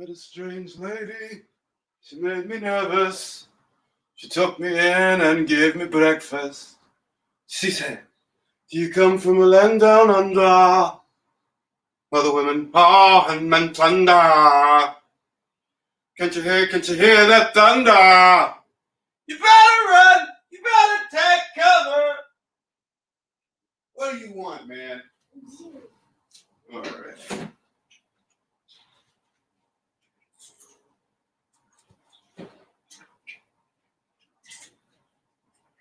Met a strange lady. She made me nervous. She took me in and gave me breakfast. She said, "Do you come from a land down under, where the women paw and men plunder? Can't you hear that thunder? You better run, you better take cover." What do you want, man? All right.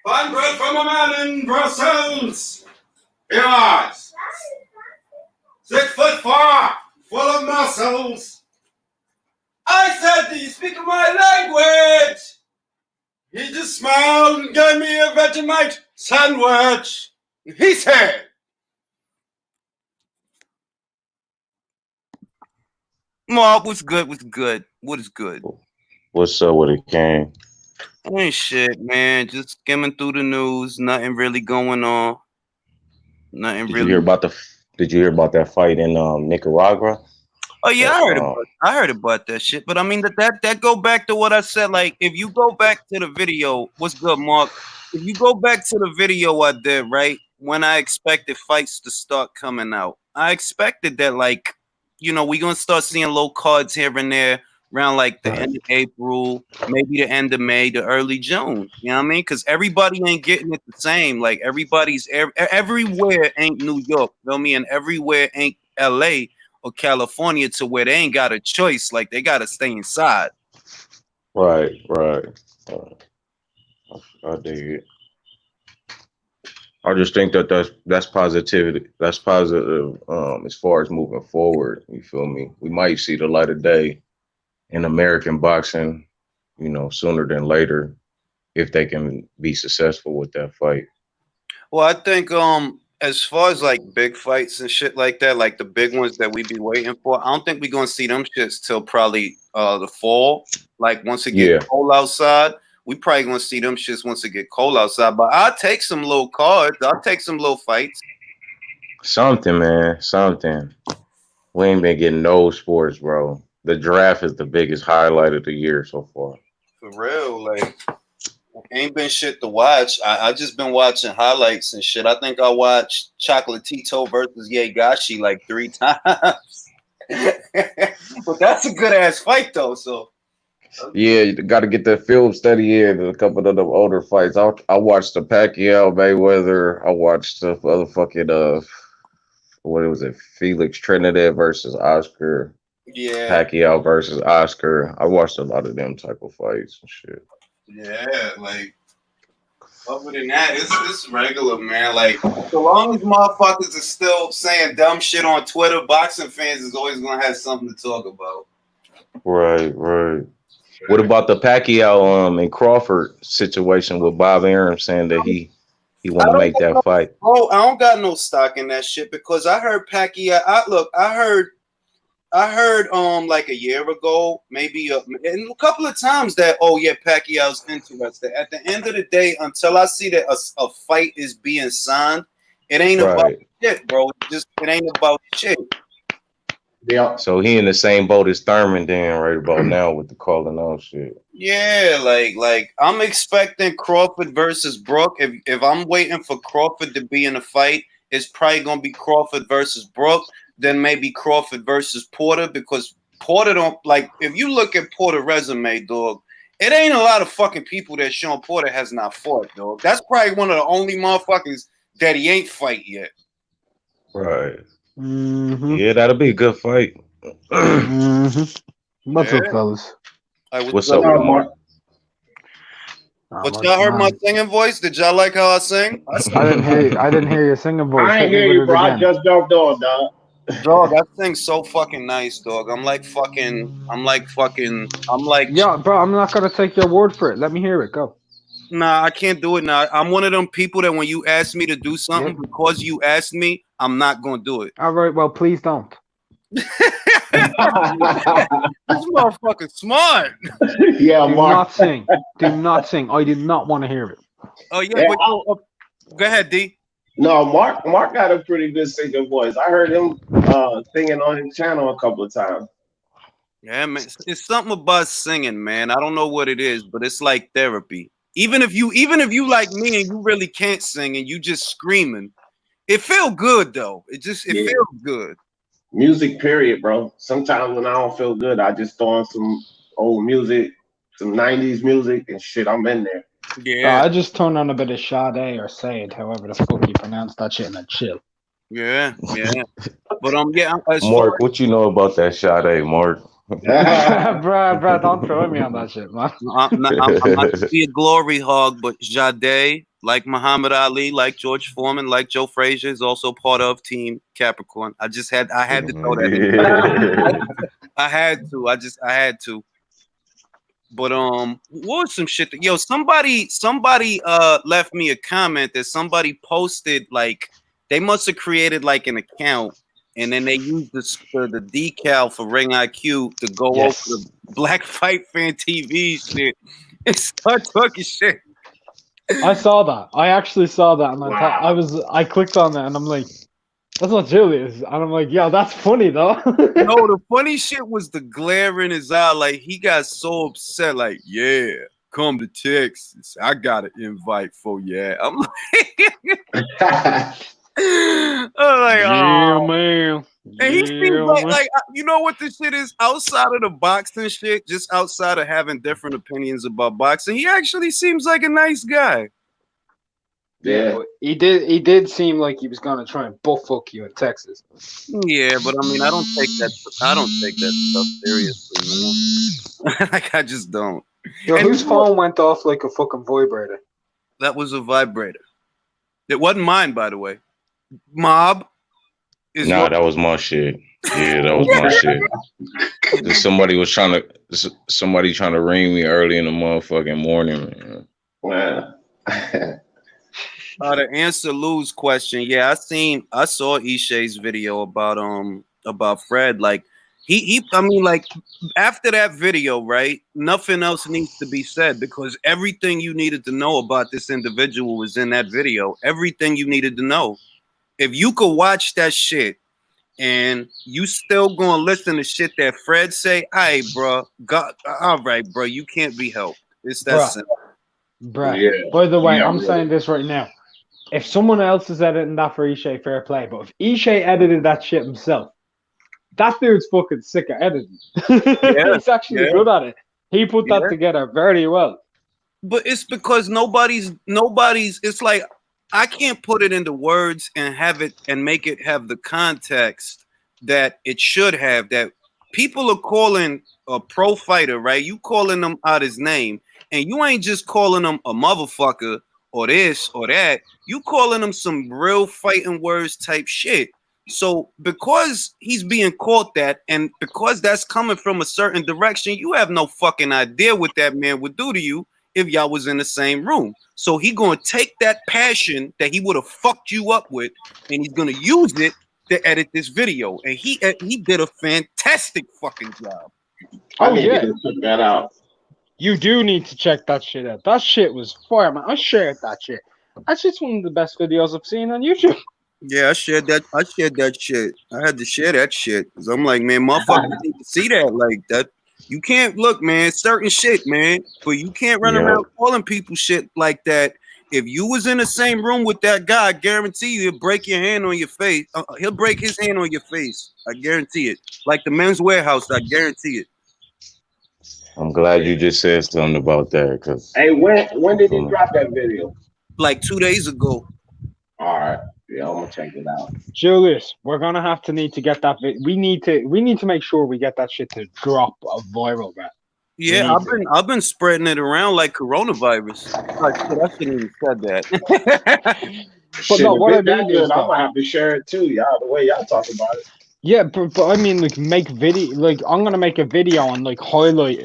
Fine bread from a man in Brussels. Yes. 6'4", full of muscles. I said, "Do you speak my language?" He just smiled and gave me a Vegemite sandwich. He said, Mark, what's good? What's good? What is good? What's up with it, King? Ain't shit, man. Just skimming through the news. Nothing really going on. Nothing Did really. you hear about the? Did you hear about that fight in Nicaragua? Oh yeah, That, I heard about that shit. But I mean that go back to what I said. Like, if you go back to the video, what's good, Mark? If you go back to the video I did, right, when I expected fights to start coming out, I expected that, like, we gonna start seeing low cards here and there around like the end of April, maybe the end of May, the early June. You know what I mean? Because everybody ain't getting it the same. Like, everybody's everywhere ain't New York, feel me? And everywhere ain't LA or California, to where they ain't got a choice. Like, they gotta stay inside. right. I dig it. I just think that that's positivity. That's positive. As far as moving forward, you feel me? We might see the light of day in American boxing, sooner than later, if they can be successful with that fight. Well, I think as far as like big fights and shit like that, like the big ones that we be waiting for, I don't think we're gonna see them shits till probably the fall. Like, once it get cold outside, we probably gonna see them shits once it get cold outside. But I'll take some low cards. I'll take some low fights. Something, man. Something. We ain't been getting no sports, bro. The draft is the biggest highlight of the year so far. For real, like, ain't been shit to watch. I just been watching highlights and shit. I think I watched Chocolatito versus Yegashi like 3 times. But that's a good ass fight though. So yeah, you got to get that film study in and a couple of them older fights. I watched the Pacquiao Mayweather. I watched the other fucking what was it? Felix Trinidad versus Oscar. Yeah. Pacquiao versus Oscar. I watched a lot of them type of fights and shit. Yeah, like, other than that, it's regular, man. Like, so long as motherfuckers are still saying dumb shit on Twitter, boxing fans is always gonna have something to talk about. Right. What about the Pacquiao and Crawford situation with Bob Arum saying that he want to make that fight? Oh, I don't got no stock in that shit, because I heard Pacquiao. I heard like a year ago, maybe and a couple of times, that Pacquiao's interested. At the end of the day, until I see that a fight is being signed, it ain't about shit, bro. It ain't about shit. Yeah. So he in the same boat as Thurman then right about now with the calling out shit. Yeah, like I'm expecting Crawford versus Brook. If I'm waiting for Crawford to be in a fight, it's probably gonna be Crawford versus Brook. Then maybe Crawford versus Porter, because Porter don't, like, if you look at Porter's resume, dog, it ain't a lot of fucking people that Sean Porter has not fought, dog. That's probably one of the only motherfuckers that he ain't fight yet. Right. Mm-hmm. Yeah, that'll be a good fight. Mm-hmm. What's up, fellas? What's up, Mark? But y'all heard my singing voice? Did y'all like how I sing? I didn't hear your singing voice. I ain't hear you, bro. I just jumped on, dog. Dog, that thing's so fucking nice, dog. I'm like, yo, bro, I'm not gonna take your word for it. Let me hear it. Go. Nah, I can't do it now. I'm one of them people that when you ask me to do something, because you asked me, I'm not gonna do it. All right, well, please don't. This motherfucker's smart. Yeah, do Mark. not sing. Do not sing. I did not want to hear it. Oh yeah, go ahead, D. No, Mark got a pretty good singing voice. I heard him singing on his channel a couple of times. Yeah, man. It's something about singing, man. I don't know what it is, but it's like therapy. Even if you like me and you really can't sing and you just screaming, it feel good though. It Yeah. feels good. Music, period, bro. Sometimes when I don't feel good, I just throw on some old music, some 90s music and shit. I'm in there. Yeah, I just turn on a bit of Sade or Sade, however the fuck you pronounce that shit, and I chill. yeah, yeah. But yeah, as far Mark, what you know about that Sade, Mark? bruh, don't throw me on that shit, man. I'm not to be a glory hog, but Jade, like Muhammad Ali, like George Foreman, like Joe Frazier, is also part of Team Capricorn. I had to throw that in. I had to. I had to. But what was some shit that somebody left me a comment that somebody posted like they must have created like an account and then they used the decal for Ring IQ to go over Yes. the Black Fight Fan TV shit and start talking shit. I saw that. I actually saw that, and Wow. I clicked on it, and I'm like, that's not Julius. And I'm like, yeah, that's funny though. No, the funny shit was the glare in his eye. Like he got so upset. Like, yeah, come to Texas. I got an invite for you. I'm like, I'm like, Yeah, oh. man. And he seems Yeah, man. like you know what this shit is outside of the boxing shit, just outside of having different opinions about boxing. He actually seems like a nice guy. Yeah, Yeah. but he did seem like he was gonna try and butt fuck you in Texas. Yeah, but I mean, I don't take that stuff seriously, man. Like I just don't. Yo, And whose phone went off like a fucking vibrator? that was a vibrator. It wasn't mine, by the way. Mob is Nah, your that was my shit. Yeah, that was my shit. Somebody trying to ring me early in the motherfucking morning, man. Wow. to answer Lou's question. Yeah, I saw Ishay's video about Fred. Like I mean, like after that video, right? Nothing else needs to be said because everything you needed to know about this individual was in that video. Everything you needed to know. If you could watch that shit and you still gonna listen to shit that Fred say, "Hey, bro, God, all right, bro, you can't be helped." It's that Bruh. simple. Bruh. Yeah. By the way, Yeah, I'm really. saying this right now. If someone else is editing that for Ishay, fair play. But if Ishay edited that shit himself, that dude's fucking sick at editing. Yeah, He's actually yeah, good at it. He put that yeah. together very well. But it's because nobody's. It's like I can't put it into words and have it and make it have the context that it should have. That people are calling a pro fighter, right? You calling them out his name, and you ain't just calling them a motherfucker or this or that. You calling them some real fighting words type shit. So because he's being called that, and because that's coming from a certain direction, you have no fucking idea what that man would do to you if y'all was in the same room. So he gonna take that passion that he would have fucked you up with, and he's gonna use it to edit this video. And he did a fantastic fucking job. I Oh, need yeah. to check that out. You do need to check that shit out. That shit was fire, man. I shared that shit. That's just one of the best videos I've seen on YouTube. Yeah, I shared that. I shared that shit. I had to share that shit because I'm like, man, motherfucker, you need to see that. Like that, you can't look, man. Certain shit, man, but you can't run Yeah. around calling people shit like that. If you was in the same room with that guy, I guarantee you he'll break your hand on your face. He'll break his hand on your face. I guarantee it. Like the Men's Warehouse, I guarantee it. I'm glad you just said something about that because Hey, when did you drop that video? Like 2 days ago. All right. Yeah, I'm gonna check it out. Julius, we're gonna need to get that. We need to make sure we get that shit to drop a viral, man. Yeah, I've been spreading it around like coronavirus. Like shit, I shouldn't even said that. But Shit, no, if what I it's that mean good, is, I'm though, gonna have to share it too, y'all. The way y'all talk about it. yeah, but I mean, like, make video. Like, I'm gonna make a video and highlight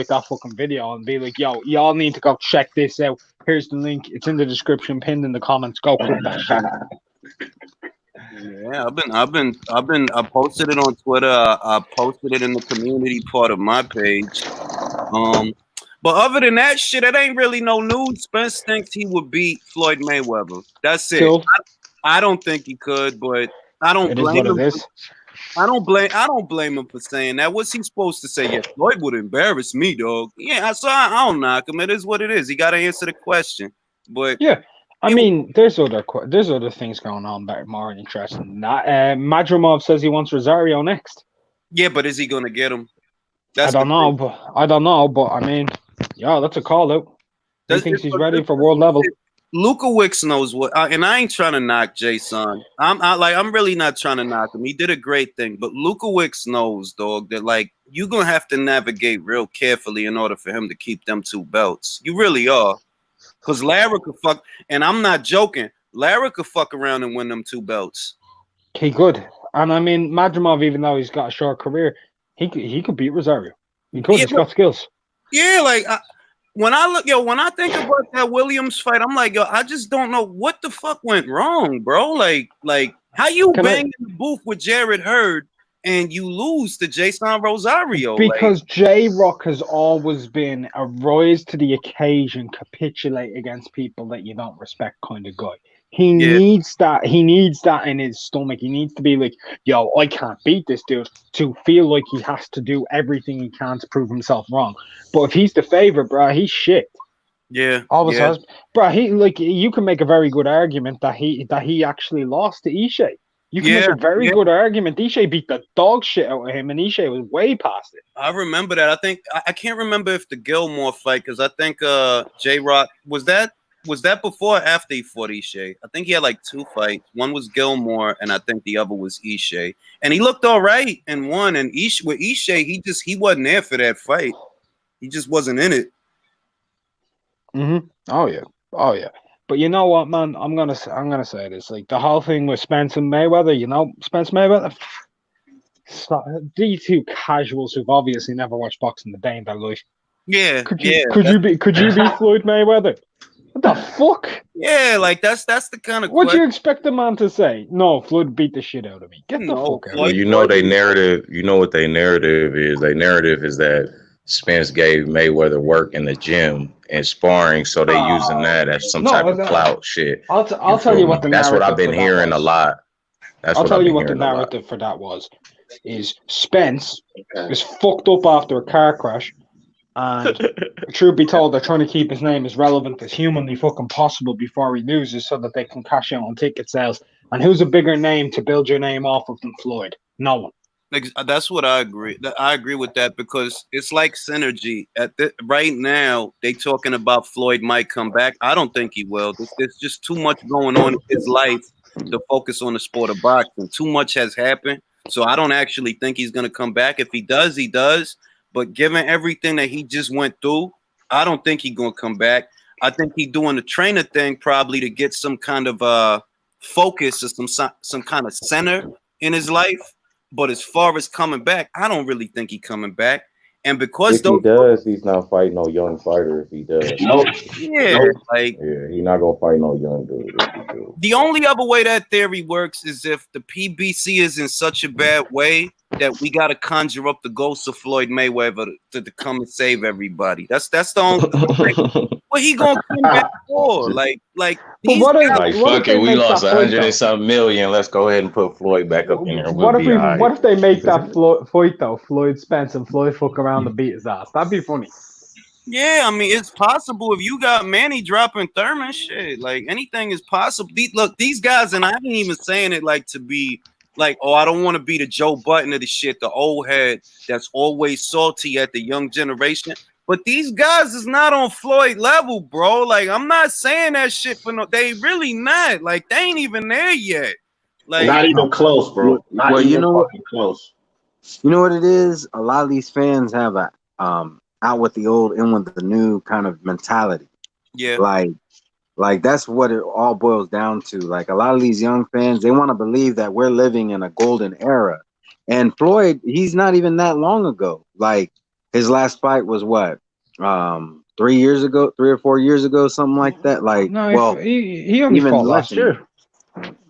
that fucking video and be like, yo, y'all need to go check this out. Here's the link. It's in the description, pinned in the comments. Go click that shit. Yeah, I posted it on Twitter. I posted it in the community part of my page. But other than that shit, it ain't really no news. Spence thinks he would beat Floyd Mayweather. That's it. Cool. I don't think he could, but I don't It is blame what him. it is. I don't blame him for saying that. What's he supposed to say? Yeah, Floyd would embarrass me, dog. Yeah, so I don't knock him. It is what it is. He got to answer the question. But Yeah. I it- mean, there's other things going on that are more interesting than that. Madrimov says he wants Rosario next. yeah, but is he gonna get him? I don't know, but I mean, yeah, that's a call out. He thinks he's ready for world level. Lukowicz knows what, and I ain't trying to knock Jason. I'm really not trying to knock him. He did a great thing, but Lukowicz knows, dog, that like you're gonna have to navigate real carefully in order for him to keep them 2 belts. You really are, because Lara could fuck, and I'm not joking. Lara could fuck around and win them 2 belts. He could, and I mean, Madrimov, even though he's got a short career, he could beat Rosario. He could. He's got skills. Yeah, like. When I think about that Williams fight, I'm like, yo, I just don't know what the fuck went wrong, bro. Like how you bang in the booth with Jared Hurd and you lose to Jason Rosario? Because J-Rock has always been a rise to the occasion, capitulate against people that you don't respect kind of guy. He needs that. He needs that in his stomach. He needs to be like, yo, I can't beat this dude, to feel like he has to do everything he can to prove himself wrong. But if he's the favorite, bro, he's shit. Yeah. Always has. Bro, you can make a very good argument that he actually lost to Ishii. You can make a very good argument. Ishii beat the dog shit out of him, and Ishii was way past it. I remember that. I think I can't remember if the Gilmore fight, because I think J-Rock was that before or after he fought Ishii? I think he had like 2 fights. One was Gilmore, and I think the other was Ishii. And he looked all right in one. And with Ishii, he wasn't there for that fight. He just wasn't in it. Mm-hmm. Oh yeah. But you know what, man? I'm gonna say this. Like the whole thing with Spence and Mayweather. You know, Spence Mayweather. These 2 casuals who've obviously never watched boxing a day in their life. Yeah. Could you be Floyd Mayweather? What the fuck? Yeah, like that's the kind of. What do you expect the man to say? No, Floyd beat the shit out of me. Get the fuck out. Well, you know they narrative. You know what their narrative is. Their narrative is that Spence gave Mayweather work in the gym and sparring, so they using that as some type of clout shit. I'll tell you what the. That's what I've been hearing a lot. I'll tell you what the narrative for that was. Is Spence is fucked up after a car crash. And truth be told, they're trying to keep his name as relevant as humanly fucking possible before he loses, so that they can cash out on ticket sales. And who's a bigger name to build your name off of than Floyd? No one. That's what I agree. I agree with that, because it's like synergy. Right now, they talking about Floyd might come back. I don't think he will. There's just too much going on in his life to focus on the sport of boxing. Too much has happened, so I don't actually think he's going to come back. If he does, he does. But given everything that he just went through, I don't think he's gonna come back. I think he's doing the trainer thing probably to get some kind of focus or some kind of center in his life. But as far as coming back, I don't really think he's coming back. And because if he does, he's not fighting no young fighter. If he does, he's not gonna fight no young dude. The only other way that theory works is if the PBC is in such a bad way that we got to conjure up the ghost of Floyd Mayweather to come and save everybody. That's the only. What he gonna come back for? Like fuck it, we lost 100 and something million. Let's go ahead and put Floyd back up in there. What if they make that fight though? Floyd Spence and Floyd fuck around and beat his ass. That'd be funny. Yeah, I mean it's possible if you got Manny dropping Thurman shit. Like anything is possible. These guys, and I ain't even saying it like to be like, oh, I don't want to be the Joe Button of the shit, the old head that's always salty at the young generation. But these guys is not on Floyd level, bro. Like, I'm not saying that shit for no. They really not. Like, they ain't even there yet. Like, not even close, bro. Not even fucking close. You know what it is? A lot of these fans have a out with the old, in with the new kind of mentality. Yeah. Like that's what it all boils down to. Like a lot of these young fans, they want to believe that we're living in a golden era. And Floyd, he's not even that long ago. Like his last fight was what? 3 years ago, 3 or 4 years ago, something like that. Like, no, well, he only fought last year.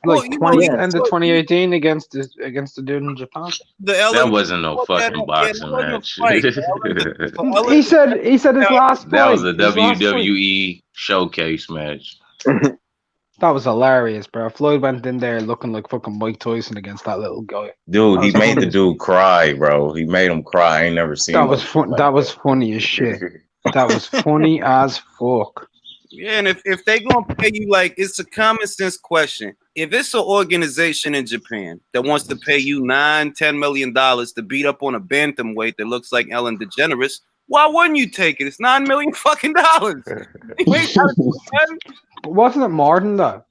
Like end of 2018 against the dude in Japan. That wasn't no fucking boxing match. he said his last fight. That was a WWE showcase match. That was hilarious, bro. Floyd went in there looking like fucking Mike Tyson against that little guy. Dude, That he was made funny the as dude cry, bro. He made him cry. I ain't never seen no shit like That was funny as shit. That was funny as fuck. Yeah, and if they gonna pay you, like, it's a common sense question. If it's an organization in Japan that wants to pay you $9-10 million to beat up on a bantamweight that looks like Ellen DeGeneres, why wouldn't you take it? It's $9 million fucking dollars. You ain't gotta do nothing. But wasn't it more than that?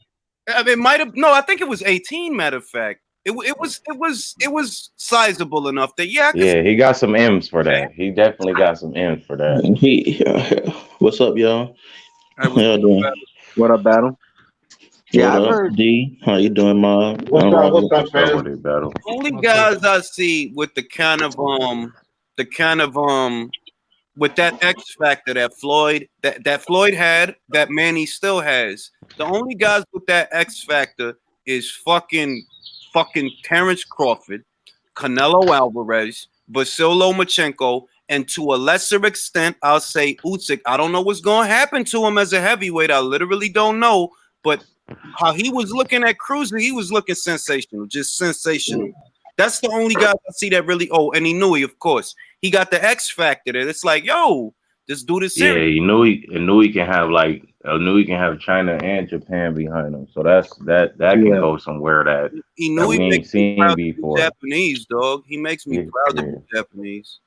I mean, it might have. No, I think it was 18. Matter of fact, it was sizable enough that, yeah, I could. Yeah, he got some M's for that. He definitely got some M's for that. What's up, y'all? I How was y'all doing? What up, Battle? Yeah, What I've up, heard. D? How you doing, Ma? What's up? Robert? What's up, What's up with fam? it, Battle? only What's up? guys I see with the kind of with that X factor that Floyd had, that Manny still has. The only guys with that X factor is fucking Terrence Crawford, Canelo Alvarez, Vasyl Lomachenko, and to a lesser extent, I'll say Usyk. I don't know what's going to happen to him as a heavyweight. I literally don't know. But how he was looking at Cruiser, he was looking sensational, just sensational. That's the only guy I see that really. Oh, and he knew he, of course. He got the X factor there. It's like, yo, this dude is Yeah, serious. he knew he can have China and Japan behind him. So that can Yeah, go somewhere He that knew he we ain't makes me seen proud to be before. Japanese, dog. He makes me Yeah, proud to yeah. be Japanese.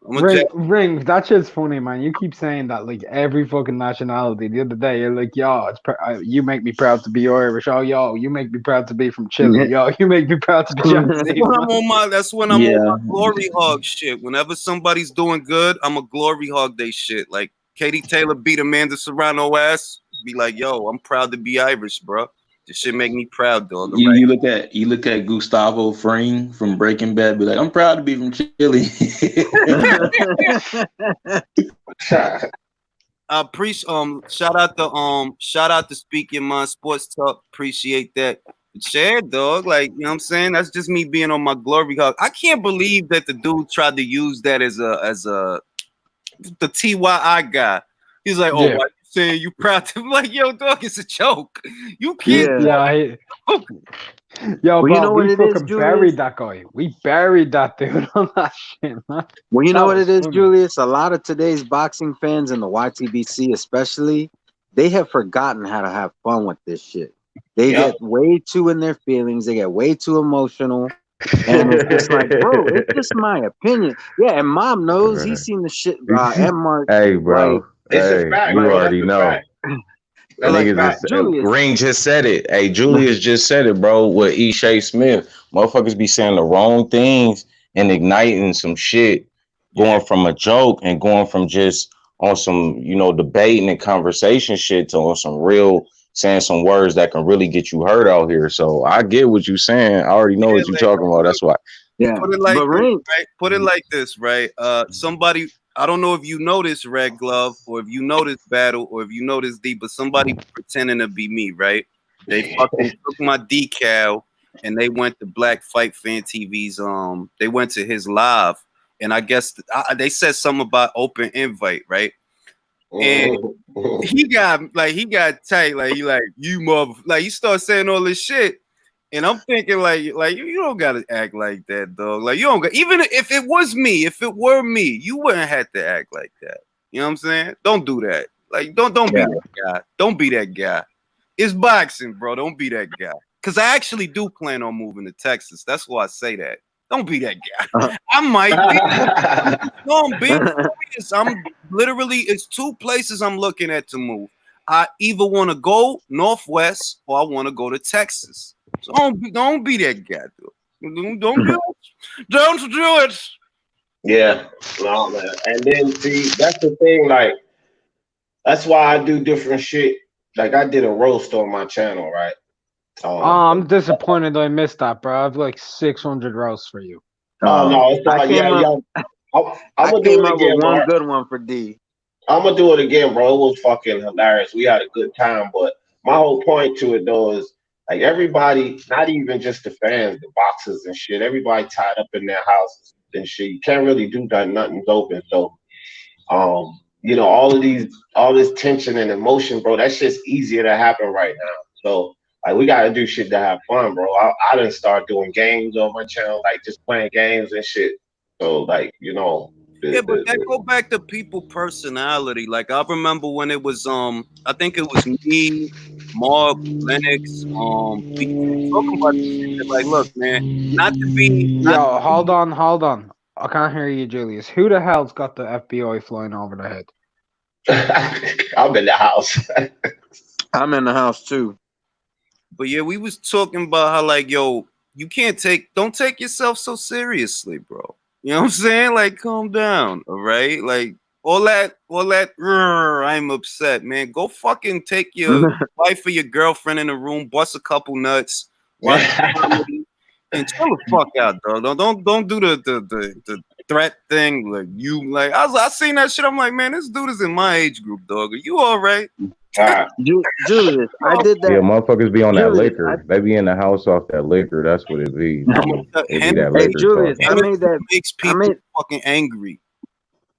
I'm a Ring, that shit's funny, man. You keep saying that like every fucking nationality. The other day, you're like, yo, you make me proud to be Irish. Oh, yo, you make me proud to be from Chile. Yo, you make me proud to be Japanese. That's when I'm on Yeah, my glory hog shit. Whenever somebody's doing good, I'm a glory hog they shit. Like Katie Taylor beat Amanda Serrano ass. Be like, yo, I'm proud to be Irish, bro. This shit make me proud, dog. you, Right? you look at Gustavo Fring from Breaking Bad. Be like, I'm proud to be from Chile. Shout out to Speak Your Mind Sports Talk. Appreciate that. Share, dog. Like, you know what I'm saying? That's just me being on my glory hog. I can't believe that the dude tried to use that as the TYI guy. He's like, oh, Yeah. why you saying you proud to? I'm like, yo, dog, it's a joke. You can't. yeah. Yeah, yo, Well, you bro, know what we it is, fucking Julius? buried that guy. We buried that dude on that shit, man. Well, you know That what was it is, funny. Julius? A lot of today's boxing fans and the YTBC especially, they have forgotten how to have fun with this shit. They Yep. get way too in their feelings. They get way too emotional. And it's just like, bro, it's just my opinion. Yeah, and Mom knows. He's seen the shit. And Mark, Hey, like, bro. It's a Hey, fact, you bro. already That's a know. fact. That's like a Niggas fact. just Julius. Ring just said it. Hey, Julius just said it, bro. With Shea Smith, motherfuckers be saying the wrong things and igniting some shit, going from a joke and going from just on some, debating and conversation shit to on some real saying some words that can really get you hurt out here. So I get what you're saying. I already know what you're talking about. That's why. Yeah, Put it like but this, Ring, right? Put it like this, right? Somebody, I don't know if you noticed Red Glove or if you noticed Battle or if you noticed D, but somebody pretending to be me, right? They fucking took my decal and they went to Black Fight Fan TV's. They went to his live, and I guess they said something about open invite, right? And he got tight, like he like you mother, like he started saying all this shit. And I'm thinking, like you don't gotta act like that, dog. Like you don't got, even if it was me, if it were me, you wouldn't have to act like that. You know what I'm saying? Don't do that. Like don't be Yeah. that guy. Don't be that guy. It's boxing, bro. Don't be that guy. Cause I actually do plan on moving to Texas. That's why I say that. Don't be that guy. I might be. No, I'm being serious. I'm literally, it's two places I'm looking at to move. I either want to go northwest or I want to go to Texas. So don't be that guy, dude. Don't do it. Don't do it. Yeah. No, man. And then see, that's the thing, like, that's why I do different shit. Like I did a roast on my channel, right? I'm disappointed I missed that, bro. I have like 600 roasts for you. Oh no, it's I not. came Yeah, up. yeah. I'm I gonna do came it up with again, one bro. good one for D. I'm gonna do it again, bro. It was fucking hilarious. We had a good time, but my whole point to it though is like everybody, not even just the fans, the boxers and shit. Everybody tied up in their houses and shit. You can't really do that. Nothing's open. So, you know, all this tension and emotion, bro, that shit's easier to happen right now. So like we gotta do shit to have fun, bro. I didn't start doing games on my channel, like just playing games and shit. So like, you know, Yeah, but that go back to people personality. Like I remember when it was I think it was me, Mark, Lennox, we talking about this shit. Like, look, man, not to be not Yo, to hold be on, hold on. I can't hear you, Julius. Who the hell's got the FBI flying over their head? I'm in the house. I'm in the house too. but yeah, we was talking about how like, yo, you don't take yourself so seriously, bro. You know what I'm saying? Like, calm down, all right? Like all that, I'm upset, man. Go fucking take your wife or your girlfriend in the room, bust a couple nuts, watch comedy, and chill the fuck out, dog. Don't do the threat thing. Like you, like I seen that shit. I'm like, man, this dude is in my age group, dog. Are you all right? Julius, I did Yeah, that. motherfuckers be on that Julius, liquor. They be in the house off that liquor. That's what it be. They be that hey liquor Julius, talking. Makes people fucking angry.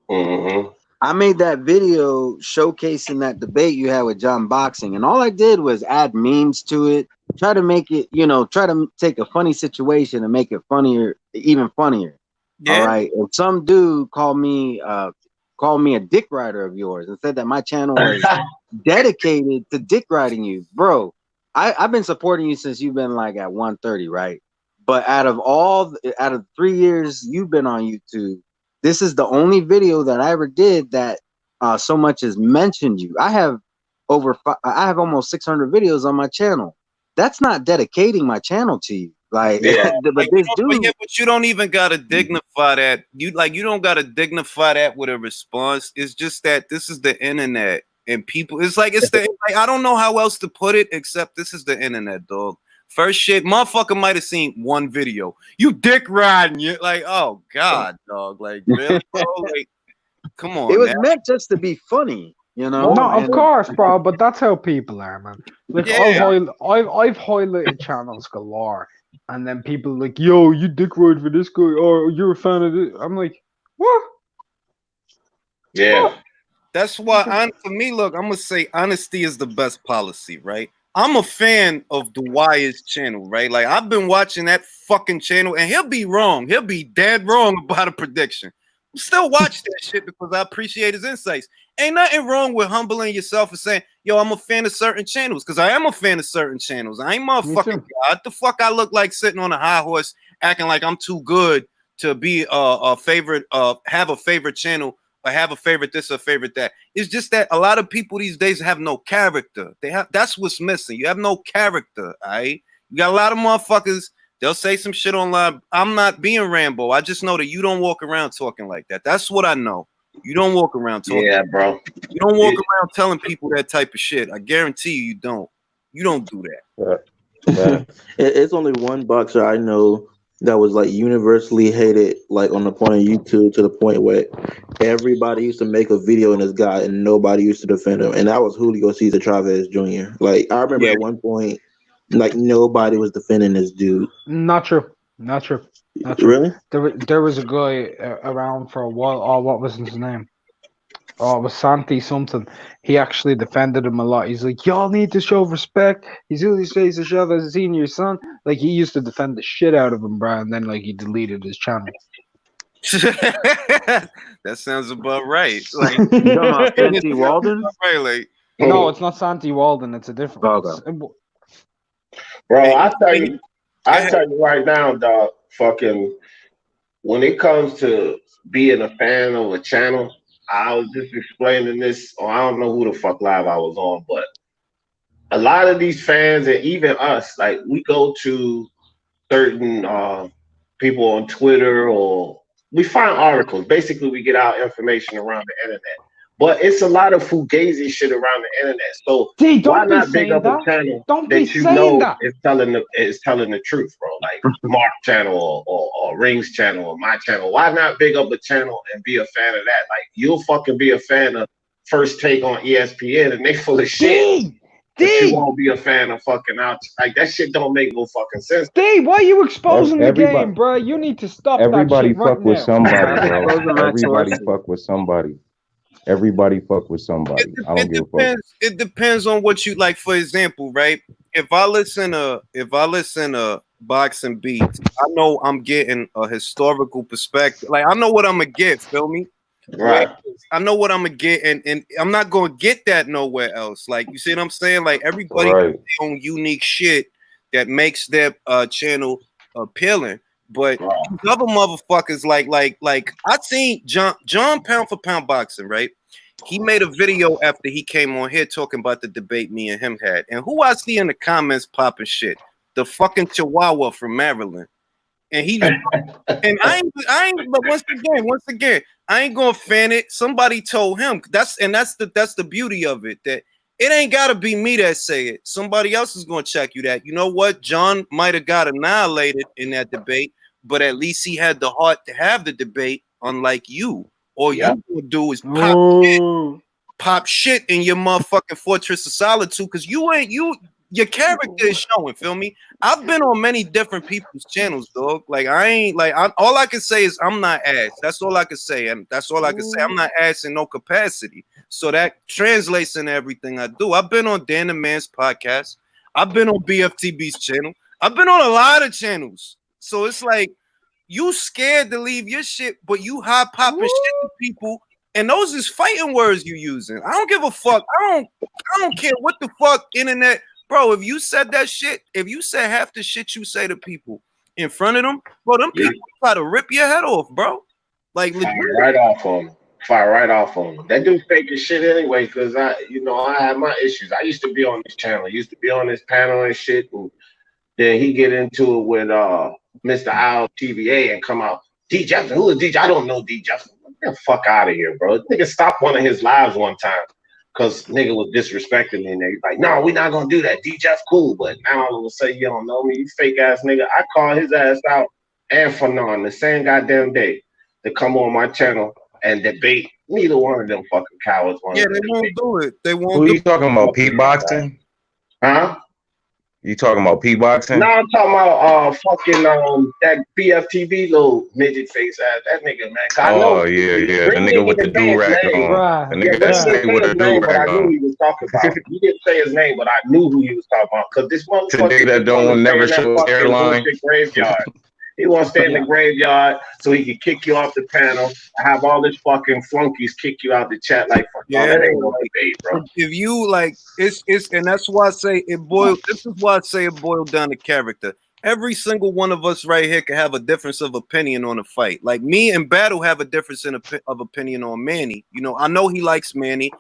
Mm-hmm. I made that video showcasing that debate you had with John Boxing, and all I did was add memes to it, try to make it, try to take a funny situation and make it funnier, even funnier. Yeah. All right. If some dude called me a dick rider of yours and said that my channel was dedicated to dick riding you, bro. I've been supporting you since you've been like at 130, right? But out of 3 years you've been on YouTube, this is the only video that I ever did that so much as mentioned you. I have almost 600 videos on my channel. That's not dedicating my channel to you. Like, Yeah. but this dude, but you don't even gotta dignify that. You don't gotta dignify that with a response. It's just that this is the internet and people. It's like I don't know how else to put it except this is the internet, dog. First shit, motherfucker might have seen one video. You dick riding, you like, oh god, dog. Like really, bro? Like, come on. it was now. meant just to be funny, No, of course, bro, but that's how people are, man. Like Yeah. I've highlighted channels galore, and then people like, yo, you dick ride for this guy, or you're a fan of this. I'm like, what? Yeah. What? That's why, for me, look, I'm gonna say honesty is the best policy, right? I'm a fan of the Wire's channel, right? Like I've been watching that fucking channel, and he'll be wrong. He'll be dead wrong about a prediction. I'm still watch that shit because I appreciate his insights. Ain't nothing wrong with humbling yourself and saying, yo, I'm a fan of certain channels, because I am a fan of certain channels. I ain't motherfucking God. The fuck I look like sitting on a high horse, acting like I'm too good to be a favorite, have a favorite channel, or have a favorite this or favorite that. It's just that a lot of people these days have no character. That's what's missing. You have no character, all right? You got a lot of motherfuckers, they'll say some shit online. I'm not being Rambo. I just know that you don't walk around talking like that. That's what I know. You don't walk around talking. Yeah, bro. You don't walk around telling people that type of shit. I guarantee you don't. You don't do that. It's only one boxer I know that was like universally hated, like on the point of YouTube, to the point where everybody used to make a video on this guy and nobody used to defend him, and that was Julio Cesar Chavez Jr. Like I remember at one point, like nobody was defending this dude. Not true. Not true. Not true. Really? There was a guy around for a while. Oh, what was his name? Oh, it was Santi something. He actually defended him a lot. He's like, y'all need to show respect. He's Julio Cesar Chavez Senior son. Like he used to defend the shit out of him, bro, and then like he deleted his channel. That sounds about right. Like, you talking about Santi Walden? Right, like, no, it's not Santi Walden. It's a different. Bro, I tell you right now, dog. Fucking, when it comes to being a fan of a channel, I was just explaining this, or I don't know who the fuck live I was on, but a lot of these fans and even us, like we go to certain people on Twitter, or we find articles. Basically, we get our information around the internet. But it's a lot of fugazi shit around the internet. So why not big up a channel that you know is telling the truth, bro? Like Mark channel or Ring's channel or my channel. Why not big up a channel and be a fan of that? Like you'll fucking be a fan of First Take on ESPN and they full of shit. But you won't be a fan of fucking out. Like that shit don't make no fucking sense. Dave, why are you exposing the game, bro? You need to stop that shit right now. Everybody fuck with somebody, bro. Everybody fuck with somebody. Everybody fuck with somebody. I don't give a fuck. It depends on what you like. For example, right? If I listen to boxing beats, I know I'm getting a historical perspective. Like I know what I'm gonna get. Feel me? Right. I know what I'm gonna get, and I'm not gonna get that nowhere else. Like you see what I'm saying? Like everybody Right. has their own unique shit that makes their channel appealing. But these other motherfuckers, like I seen John Pound for Pound Boxing, right? He made a video after he came on here talking about the debate me and him had, and who I see in the comments popping shit, the fucking Chihuahua from Maryland, and he and I ain't. But once again, I ain't gonna fan it. Somebody told him that's the beauty of it, that it ain't gotta be me that say it. Somebody else is gonna check you that. You know what? John might have got annihilated in that debate, but at least he had the heart to have the debate, unlike you. All you gonna do is pop shit in your motherfucking fortress of solitude, because your character is showing. Feel me? I've been on many different people's channels, dog. Like all I can say is I'm not ass. That's all I can say, and that's all I can say. I'm not ass in no capacity. So that translates into everything I do. I've been on Dan the Man's podcast. I've been on BFTB's channel. I've been on a lot of channels. So it's like you scared to leave your shit, but you high popping shit to people, and those is fighting words you using. I don't give a fuck. I don't care what the fuck internet, bro. If you said that shit, if you said half the shit you say to people in front of them, bro, them people try to rip your head off, bro. Like fire right off on them. Fire right off on them. That dude fake as shit anyway, because I have my issues. I used to be on this channel, used to be on this panel and shit, and then he get into it with Mr. Al TVA and come out. D Jefferson, who is D? I don't know D Jefferson. Get the fuck out of here, bro. Nigga stopped one of his lives one time because nigga was disrespecting me, and they like, no, we're not gonna do that. D Jeff cool, but now all of a sudden you don't know me, you fake ass nigga. I call his ass out and Fanon the same goddamn day to come on my channel and debate. Neither one of them fucking cowards want to. Yeah, they won't do it. They won't. Who you talking about? P boxing? Huh? You talking about P boxing? No, I'm talking about fucking that BFTV little midget face ass that nigga, man. Oh yeah, the nigga with the do-rag on. The nigga that stayed with the do-rag on. I knew he was talking about. He didn't say his name, but I knew who he was talking about. Cause this motherfucker, the nigga that don't never show his hairline. Graveyard. He wants to stay in the graveyard so he can kick you off the panel, have all this fucking flunkies kick you out the chat like, fuck, that ain't no debate, bro. If you like, it's and that's why I say it boils. This is why I say it boiled down to character. Every single one of us right here can have a difference of opinion on a fight. Like me and Battle have a difference of opinion on Manny. You know, I know he likes Manny,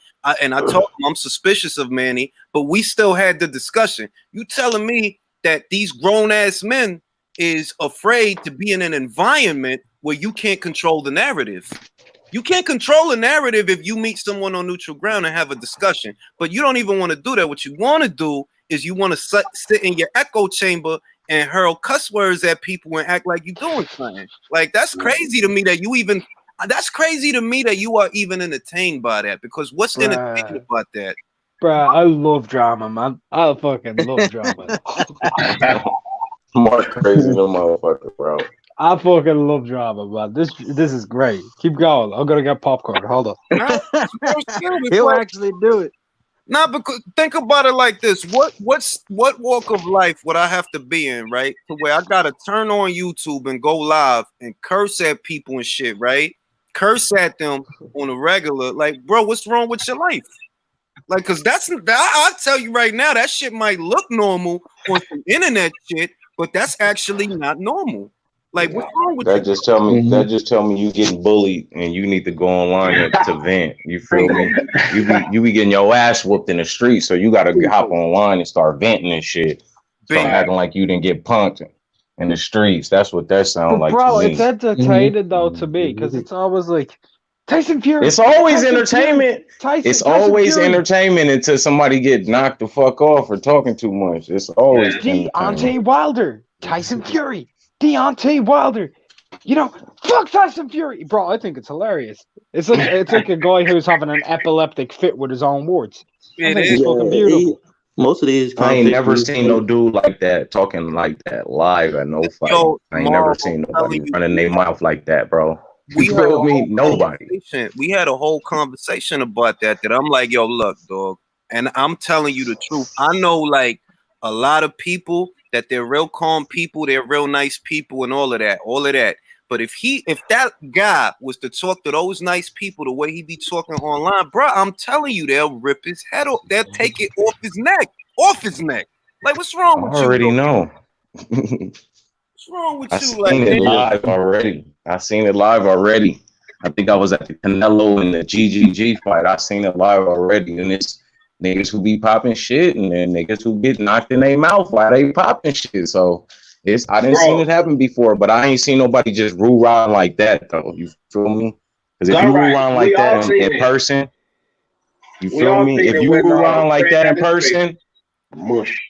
and I told him I'm suspicious of Manny, but we still had the discussion. You telling me that these grown ass men is afraid to be in an environment where you can't control the narrative. You can't control the narrative if you meet someone on neutral ground and have a discussion, but you don't even want to do that. What you want to do is you want to sit in your echo chamber and hurl cuss words at people and act like you're doing something. Like that's crazy to me that you even, that's crazy to me that you are even entertained by that, because what's entertaining about that? Bruh, I love drama, man. I fucking love drama. More crazy than motherfucker, bro. I fucking love drama, man. This is great. Keep going. I'm gonna get popcorn. Hold on. He'll actually do it. Nah, because think about it like this. What walk of life would I have to be in, right? To where I gotta turn on YouTube and go live and curse at people and shit, right? Curse at them on a regular. Like, bro, what's wrong with your life? Like, cause I'll tell you right now, that shit might look normal on some internet shit, but that's actually not normal. Like, what's wrong with that? Just tell me that just tell me you getting bullied and you need to go online to vent. You feel me? You be getting your ass whooped in the street, so you gotta hop online and start venting and shit. Start acting like you didn't get punked in the streets. That's what that sounds like. Bro, it's entertaining though to me, because it's always like Tyson Fury. It's always entertainment. It's always entertainment until somebody get knocked the fuck off for talking too much. It's always Deontay Wilder, Tyson Fury, Deontay Wilder. You know, fuck Tyson Fury, bro. I think it's hilarious. It's like a guy who's having an epileptic fit with his own words. I think it's fucking beautiful. Most of these, I ain't never seen no dude like that talking like that live at no fight. I ain't never seen nobody running their mouth like that, bro. we You had a feel me? whole Nobody. conversation. We had a whole conversation about that. That I'm like, yo, look, dog, and I'm telling you the truth. I know, like, a lot of people that they're real calm people, they're real nice people, and all of that. But if that guy was to talk to those nice people the way he be talking online, bro, I'm telling you, they'll rip his head off. They'll take it off his neck. Like, what's I wrong with you, already dog? know. What's wrong with I you? Like, seen it man, live already. I think I was at the Canelo and the GGG fight. I seen it live already, and it's niggas who be popping shit, and then niggas who get knocked in their mouth while they popping shit. So I didn't seen it Bro, happen before, but I ain't seen nobody just rule around like that though. You feel me? Because if you all rule right. around We like that all seen in it. person, you We feel all me? seen If it you when rule around like Fred that in had his face person, mush.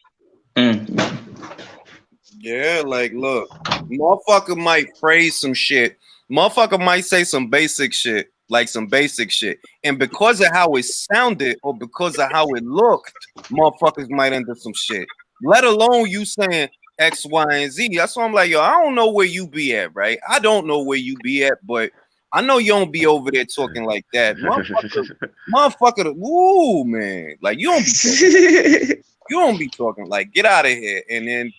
yeah, like, look, motherfucker might phrase some shit. Motherfucker might say some basic shit, like some basic shit. And because of how it sounded or because of how it looked, motherfuckers might end up some shit. Let alone you saying X, Y, and Z. That's why I'm like, yo, I don't know where you be at, right? I don't know where you be at, but I know you don't be over there talking like that. Motherfucker, woo, man. Like, you don't be talking like, get out of here. And then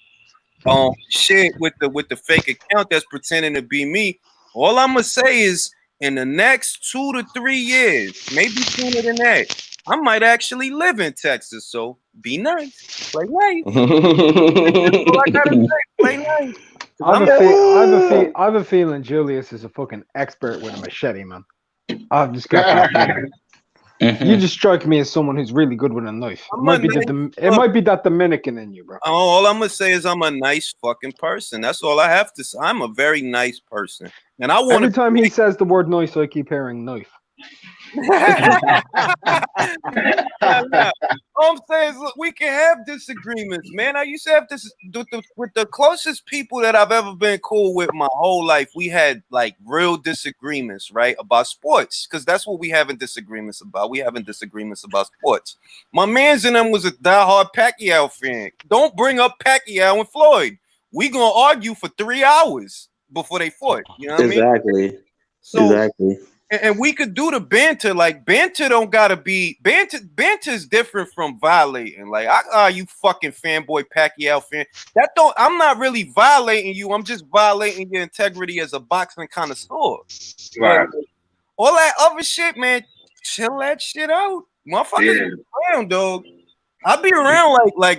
shit with the fake account that's pretending to be me. All I'm gonna say is in the next 2 to 3 years, maybe sooner than that, I might actually live in Texas. So be nice, play nice. That's all I gotta say. Play nice. 'Cause I have, I'm I have a feeling Julius is a fucking expert with a machete, man. I've just got that feeling. You just strike me as someone who's really good with a knife. It I'm a might be nice, it might be that Dominican in you, bro. all I'm gonna say is I'm a nice fucking person. That's all I have to say. I'm a very nice person, and I want Every to. time he says the word nice, I keep hearing knife. Nah. All I'm saying is, look, we can have disagreements, man. I used to have this with the closest people that I've ever been cool with my whole life. We had like real disagreements, right, about sports, because that's what we having disagreements about. We having disagreements about sports. My man's in them was a diehard Pacquiao fan. Don't bring up Pacquiao and Floyd. We gonna argue for 3 hours before they fought. You know what I mean? Exactly. So. Exactly. And we could do the banter. Like, banter don't gotta be banter. Banter is different from violating. Like, you fucking fanboy Pacquiao fan. That don't. I'm not really violating you. I'm just violating your integrity as a boxing connoisseur. But Right. all that other shit, man, chill that shit out. Motherfuckers Yeah. be around, dog. I be around like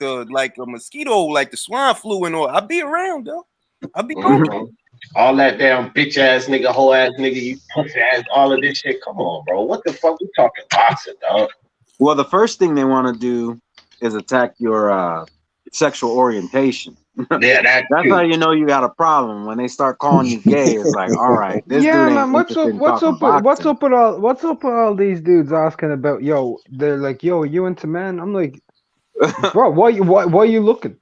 a mosquito, like the swine flu and all. I be around, though. I be bumping. Mhm. All that damn bitch ass nigga, whole ass nigga, you pussy ass, all of this shit. Come on, bro. What the fuck? We talking boxing, dog. Well, the first thing they want to do is attack your sexual orientation. Yeah, That's how you know you got a problem. When they start calling you gay, it's like, all right, this Yeah, dude ain't man. interested in talking boxing. What's up with all these dudes asking about? Yo, they're like, yo, are you into men? I'm like, bro, why are you looking?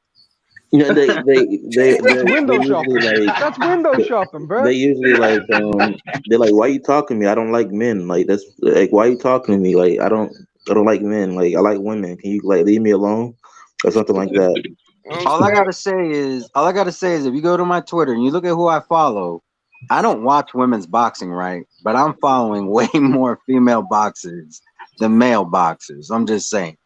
Yeah, That's window they shopping. usually like That's window shopping, bro. they usually like they're like, why you talking to me? I don't like men. Like that's like why you talking to me? Like I don't like men. Like I like women. Can you like leave me alone or something like that? All I gotta say is, if you go to my Twitter and you look at who I follow, I don't watch women's boxing, right? But I'm following way more female boxers than male boxers. I'm just saying.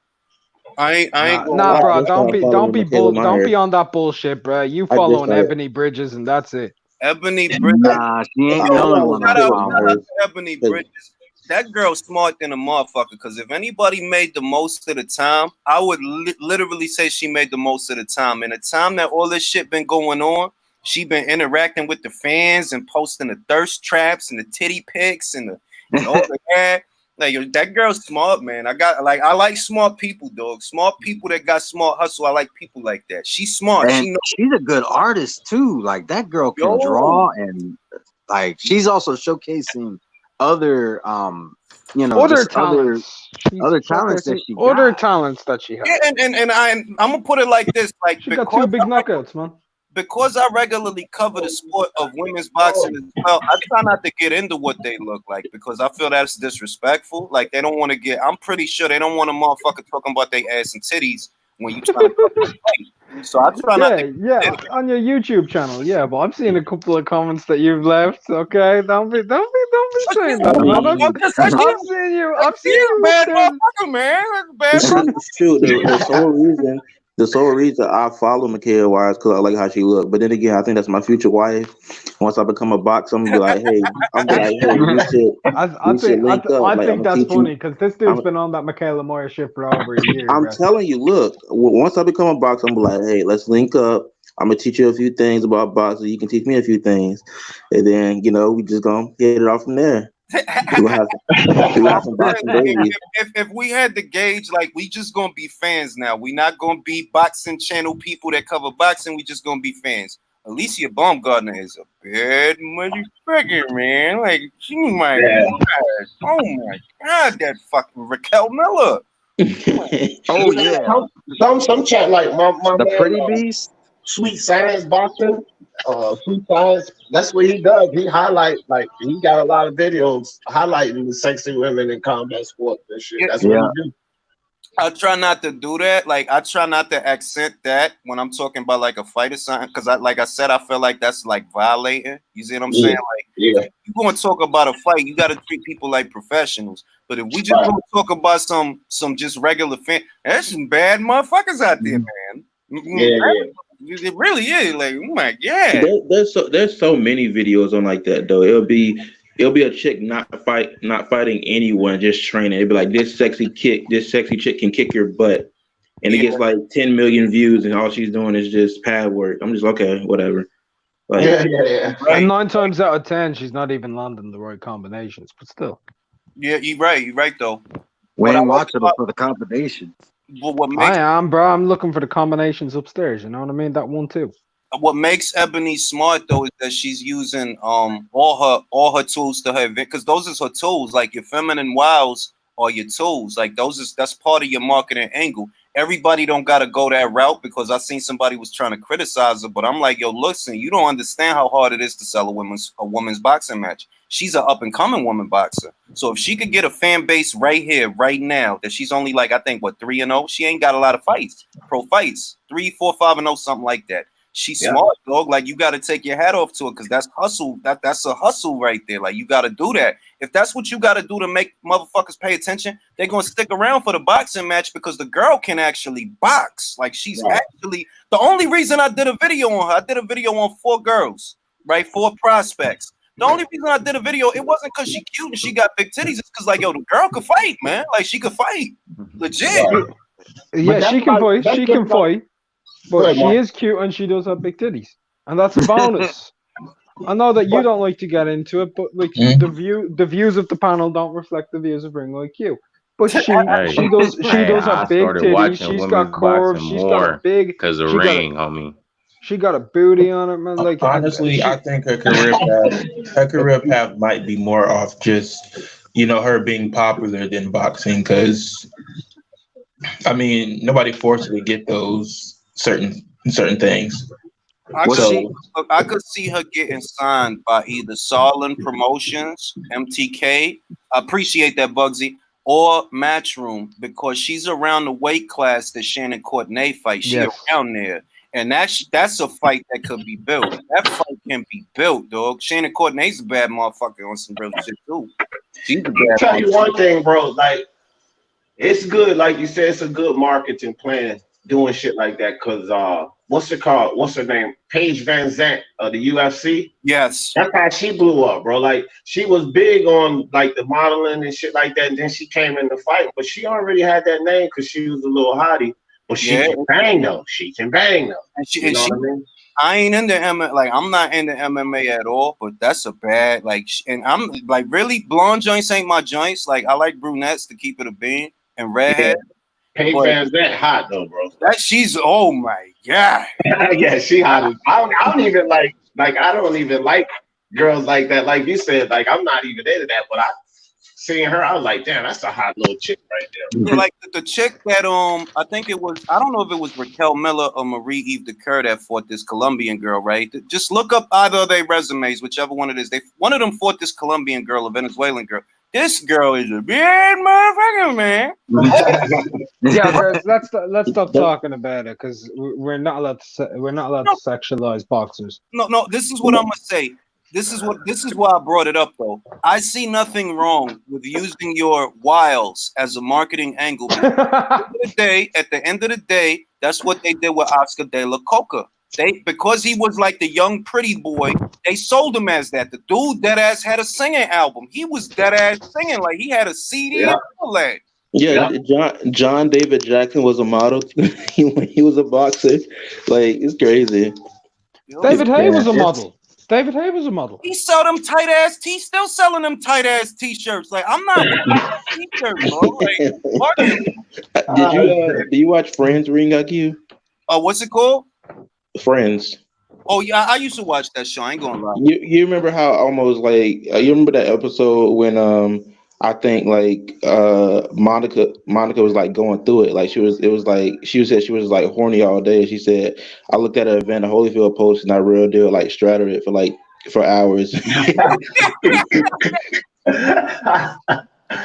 I ain't gonna Nah, lie. bro. That's why I'm following Michaela Don't be Myers. on that bullshit, bro. You I just following started. Ebony Bridges and that's it. Ebony Bridges. Nah, she ain't the I only follow one Shout I'm out, Michaela following. shout out Myers. to Ebony Bridges. That girl's smart than a motherfucker. Because if anybody made the most of the time, I would literally say she made the most of the time. In the time that all this shit been going on, she been interacting with the fans and posting the thirst traps and the titty pics and all the that. Like, yo, that girl's smart, man. I like smart people, dog. Smart people that got smart hustle. I like people like that. She's smart. And She knows. she's a good artist too. Like that girl can Yo. draw, and like she's also shocasing other Other just talents. other talents that she Other got. talents that she has. Yeah, and I'm gonna put it like this, like She got 2 big knockouts, man. because I regularly cover the sport of women's boxing as well, I try not to get into what they look like because I feel that's disrespectful. Like they don't want to get. I'm pretty sure they don't want a motherfucker talking about their ass and titties when you trying to cover the fight. So I try not to. Yeah, on your YouTube channel, yeah. But I've seen a couple of comments that you've left. Okay, don't be saying that, man. I've seen you up Bad there. motherfucker, man. That's bad. Shoot, the sole reason I follow Mikaela Wise because I like how she look. But then again, I think that's my future wife. Once I become a boxer, I'm gonna be like, hey, we should link up. I Like, think I'm gonna that's teach funny you. because this dude's been on that Michaela Moore shit for over a year, I'm bro. telling you, look, once I become a boxer, I'm gonna be like, hey, let's link up. I'm gonna teach you a few things about boxing. You can teach me a few things, and then we just gonna hit it off from there. We're gonna have some boxing babies. If we had the gauge, like we just gonna be fans now. We not gonna be boxing channel people that cover boxing. We just gonna be fans. Alicia Baumgartner is a bad motherfucker, man. Like she my God. Oh my God, that fucking Raquel Miller. Oh yeah, Some chat like my the man, pretty beast. Sweet Science Boxing. Sweet Science. That's what he does. He he got a lot of videos highlighting the sexy women in combat sports and shit. That's what he do. I try not to do that. Like I try not to accent that when I'm talking about like a fight or something, because like I said, I feel like that's like violating. You see what I'm saying? Like if you want to talk about a fight, you got to treat people like professionals. But if we just want to talk about some just regular fan, there's some bad motherfuckers out there, man. It really is. Like, oh my God. There's so many videos on like that though. It'll be a chick not fighting anyone, just training. It'll be like this sexy chick can kick your butt, and it gets like 10 million views, and all she's doing is just pad work. I'm just okay, whatever. Like, Right. And 9 times out of 10, she's not even landing the right combinations. But still, Yeah, you're right though. We ain't watching it for the combinations. But what makes I am, bro. I'm looking for the combinations upstairs. You know what I mean? That one too. what makes Ebony smart though is that she's using all her tools to her advantage, because those is her tools. Like your feminine wows are your tools. Like that's part of your marketing angle. Everybody don't gotta go that route, because I seen somebody was trying to criticize her, but I'm like, yo, listen, you don't understand how hard it is to sell a woman's boxing match. She's an up and coming woman boxer. So if she could get a fan base right here, right now, that she's only like, I think 3-0. She ain't got a lot of fights, pro fights, 3, 4, 5-0, something like that. She's smart, dog. Like you got to take your hat off to her, because that's hustle. That's a hustle right there. Like you got to do that. If that's what you got to do to make motherfuckers pay attention, they're gonna stick around for the boxing match, because the girl can actually box. Like she's actually the only reason I did a video on her. I did a video on 4 girls, right? 4 prospects. The only reason I did a video, it wasn't because she cute and she got big titties. It's because like, yo, the girl could fight, man. Like she could fight, legit. Yeah, she can fight. She can fight. But she is cute and she does have big titties, and that's a bonus. I know that you don't like to get into it, but like the views of the panel don't reflect the views of Ring Like You. But she does have big titties. She's got curves. She's got a big because of Ring, homie. She got a booty on it, man. Like honestly, I think her career path might be more off just her being popular than boxing, because I mean nobody forced her to get those certain things. I could see her getting signed by either Sarlin Promotions, MTK. I appreciate that, Bugsy, or Matchroom, because she's around the weight class that Shannon Courtenay fights. She's around there. And that's a fight that could be built. That fight can be built, dog. Shannon Courtenay's a bad motherfucker on some real shit too. She's a bad I'll tell you one thing, bro. Like, it's good. Like you said, it's a good marketing plan doing shit like that. Cause what's it called? What's her name? Paige Van Zandt of the UFC. Yes. That's how she blew up, bro. Like she was big on like the modeling and shit like that. And then she came in the fight, but she already had that name because she was a little hottie. But she can bang though. She can bang though. And what I mean? I ain't into MMA. Like I'm not into MMA at all. But that's a bad like. And I'm like really blonde joints ain't my joints. Like I like brunettes to keep it a bean and redhead. Paige Van Zandt hot though, bro. That she's oh my God. Yeah, she hot. I don't even like I don't even like girls like that. Like you said, like I'm not even into that. But I seeing her, I was like, damn, that's a hot little chick right there. Yeah, like the chick that I think it was, I don't know if it was Raquel Miller or Marie Eve DeCur that fought this Colombian girl, right? Just look up either of their resumes, whichever one it is. One of them fought this Colombian girl, a Venezuelan girl. This girl is a bad motherfucker, man. Yeah, guys, let's stop talking about it because we're not allowed to sexualize boxers. No. This is what I'm gonna say. This is why I brought it up though. I see nothing wrong with using your wiles as a marketing angle. At the end of the day, that's what they did with Oscar De La Coca. Because he was like the young pretty boy, they sold him as that. The dude dead ass had a singing album. He was dead ass singing, like he had a CD and all that. Yeah, John David Jackson was a model too. he was a boxer. Like, it's crazy. David Hay was a model. David Hay was a model. He sell them tight ass still selling them tight ass t-shirts. Like, I'm not t-shirts, bro. Like, do you watch Friends, Ring IQ? What's it called? Friends. Oh yeah, I used to watch that show. I ain't gonna lie. You remember how almost like you remember that episode when I think like Monica was like going through it. Like she said she was like horny all day. She said, I looked at an event, a Holyfield post, and I real deal like straddled it for hours.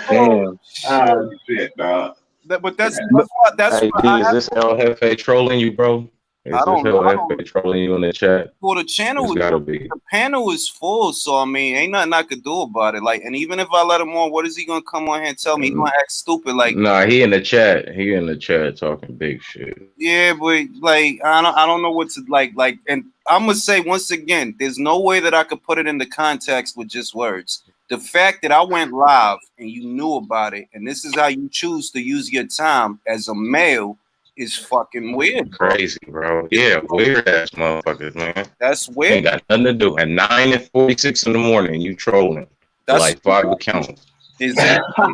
Damn. Oh shit, dog. But that's Hey, why is this El Jefe trolling you, bro? Is I this don't El know. Jefe trolling you in the chat? well, the channel It's is gotta be. the panel is full, so I mean, ain't nothing I could do about it. Like, and even if I let him on, what is he gonna come on here and tell me? He gonna act stupid, like, Nah, he in the chat. He in the chat talking big shit. yeah, but like, I don't know what to like, and I'm gonna say once again, there's no way that I could put it into context with just words. The fact that I went live and you knew about it, and this is how you choose to use your time as a male, is fucking weird. Crazy, bro. Yeah, weird ass motherfuckers, man. That's Ain't weird. got nothing to do. At 9:46 in the morning, you trolling. That's Like 5 accounts. exactly.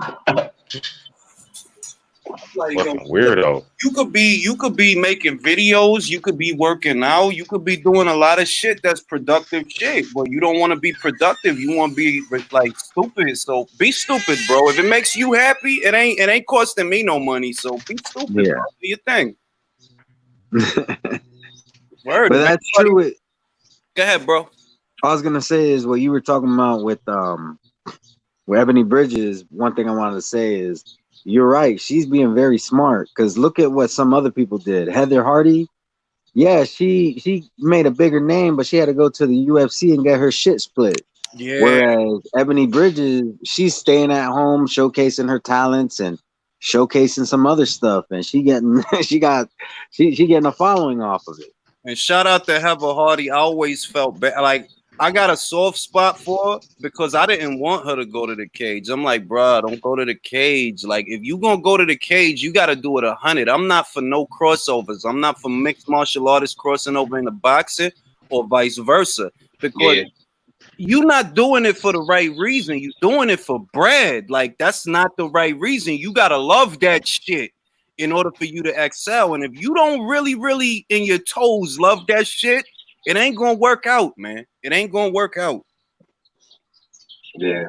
Like, Fucking weirdo. you could be making videos, you could be working out, you could be doing a lot of shit that's productive shit, but you don't want to be productive. You want to be like stupid. So be stupid, bro. If it makes you happy, it ain't costing me no money. So be stupid, Yeah. bro. Do your thing. Word. But that's true. Go ahead, bro. I was gonna say is what you were talking about with Ebony Bridges. One thing I wanted to say is you're right. She's being very smart because look at what some other people did. Heather Hardy, yeah, she made a bigger name, but she had to go to the UFC and get her shit split. Yeah. Whereas Ebony Bridges, she's staying at home, showcasing her talents and showcasing some other stuff, and she getting she getting a following off of it. And shout out to Heather Hardy. I always felt bad. Like, I got a soft spot for her because I didn't want her to go to the cage. I'm like, bruh, don't go to the cage. Like, if you gonna go to the cage, you gotta do it 100. I'm not for no crossovers. I'm not for mixed martial artists crossing over into boxing or vice versa. Because you're not doing it for the right reason. You're doing it for bread. Like, that's not the right reason. You gotta love that shit in order for you to excel. And if you don't really in your toes love that shit, it ain't gonna work out, man. It ain't gonna work out. Yeah,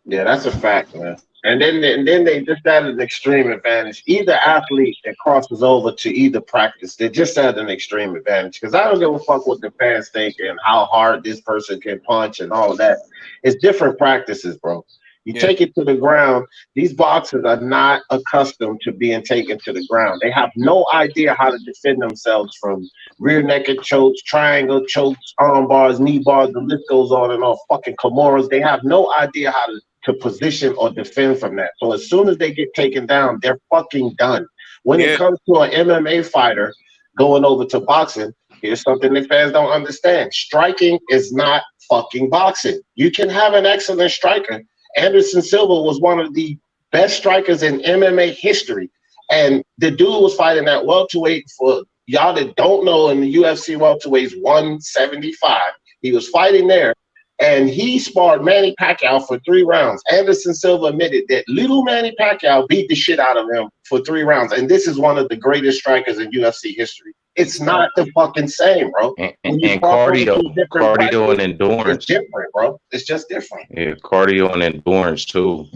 that's a fact, man. And then they just at an extreme advantage. Either athlete that crosses over to either practice, they just at an extreme advantage. Because I don't give a fuck what the fans think and how hard this person can punch and all of that. It's different practices, bro. You take it to the ground. These boxers are not accustomed to being taken to the ground. They have no idea how to defend themselves from rear naked chokes, triangle chokes, arm bars, knee bars. The list goes on and on. Fucking Kimuras. They have no idea how to position or defend from that. So as soon as they get taken down, they're fucking done. When it comes to an MMA fighter going over to boxing, here's something that fans don't understand. Striking is not fucking boxing. You can have an excellent striker. Anderson Silva was one of the best strikers in MMA history. And the dude was fighting at welterweight. For y'all that don't know, in the UFC welterweight's 175. He was fighting there. And he sparred Manny Pacquiao for 3 rounds. Anderson Silva admitted that little Manny Pacquiao beat the shit out of him for 3 rounds. And this is one of the greatest strikers in UFC history. It's not the fucking same, bro. And cardio and endurance. It's different, bro. It's just different. Yeah, cardio and endurance too.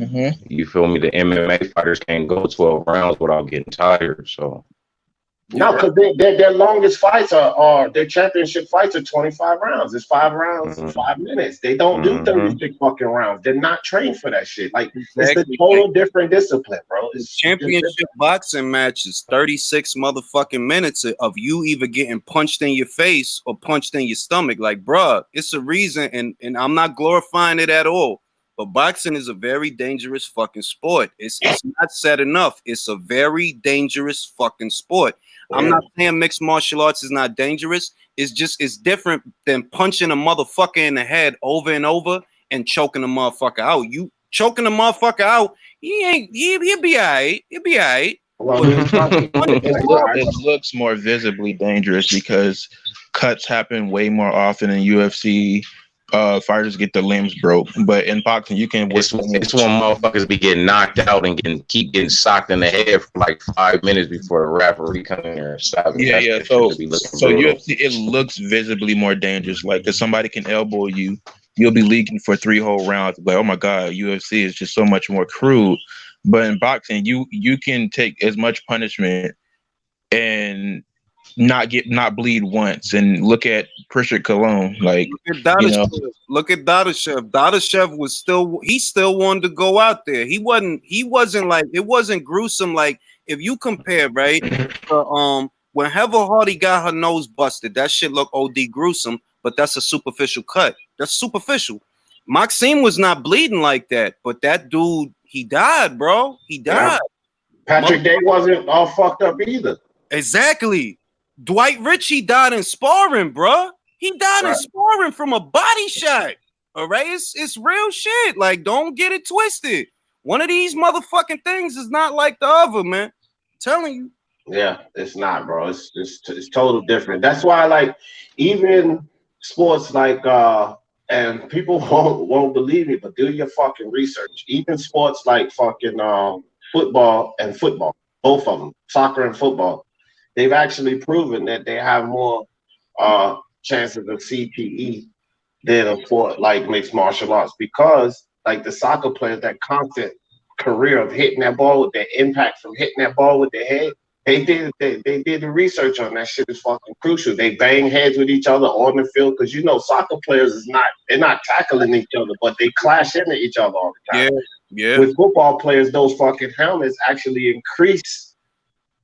You feel me? The MMA fighters can't go 12 rounds without getting tired. So No, because their longest fights are their championship fights are 25 rounds. It's 5 rounds, 5 minutes. They don't do 36 fucking rounds. They're not trained for that shit. Like it's the total different discipline, bro. The It's championship boxing match is 36 motherfucking minutes of you either getting punched in your face or punched in your stomach. Like, bruh, it's a reason, and I'm not glorifying it at all. But boxing is a very dangerous fucking sport. It's not said enough. It's a very dangerous fucking sport. Yeah. I'm not saying mixed martial arts is not dangerous. It's different than punching a motherfucker in the head over and over and choking a motherfucker out. You choking a motherfucker out, he'll be all right. He'll be all right. Well, it looks more visibly dangerous because cuts happen way more often in UFC. Fighters get their limbs broke, but in boxing you can. It's when motherfuckers be getting knocked out and keep getting socked in the head for like 5 minutes before the referee comes in there and stops. Yeah. So UFC, it looks visibly more dangerous. Like if somebody can elbow you, you'll be leaking for 3 whole rounds. Like, oh my god, UFC is just so much more crude. But in boxing, you can take as much punishment and not bleed once. And look at Pritchard Cologne. Like look at Dadashev. Dadashev was still wanted to go out there. He wasn't like, it wasn't gruesome. Like if you compare, right? When Heather Hardy got her nose busted, that shit looked OD gruesome, but that's a superficial cut. That's superficial. Maxime was not bleeding like that, but that dude, he died, bro. He died. Patrick Day wasn't all fucked up either. Exactly. Dwight Ritchie died in sparring, bro. He died in sparring from a body shot. All right, it's real shit. Like, don't get it twisted. One of these motherfucking things is not like the other, man. I'm telling you. Yeah, it's not, bro. It's total different. That's why, like, even sports like and people won't believe me, but do your fucking research. Even sports like fucking football, both of them, soccer and football, they've actually proven that they have more chances of CTE than a sport like mixed martial arts, because like the soccer players, that constant career of hitting that ball with the impact from hitting that ball with their head, they did the research on that shit is fucking crucial. They bang heads with each other on the field because soccer players they're not tackling each other, but they clash into each other all the time. Yeah. With football players, those fucking helmets actually increase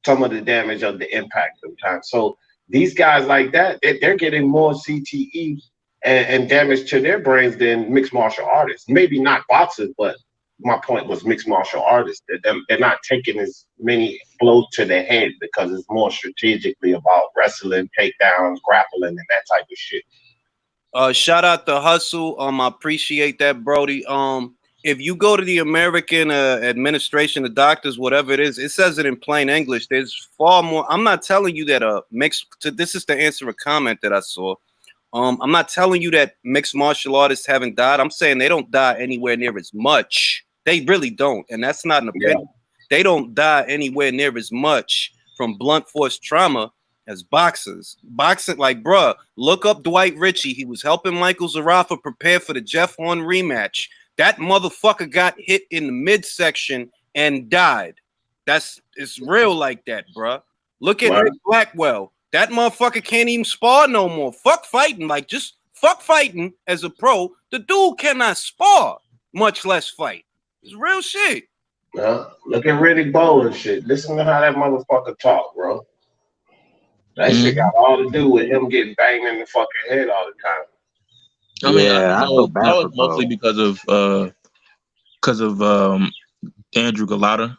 some of the damage of the impact sometimes. So these guys like that, they're getting more CTE and damage to their brains than mixed martial artists. Maybe not boxers, but my point was mixed martial artists. They're not taking as many blows to their head because it's more strategically about wrestling, takedowns, grappling, and that type of shit. Shout out to Hustle. I appreciate that, Brody. If you go to the American administration, the doctors, whatever it is, it says it in plain English. There's far more. I'm not telling you that this is to answer a comment that I saw. I'm not telling you that mixed martial artists haven't died. I'm saying they don't die anywhere near as much. They really don't, and that's not an opinion. Yeah. They don't die anywhere near as much from blunt force trauma as boxers. Boxing, like, bruh, look up Dwight Ritchie. He was helping Michael Zarafa prepare for the Jeff Horn rematch. That motherfucker got hit in the midsection and died. It's real like that, bruh. Look at Rick Blackwell. That motherfucker can't even spar no more. Fuck fighting. Like, just fuck fighting as a pro. The dude cannot spar, much less fight. It's real shit. Look at Riddick Bowe and shit. Listen to how that motherfucker talk, bro. That shit got all to do with him getting banged in the fucking head all the time. I mean, I feel bad that was mostly because of Andrew Galata,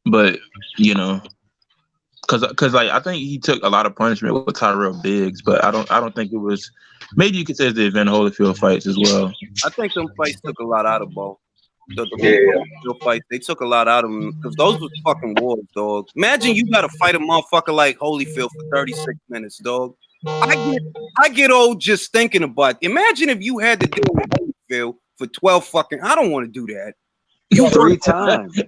but because like I think he took a lot of punishment with Tyrell Biggs, but I don't think it was. Maybe you could say it's the Evander Holyfield fights as well. I think them fights took a lot out of Bo. The fights, they took a lot out of him because those was fucking wars, dog. Imagine you gotta fight a motherfucker like Holyfield for 36 minutes, dog. I get old just thinking about it. Imagine if you had to deal with Holyfield for 12 fucking. I don't want to do that. You 3 times.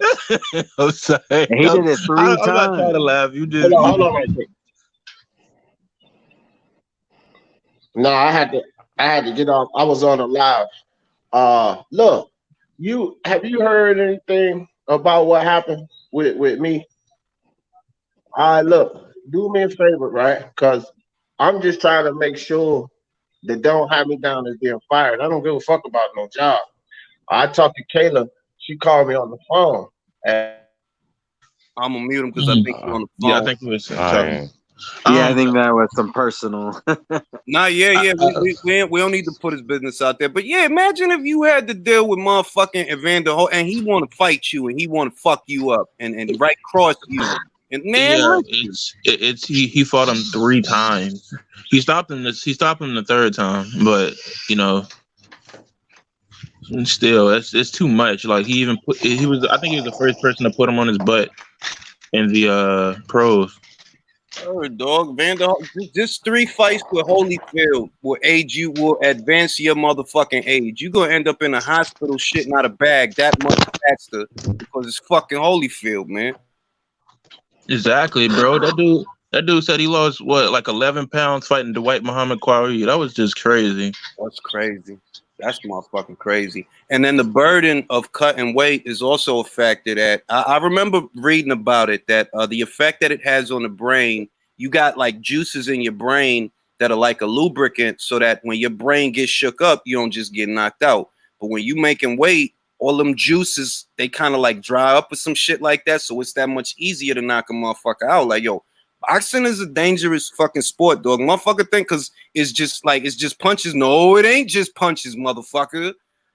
I'm sorry. And he did it 3 times. I'm not trying to laugh. You just hold on right quick. No, I had to get off. I was on a live. Look, have you heard anything about what happened with me? Look, do me a favor, right? Because I'm just trying to make sure that don't have me down as being fired. I don't give a fuck about no job. I talked to Kayla. She called me on the phone. And I'm gonna mute him because I think he's on the Yeah, I phone. think we was I talking. ain't. Yeah, I think that was some personal. Nah, yeah. We don't need to put his business out there. But yeah, imagine if you had to deal with motherfucking Evander Holyfield and he want to fight you and he want to fuck you up and right cross you. And man, Yeah, listen, it's he fought him 3 times. He stopped him the third time, but you know, still it's too much. Like he was I think he was the first person to put him on his butt in the pros. dog, just 3 fights with Holyfield will will advance your motherfucking age. You gonna end up in a hospital shitting out a bag that much faster because it's fucking Holyfield, man. Exactly, bro. That dude said he lost what, like 11 pounds fighting Dwight Muhammad Quarry. That was just crazy. That's crazy. That's motherfucking crazy. And then the burden of cutting weight is also a factor that I remember reading about it, that the effect that it has on the brain, you got like juices in your brain that are like a lubricant so that when your brain gets shook up, you don't just get knocked out. But when you making weight, all them juices, they kind of like dry up or some shit like that. So it's that much easier to knock a motherfucker out. Like, yo, boxing is a dangerous fucking sport, dog. Motherfucker think because it's just punches. No, it ain't just punches, motherfucker.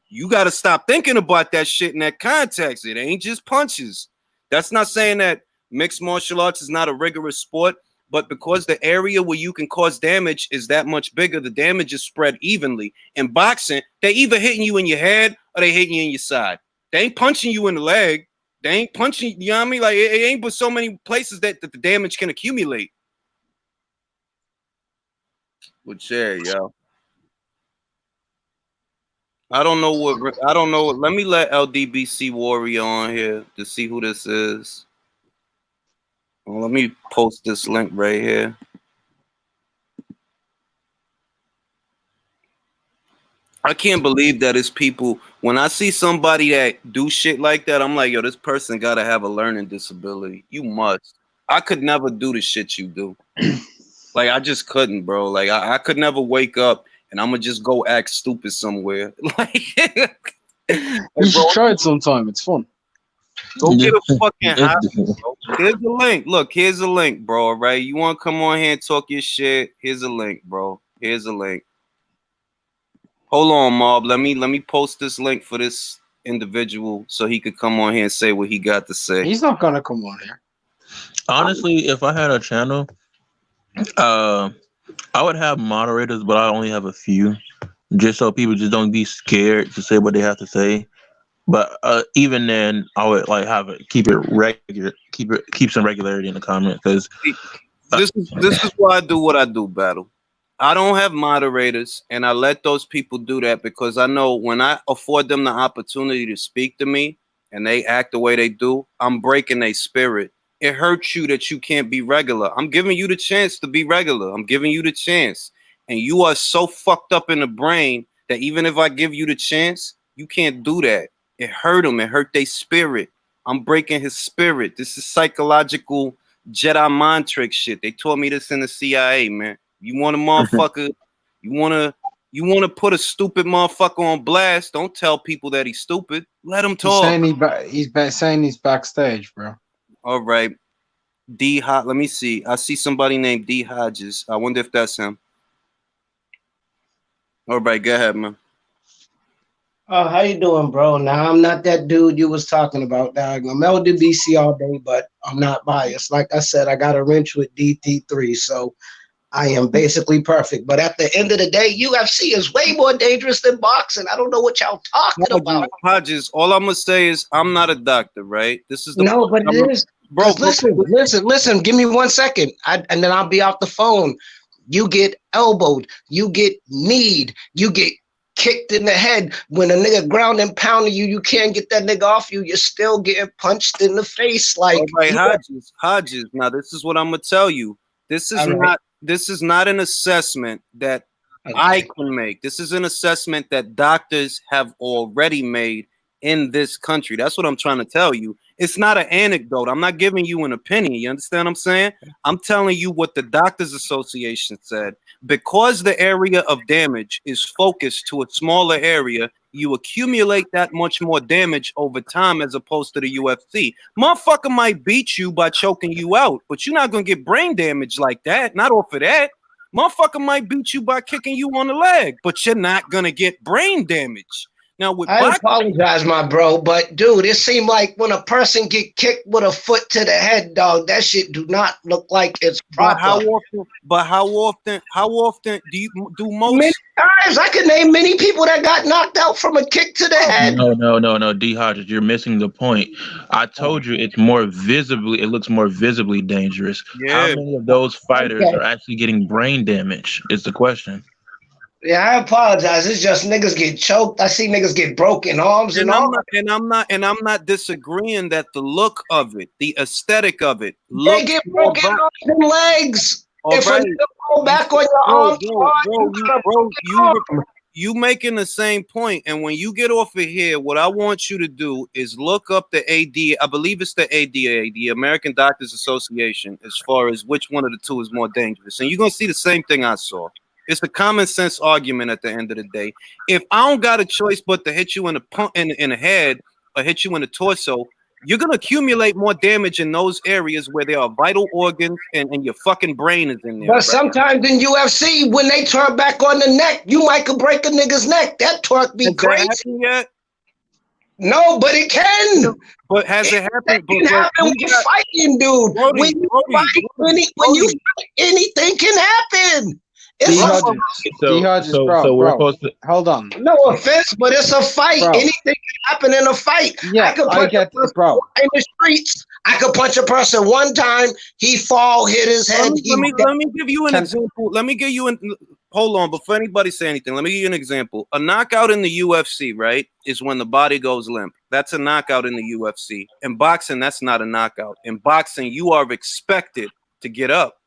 You got to stop thinking about that shit in that context. It ain't just punches. That's not saying that mixed martial arts is not a rigorous sport, but because the area where you can cause damage is that much bigger, the damage is spread evenly. In boxing, they either hitting you in your head or they hitting you in your side. They ain't punching you in the leg. They ain't punching, you know what I mean? Like, it ain't but so many places that the damage can accumulate. But yeah, yo. I don't know. Let me let LDBC Warrior on here to see who this is. Well, let me post this link right here. I can't believe that it's people. When I see somebody that do shit like that, I'm like, yo, this person gotta have a learning disability. You must. I could never do the shit you do. Like, I just couldn't, bro. Like, I could never wake up and I'm gonna just go act stupid somewhere. Like, You should try it sometime. It's fun. go get a fucking hospital, bro. Here's the link. Look, here's a link, bro. All right, you want to come on here and talk your shit? Here's a link, bro. Here's a link. Hold on, Mob. Let me post this link for this individual so he could come on here and say what he got to say. He's not gonna come on here. Honestly, if I had a channel, I would have moderators, but I only have a few, just so people just don't be scared to say what they have to say. But even then, I would like have it keep it regular, keep some regularity in the comments because This is why I do what I do, Battle. I don't have moderators, and I let those people do that because I know when I afford them the opportunity to speak to me and they act the way they do, I'm breaking their spirit. It hurts you that you can't be regular. I'm giving you the chance to be regular. I'm giving you the chance. And you are so fucked up in the brain that even if I give you the chance, you can't do that. It hurt them. It hurt their spirit. I'm breaking his spirit. This is psychological Jedi mind trick shit. They taught me this in the CIA, man. You want a motherfucker, you wanna put a stupid motherfucker on blast. Don't tell people that he's stupid. Let him He's talk. saying saying he's backstage, bro. All right. Let me see. I see somebody named D Hodges. I wonder if that's him. All right, go ahead, man. Oh, how you doing, bro? Now I'm not that dude you was talking about, dog. I'm LDBC all day, but I'm not biased. Like I said, I got a wrench with DT3, so I am basically perfect. But at the end of the day, UFC is way more dangerous than boxing. I don't know what y'all talking about. Hodges, all I'm gonna say is I'm not a doctor, right? This is the No, but it is. bro. Listen. Give me 1 second, and then I'll be off the phone. You get elbowed, you get kneed, you get kicked in the head. When a nigga ground and pounding you, you can't get that nigga off you. You're still getting punched in the face. Like, all right, Hodges. Now this is what I'm gonna tell you. This is not an assessment that I can make. This is an assessment that doctors have already made in this country. That's what I'm trying to tell you. It's not an anecdote. I'm not giving you an opinion. You understand what I'm saying? I'm telling you what the Doctors Association said. Because the area of damage is focused to a smaller area, you accumulate that much more damage over time as opposed to the UFC. Motherfucker might beat you by choking you out, but you're not going to get brain damage like that. Not off of that. Motherfucker might beat you by kicking you on the leg, but you're not going to get brain damage. Now, with I apologize, my bro, but dude, it seemed like when a person get kicked with a foot to the head, dog, that shit do not look like it's proper. But how often do most many times I could name many people that got knocked out from a kick to the head. No, D Hodges, you're missing the point. I told you it looks more visibly dangerous. Yeah. How many of those fighters are actually getting brain damage is the question. Yeah, I apologize. It's just niggas get choked. I see niggas get broken arms and all. I'm not disagreeing that the look of it, the aesthetic of it, they get broken arms and legs. If a nigga go back on your arms, you making the same point. And when you get off of here, what I want you to do is look up the AD. I believe it's the ADA, the American Doctors Association, as far as which one of the two is more dangerous. And you're gonna see the same thing I saw. It's a common sense argument at the end of the day. If I don't got a choice but to hit you in the head or hit you in the torso, you're gonna accumulate more damage in those areas where there are vital organs and your fucking brain is in there. But right? Sometimes in UFC, when they turn back on the neck, you might could break a nigga's neck. That torque be crazy. Yet? No, but it can. But has it happened? It can happen when you're fighting, dude. When you fight, anything can happen. Hold on. No offense, but it's a fight. Bro. Anything can happen in a fight. Yeah, I could punch a person in the streets. I could punch a person one time. He fall, hit his head. Let me give you an example. Hold on, before anybody say anything, let me give you an example. A knockout in the UFC, right, is when the body goes limp. That's a knockout in the UFC. In boxing, that's not a knockout. In boxing, you are expected to get up.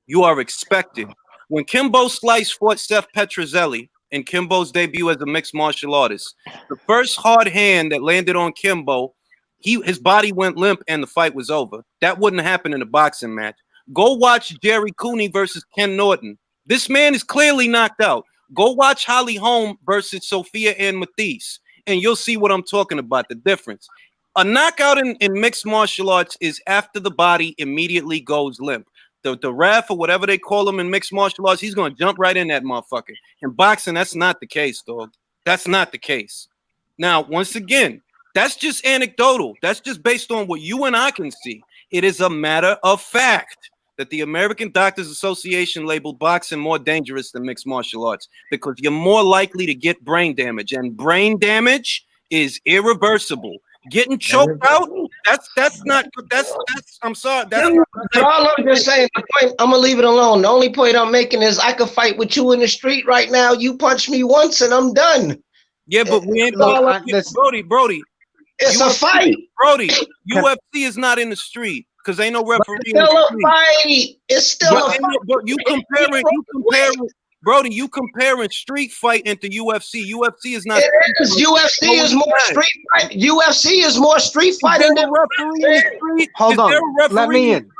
You are expected. When Kimbo Slice fought Seth Petrozelli in Kimbo's debut as a mixed martial artist, the first hard hand that landed on Kimbo, his body went limp and the fight was over. That wouldn't happen in a boxing match. Go watch Jerry Cooney versus Ken Norton. This man is clearly knocked out. Go watch Holly Holm versus Sophia Ann Mathis, and you'll see what I'm talking about, the difference. A knockout in mixed martial arts is after the body immediately goes limp. The ref or whatever they call him in mixed martial arts, he's going to jump right in that motherfucker. In boxing, that's not the case, dog. That's not the case. Now, once again, that's just anecdotal. That's just based on what you and I can see. It is a matter of fact that the American Doctors Association labeled boxing more dangerous than mixed martial arts because you're more likely to get brain damage, and brain damage is irreversible. Getting choked out, that's not I'm sorry. All I'm just saying, the point, I'm gonna leave it alone. The only point I'm making is I could fight with you in the street right now. You punch me once and I'm done. Yeah, but we ain't Brody. It's a fight. Brody, UFC is not in the street because ain't no referee. It's still a fight. It's still a fight. But you comparing Brody, you comparing street fighting to UFC. UFC is not. It is. UFC is more street fight. UFC is more street fighting than referee in the street. Hold on. Let me in.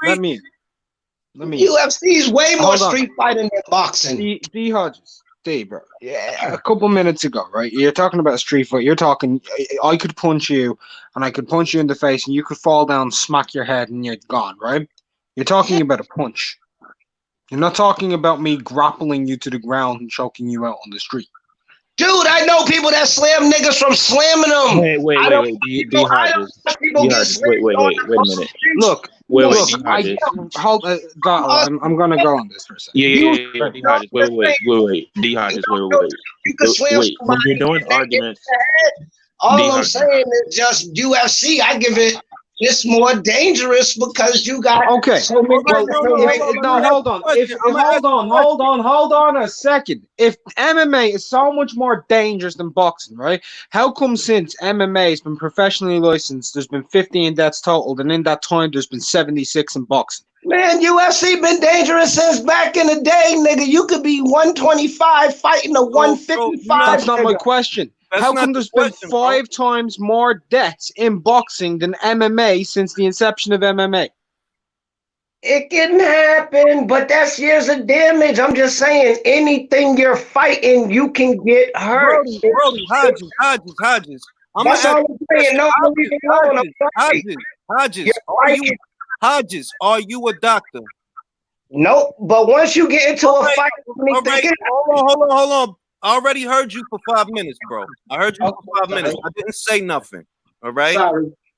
UFC is way more street fighting than boxing. D Hodges. Bro. Yeah, a couple minutes ago, right? You're talking about a street fight. You're talking, I could punch you, and I could punch you in the face, and you could fall down, smack your head, and you're gone, right? You're talking about a punch. You're not talking about me grappling you to the ground and choking you out on the street. Dude, I know people that slam niggas from slamming them. Wait, D Hodges. Wait a minute. Look, I'm gonna go on this for a second. Yeah. D Hodges, wait. D Hodges, wait. When you're doing arguments, all I'm saying is just UFC. I give it. It's more dangerous because you got so many. Hold on a second. If MMA is so much more dangerous than boxing, right? How come since MMA has been professionally licensed, there's been 15 deaths total, and in that time there's been 76 in boxing? Man, UFC been dangerous since back in the day, nigga. You could be 125 fighting a 155. That's not my question. That's How not come the there's been question, bro. 5 times more deaths in boxing than MMA since the inception of MMA? It can happen, but that's years of damage. I'm just saying, anything you're fighting, you can get hurt. Brody, Hodges. I'm gonna That's ask all you I'm a saying. question. No, leave it alone. I'm sorry. You're Hodges, are you a doctor? Nope. But once you get into a fight, All right, hold on. I already heard you for 5 minutes, bro. I heard you for 5 minutes. I didn't say nothing. All right.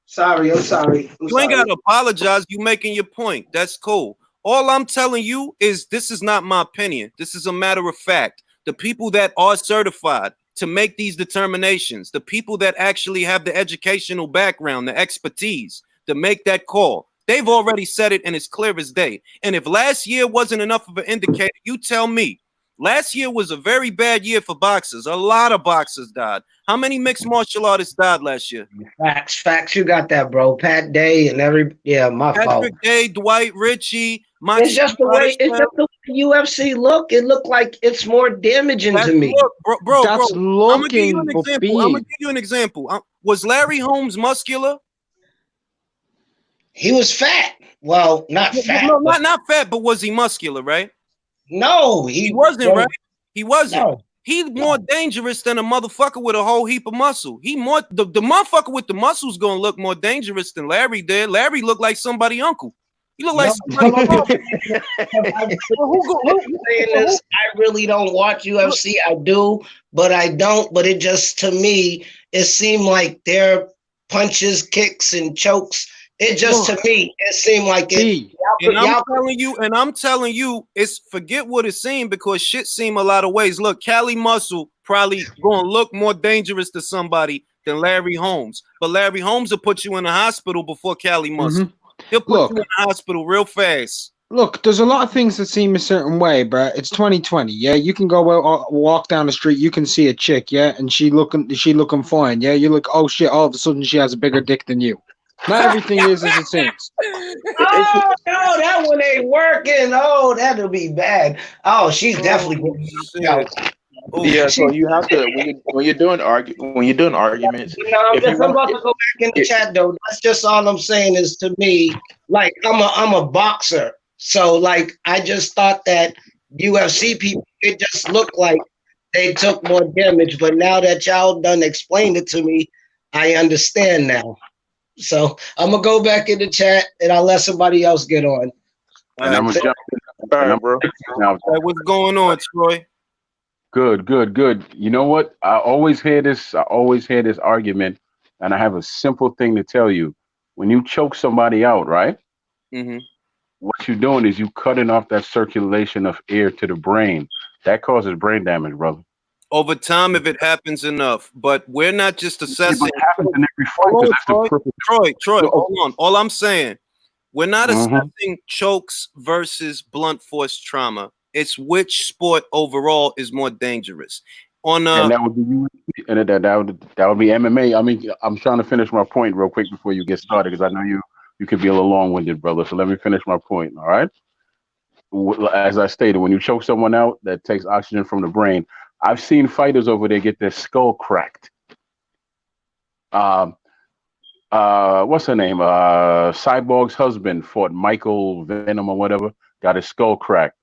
Sorry. I'm sorry. You ain't gotta apologize. You making your point. That's cool. All I'm telling you is this is not my opinion. This is a matter of fact. The people that are certified to make these determinations, the people that actually have the educational background, the expertise to make that call, they've already said it and it's clear as day. And if last year wasn't enough of an indicator, you tell me. Last year was a very bad year for boxers. A lot of boxers died. How many mixed martial artists died last year? Facts. You got that, bro. Pat Day and my fault. Patrick Day, Dwight Ritchie, It's just the way UFC look. It looked like it's more damaging to me. Look, bro. That's I'm gonna give you looking, an but example. I'm gonna being. give you an example. Was Larry Holmes muscular? He was fat. Well, not fat. No, not fat, but was he muscular, right? No, he wasn't, right? He wasn't. No. He's more dangerous than a motherfucker with a whole heap of muscle. He more the motherfucker with the muscle's gonna look more dangerous than Larry did. Larry looked like somebody uncle. He looked like somebody. I really don't watch UFC. I do, but I don't. But it just, to me, it seemed like their punches, kicks, and chokes. It just, to me, it seemed like it. And I'm telling you, it's forget what it seemed, because shit seem a lot of ways. Look, Cali Muscle probably gonna look more dangerous to somebody than Larry Holmes, but Larry Holmes will put you in the hospital before Cali Muscle. He'll put you in the hospital real fast. Look, there's a lot of things that seem a certain way, bro. It's 2020, yeah. You can go out, walk down the street, you can see a chick, yeah, and she looking fine, yeah. You're like, oh shit! All of a sudden, she has a bigger dick than you. Not everything is as it seems. Oh no, that one ain't working. Oh, that'll be bad. Oh, she's definitely. Yeah, so you have to when you're doing arguments. I'm about to go back in the chat though. That's just all I'm saying is, to me, like I'm a boxer, so like I just thought that UFC people, it just looked like they took more damage. But now that y'all done explained it to me, I understand now. So I'm gonna go back in the chat and I'll let somebody else get on. And I'm gonna jump in. All right, bro. Now, what's going on, Troy? Good. You know what? I always hear this argument, and I have a simple thing to tell you. When you choke somebody out, right? Mm-hmm. What you're doing is you cutting off that circulation of air to the brain. That causes brain damage, brother. Over time, if it happens enough, but we're not just assessing. It happens in every fight. That's the purpose. Troy, hold on. All I'm saying, we're not assessing chokes versus blunt force trauma. It's which sport overall is more dangerous. And that would be UFC, and that would be MMA. I mean, I'm trying to finish my point real quick before you get started, because I know you could be a little long-winded, brother. So let me finish my point. All right. As I stated, when you choke someone out, that takes oxygen from the brain. I've seen fighters over there get their skull cracked. What's her name? Cyborg's husband fought Michael Venom or whatever, got his skull cracked.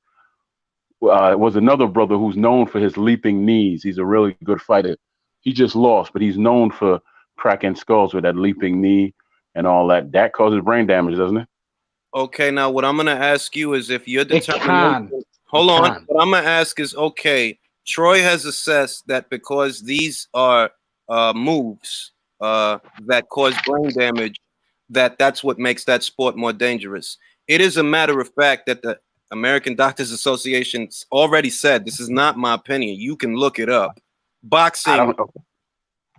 Was another brother who's known for his leaping knees. He's a really good fighter. He just lost, but he's known for cracking skulls with that leaping knee and all that. That causes brain damage, doesn't it? Okay, now what I'm gonna ask you is, if you're determined. Hold on. What I'm gonna ask is, okay, Troy has assessed that because these are moves that cause brain damage, that's what makes that sport more dangerous. It is a matter of fact that the American Doctors Association already said, this is not my opinion, you can look it up.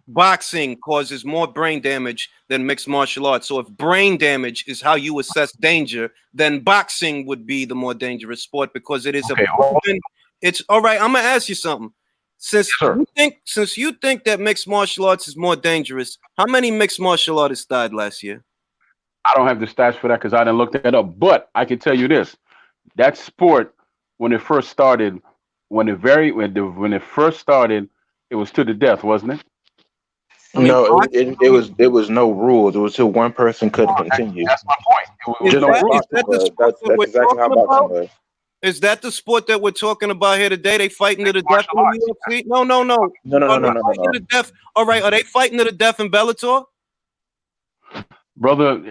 Boxing causes more brain damage than mixed martial arts. So if brain damage is how you assess danger, then boxing would be the more dangerous sport, because it is it's all right. I'm gonna ask you something. Since you think that mixed martial arts is more dangerous, how many mixed martial artists died last year? I don't have the stats for that because I didn't look that up. But I can tell you this: that sport, when it first started, when it first started, it was to the death, wasn't it? I mean, No, boxing, it was no rules. It was till one person couldn't continue. That's my point. It was is no Just like rules. that boxing the was. sport that That's we're exactly how talking boxing about? was. Is that the sport that we're talking about here today? They fighting to the death Martial in arts. the UFC? No, no, no. No, no, no, Are no, they no, no, fighting no. to the death? All right, are they fighting to the death in Bellator? Brother,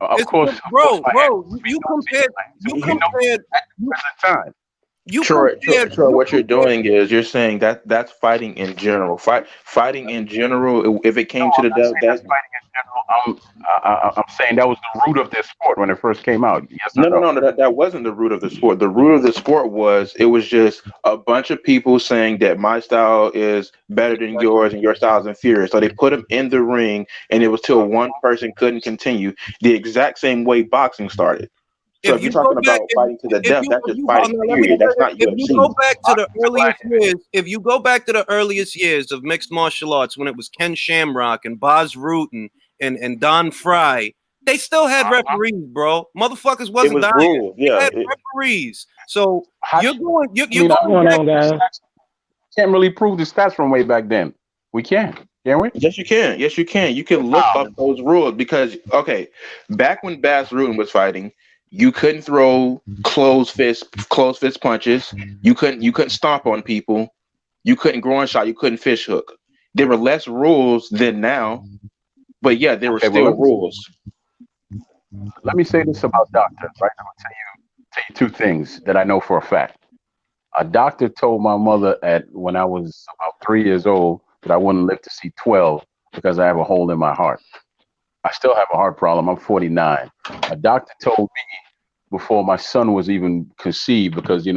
of It's course, bro, my bro. answer You would be no. compared, So you he knows compared, at you the present time. you Troy, compared, Troy, you what you're compared. doing is you're saying that that's fighting in general. Fighting in general. If it No, came to I'm the not death, saying that that's fighting in general. I'm saying that was the root of this sport when it first came out. Yes or no, no, no? no, no. That wasn't the root of the sport. The root of the sport was it was just a bunch of people saying that my style is better than yours and your style is inferior. So they put them in the ring, and it was till one person couldn't continue. The exact same way boxing started. So If if you're you go talking back, about fighting to the death, that's if just you hold fighting. on, let me Period. tell That's you, not if you UFC. go back to the Boxing is earliest lagging. years, if you go back to the earliest years of mixed martial arts when it was Ken Shamrock and Boz Root and Don Fry, they still had referees, bro. Motherfuckers It wasn't was dying. rules. They Yeah. had referees. So How do you're going, I you're mean, I going don't back. know, guys. Can't really prove the stats from way back then. We can we? Yes, you can. Yes, you can. You can look up those rules because okay, back when Bass Rutten was fighting, you couldn't throw closed fist punches. You couldn't stomp on people. You couldn't groin shot. You couldn't fish hook. There were less rules than now, but yeah, there were Okay, well, still rules. let me say this about doctors, right? I'm gonna tell you two things that I know for a fact. A doctor told my mother at when I was about 3 years old that I wouldn't live to see 12 because I have a hole in my heart. I still have a heart problem. I'm 49. A doctor told me before my son was even conceived because he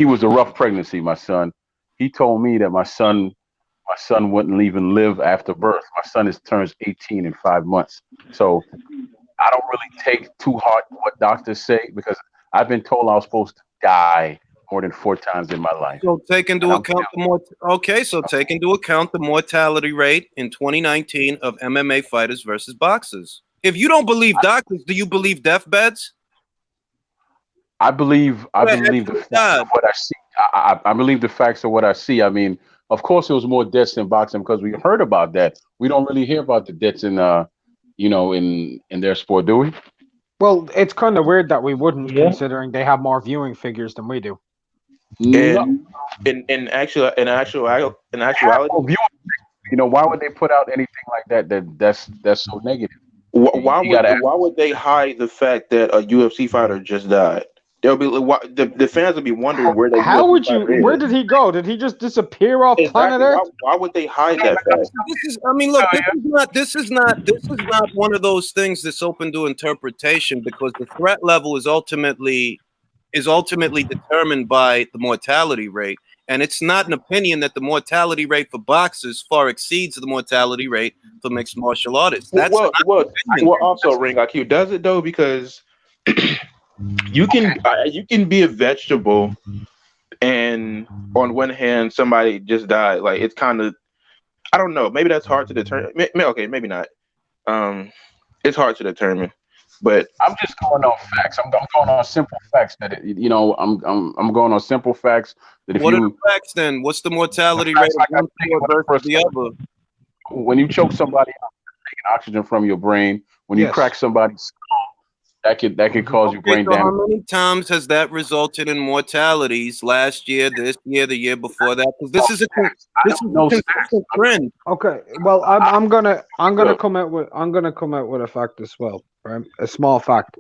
was a rough pregnancy. My son. He told me that my son wouldn't even live after birth. My son turns 18 in 5 months. So I don't really take too hard what doctors say because I've been told I was supposed to die more than 4 times in my life, So take and into I'm account the more. Okay, so take into account the mortality rate in 2019 of MMA fighters versus boxers. If you don't believe doctors, do you believe deathbeds? I believe the Actually facts died. of what I see. I believe the facts of what I see. I mean, of course, it was more deaths in boxing because we heard about that. We don't really hear about the deaths in in their sport, do we? Well, it's kind of weird that we wouldn't, Yeah. considering they have more viewing figures than we do. No, And in they have actuality, no viewers. Why would they put out anything like that? That's so negative. You gotta ask. why would they hide the fact that a UFC fighter just died? They'll be the fans will be wondering where the How UFC would you? fighter Where is. did he go? Did he just disappear off planet Exactly. Earth? Why would they hide that fact? This is. I mean, look. This is not one of those things that's open to interpretation because the threat level is ultimately determined by the mortality rate. And it's not an opinion that the mortality rate for boxers far exceeds the mortality rate for mixed martial artists. That's Well, not well, an opinion. well. Also, Ring IQ does it though because you can be a vegetable, and on one hand, somebody just died. Like it's kind of I don't know. Maybe that's hard to determine. Okay, maybe not. It's hard to determine, but I'm just going on facts. I'm going on simple facts that I'm going on simple facts that if What are the you facts then? What's the the mortality rate facts of like I one stated sport when I versus first the other? when you choke somebody out, taking oxygen from your brain. When you Yes. crack somebody's skull, that could cause you Okay, brain so how damage. many times has that resulted in mortalities last year, this year, the year before that? Because this is a I don't know stats. consistent trend. Okay. Well, I'm gonna Look. come out with a fact as well. Right, a small fact.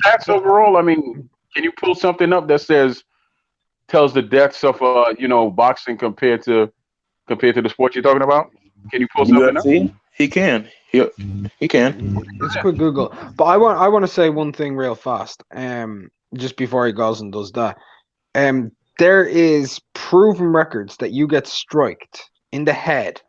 Stats overall. I mean, can you pull something up that tells the deaths of boxing compared to the sport you're talking about? Can you pull something up? UFC, he can. He can. It's a quick Google, but I want to say one thing real fast. Just before he goes and does that. There is proven records that you get striked in the head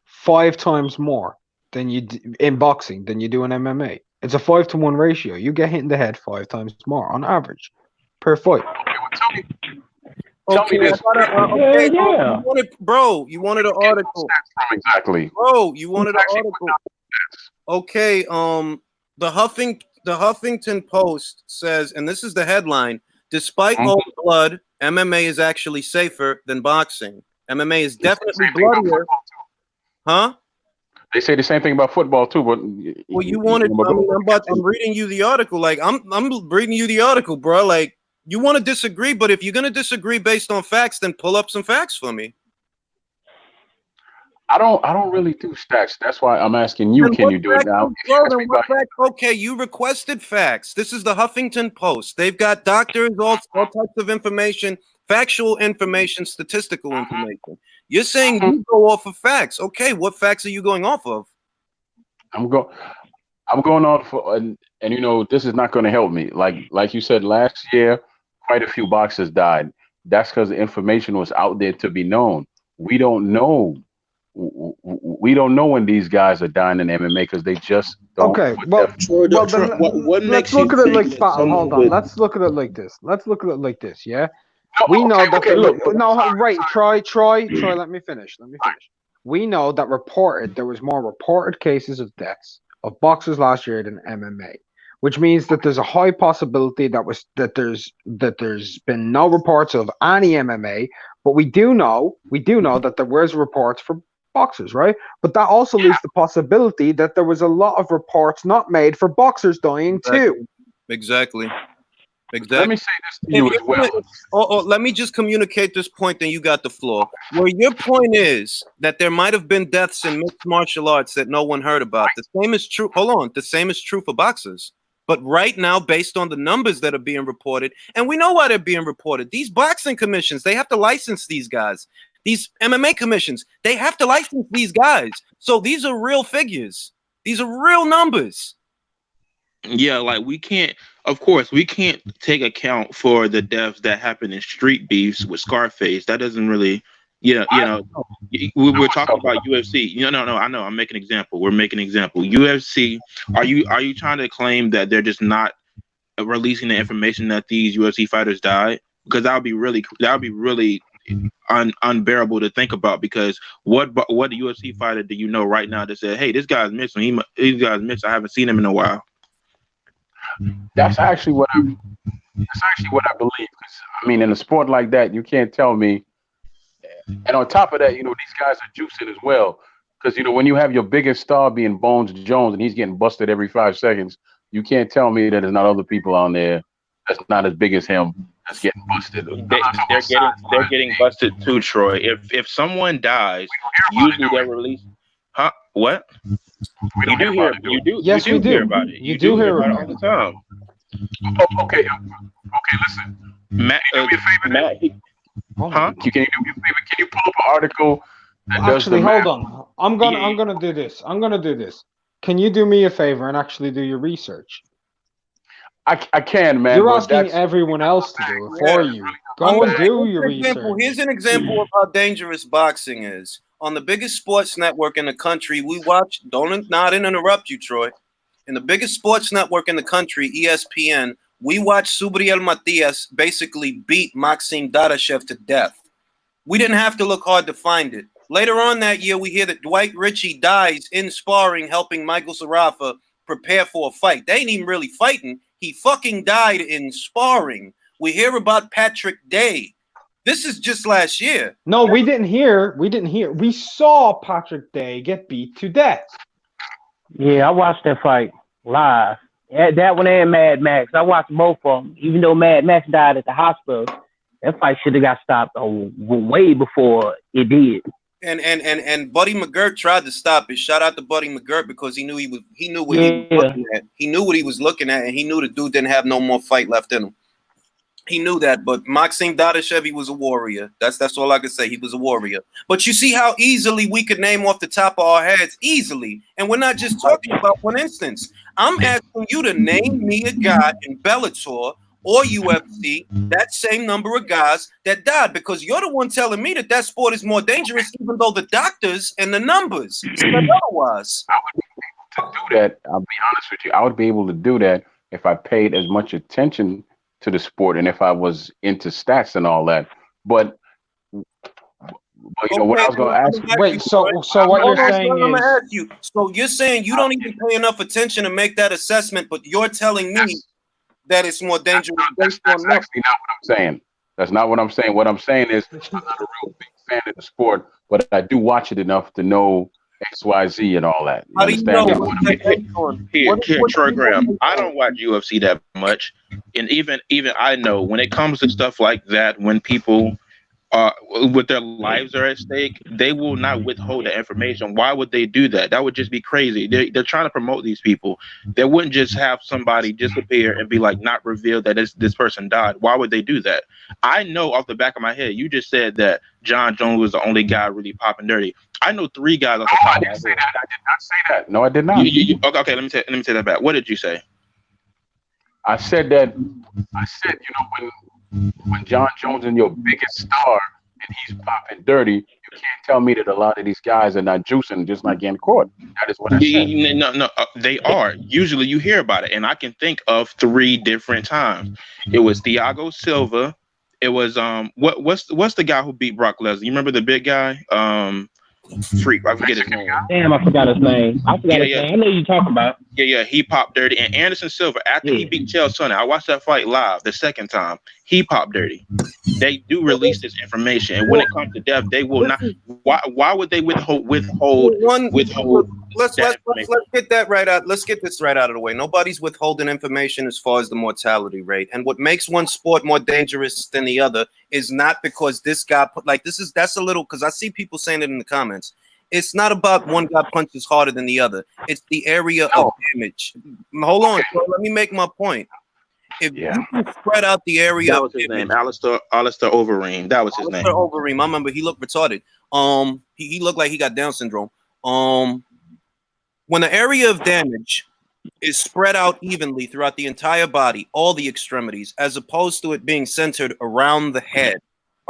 5 times more than in boxing than you do in MMA. It's a 5-to-1 ratio. You get hit in the head 5 times more on average per fight. Tell Okay, me I this. gotta, okay, you wanted an article. Exactly. Bro, you wanted an article. Okay, the Huffington Post says, and this is the headline: despite all the blood, MMA is actually safer than boxing. MMA is definitely bloodier. Huh? They say the same thing about football too, but Well, you wanted. I mean, I'm reading you the article. Like, I'm reading you the article, bro. Like, you want to disagree, but if you're gonna disagree based on facts, then pull up some facts for me. I don't really do stats. That's why I'm asking you, Then can what you do it facts now? is- Bro, then what facts? Okay, you requested facts. This is the Huffington Post. They've got doctors, all types of information, factual information, statistical information. You're saying you go off of facts. Okay, what facts are you going off of? I'm going on for, and you know, this is not going to help me. Like you said, last year, quite a few boxers died. That's because the information was out there to be known. We don't know. We don't know when these guys are dying in MMA because they just don't. Okay, put well, their- Troy, well Troy, then what let's makes you look at it think like that someone hold on. with Let's look at it like this. Let's look at it like this. Yeah, No, we know that. okay, look, No, sorry, right, Troy. Let me finish. Let me finish. We know that there was more reported cases of deaths of boxers last year than MMA, which means that there's a high possibility that there's been no reports of any MMA, but we do know that there was reports for boxers, right? But that also leaves the possibility that there was a lot of reports not made for boxers dying too. Exactly. Let me say this to you as well. Let me just communicate this point, then you got the floor. Where your point is that there might have been deaths in mixed martial arts that no one heard about. The same is true. Hold on. The same is true for boxers. But right now, based on the numbers that are being reported, and we know why they're being reported, these boxing commissions, they have to license these guys. These MMA commissions, they have to license these guys. So these are real figures. These are real numbers. Yeah, like we can't, of course, we can't take account for the deaths that happen in street beefs with Scarface. That doesn't really, we're talking about UFC. No, I know. I'm making an example. We're making an example. UFC. Are you trying to claim that they're just not releasing the information that these UFC fighters died? Because that would be really unbearable to think about. Because what UFC fighter do you know right now that said, "Hey, this guy's missing. These guy's missing. I haven't seen him in a while." That's actually what I believe. Because I mean, in a sport like that, you can't tell me. And on top of that, these guys are juicing as well. Because when you have your biggest star being Bones Jones and he's getting busted every 5 seconds, you can't tell me that there's not other people on there that's not as big as him that's getting busted. They're getting busted too, Troy. If someone dies, usually they're released. Huh? What? You do hear about it. You do hear about it all the time. Okay, listen. Matt, do me a favor. Matt, huh? Can you do me a favor? Can you pull up an article? Actually, hold on. I'm gonna do this. Can you do me a favor and actually do your research? I can, man. You're asking everyone else to do it for you. Go and do your research. Here's an example of how dangerous boxing is. On the biggest sports network in the country, we watch. Don't interrupt you, Troy. In the biggest sports network in the country, ESPN, we watched Subriel Matias basically beat Maxim Dadashev to death. We didn't have to look hard to find it. Later on that year, we hear that Dwight Ritchie dies in sparring, helping Michael Sarafa prepare for a fight. They ain't even really fighting. He fucking died in sparring. We hear about Patrick Day. This is just last year. No, we didn't hear. We saw Patrick Day get beat to death. Yeah, I watched that fight live. That one and Mad Max. I watched both of them. Even though Mad Max died at the hospital, that fight should have got stopped way before it did. And Buddy McGirt tried to stop it. Shout out to Buddy McGirt because he knew what he was looking at. He knew what he was looking at, and he knew the dude didn't have no more fight left in him. He knew that, but Maxim Dadashev, he was a warrior. That's all I could say. He was a warrior. But you see how easily we could name off the top of our heads, easily. And we're not just talking about one instance. I'm asking you to name me a guy in Bellator or UFC, that same number of guys that died, because you're the one telling me that sport is more dangerous, even though the doctors and the numbers said otherwise. I would be able to do that. I'll be honest with you. I would be able to do that if I paid as much attention to the sport and if I was into stats and all that. But what I was going to ask you. Wait, so what you're saying is, I'm going to ask you. So you're saying you don't even pay enough attention to make that assessment, but you're telling me that it's more dangerous. That's actually not what I'm saying. That's not what I'm saying. What I'm saying is I'm not a real big fan of the sport, but I do watch it enough to know XYZ and all that. You How do you know understand? what that based on? Here, What Troy do you know Graham. based I on? don't watch UFC that much, and even I know when it comes to stuff like that, when people with their lives are at stake, they will not withhold the information. Why would they do that? That would just be crazy. They're trying to promote these people. They wouldn't just have somebody disappear and be like not revealed that this person died. Why would they do that? I know off the back of my head, you just said that John Jones was the only guy really popping dirty. I know 3 guys off the top I of my didn't say head. that. I did not say that. No, I did not. Okay, let me take that back. What did you say? I said that. I said, when John Jones is your biggest star and he's popping dirty, you can't tell me that a lot of these guys are not juicing just not getting caught. That is what I said. No, they are. Usually you hear about it, and I can think of 3 different times. It was Thiago Silva. It was what's the guy who beat Brock Lesnar? You remember the big guy? Freak. I forget his name. Damn, I forgot his name. I know you talking about. Yeah, he popped dirty. And Anderson Silva, after he beat Chael Sonnen, I watched that fight live the second time. He popped dirty. They do release this information, and when it comes to death, they will not. Why would they withhold? Let's get that right out. Let's get this right out of the way. Nobody's withholding information as far as the mortality rate. And what makes one sport more dangerous than the other is not because this guy that's a little, because I see people saying it in the comments. It's not about one guy punches harder than the other. It's the area of damage. Hold on, so let me make my point. If you can spread out the area, that was his name, Alistair Overeem. That was his name. Overeem. I remember he looked retarded. He looked like he got Down syndrome. When the area of damage is spread out evenly throughout the entire body, all the extremities, as opposed to it being centered around the head,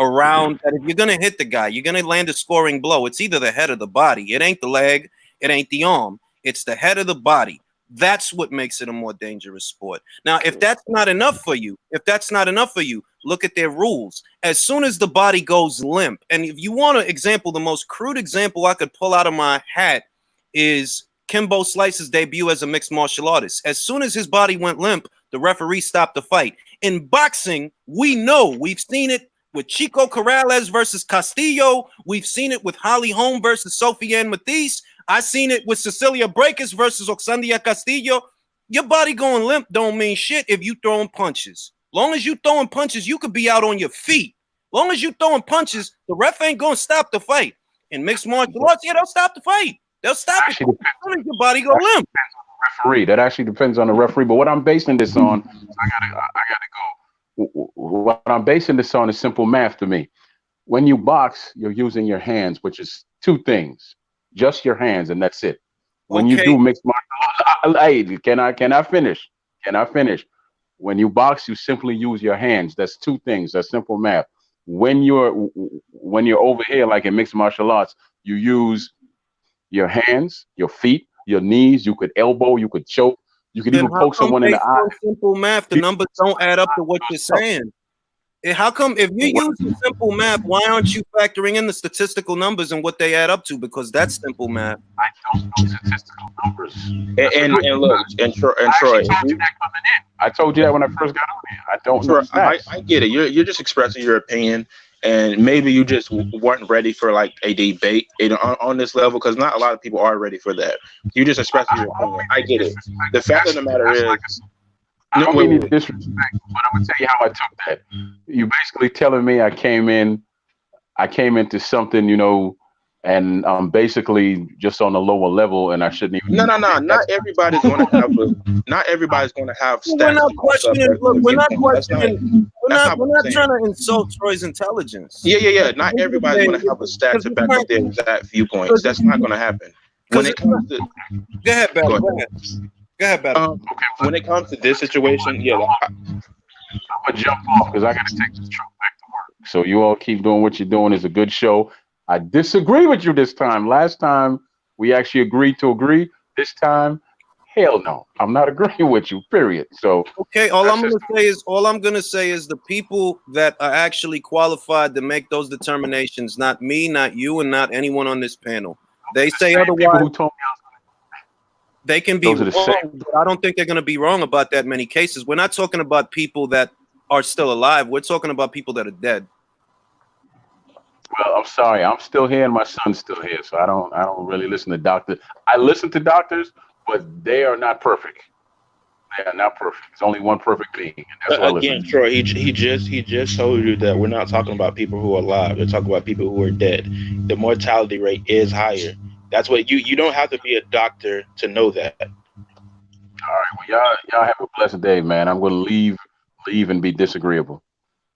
around that, if you're gonna hit the guy, you're gonna land a scoring blow. It's either the head or the body. It ain't the leg. It ain't the arm. It's the head of the body. That's what makes it a more dangerous sport. Now, if that's not enough for you, look at their rules. As soon as the body goes limp, and if you want to example, the most crude example I could pull out of my hat is Kimbo Slice's debut as a mixed martial artist. As soon as his body went limp, the referee stopped the fight. In boxing, we've seen it with Chico Corrales versus Castillo. We've seen it with Holly Holm versus Sophia Ann Matisse. I seen it with Cecilia Breakers versus Oxandia Castillo. Your body going limp don't mean shit if you throwing punches. Long as you throwing punches, you could be out on your feet. Long as you throwing punches, the ref ain't gonna stop the fight. In mixed martial arts, they'll stop the fight. They'll stop it. As soon as your body go limp. Referee. That actually depends on the referee. But what I'm basing this on, I gotta go. What I'm basing this on is simple math to me. When you box, you're using your hands, which is 2 things. Just your hands, and that's it. When you do mixed martial arts, hey, can I finish? Can I finish? When you box, you simply use your hands. That's 2 things. That's simple math. When you're over here, like in mixed martial arts, you use your hands, your feet, your knees. You could elbow, you could choke, you could even poke someone in the eye. Simple math, the numbers don't add up to what you're saying. How come if you use simple math, why aren't you factoring in the statistical numbers and what they add up to? Because that's simple math. I don't know statistical numbers. And look, and Troy, I told you that when I first got on here. I don't know. I get it. You're just expressing your opinion, and maybe you just weren't ready for like a debate on this level, because not a lot of people are ready for that. You just expressing your opinion. I get it. The fact of the matter is, I don't mean any disrespect, but I'm gonna tell you how I took that. You basically telling me I came into something, and I'm basically just on a lower level, and I shouldn't even. No. Not everybody's going to have. Not everybody's going to have. We're not questioning. Look, we're not questioning. We're not trying to insult Troy's intelligence. Yeah. Not everybady's going to have a stat to back up their exact viewpoints. That's not going to happen. When it comes to, go ahead, Battle. Go ahead, Battle. When it comes to this situation, I'm gonna jump off because I gotta take this truck back to work. So you all keep doing what you're doing. It's a good show. I disagree with you this time. Last time we actually agreed to agree. This time, hell no. I'm not agreeing with you. Period. So okay, all I'm gonna say is the people that are actually qualified to make those determinations, not me, not you, and not anyone on this panel. They say otherwise. Who told me they can be wrong, but I don't think they're going to be wrong about that many cases. We're not talking about people that are still alive. We're talking about people that are dead. Well, I'm sorry. I'm still here, and my son's still here, so I don't really listen to doctors. I listen to doctors, but they are not perfect. They are not perfect. There's only one perfect being, and that's who I listen Again, to. Troy, he just told you that we're not talking about people who are alive. We're talking about people who are dead. The mortality rate is higher. That's what you don't have to be a doctor to know that. All right, well, y'all have a blessed day, man. I'm gonna leave and be disagreeable.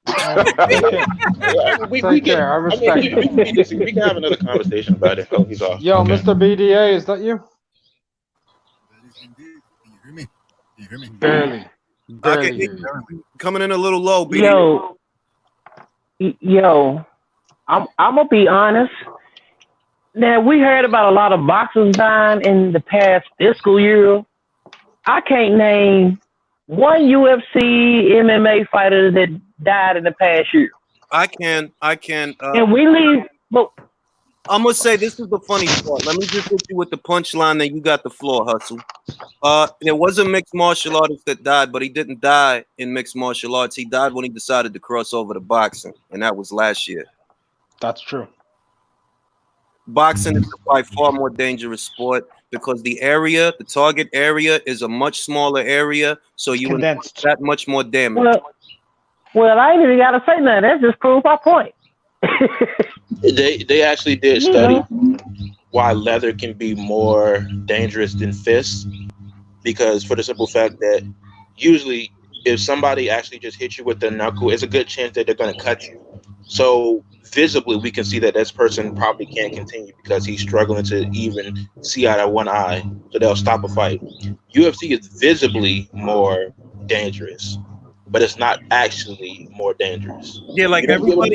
Take care. We Take get. care. I I mean, respect that. we can have another conversation about it. Oh, he's off. Yo, Okay. Mr. BDA, is that you? That is indeed. Can you hear me? Can you hear me? Barely. I can Barely hear hear you. you. Coming in a little low, BD. Yo, I'm gonna be honest. Now we heard about a lot of boxers dying in the past fiscal year. I can't name one UFC MMA fighter that died in the past year. I can. And we leave, but I'm gonna say this is the funny part. Let me just hit you with the punchline, then you got the floor, Hustle. There was a mixed martial artist that died, but he didn't die in mixed martial arts. He died when he decided to cross over to boxing, and that was last year. That's true. Boxing is by far more dangerous sport because the target area is a much smaller area, so you inflict Condensed. that much more damage. well, I ain't even gotta say nothing. That just proves my point. They actually did You study know. why leather can be more dangerous than fists, because for the simple fact that usually if somebody actually just hits you with their knuckle, it's a good chance that they're going to cut you. So visibly we can see that this person probably can't continue because he's struggling to even see out of one eye, so they'll stop a fight. UFC is visibly more dangerous, but it's not actually more dangerous. Yeah, like You don't get what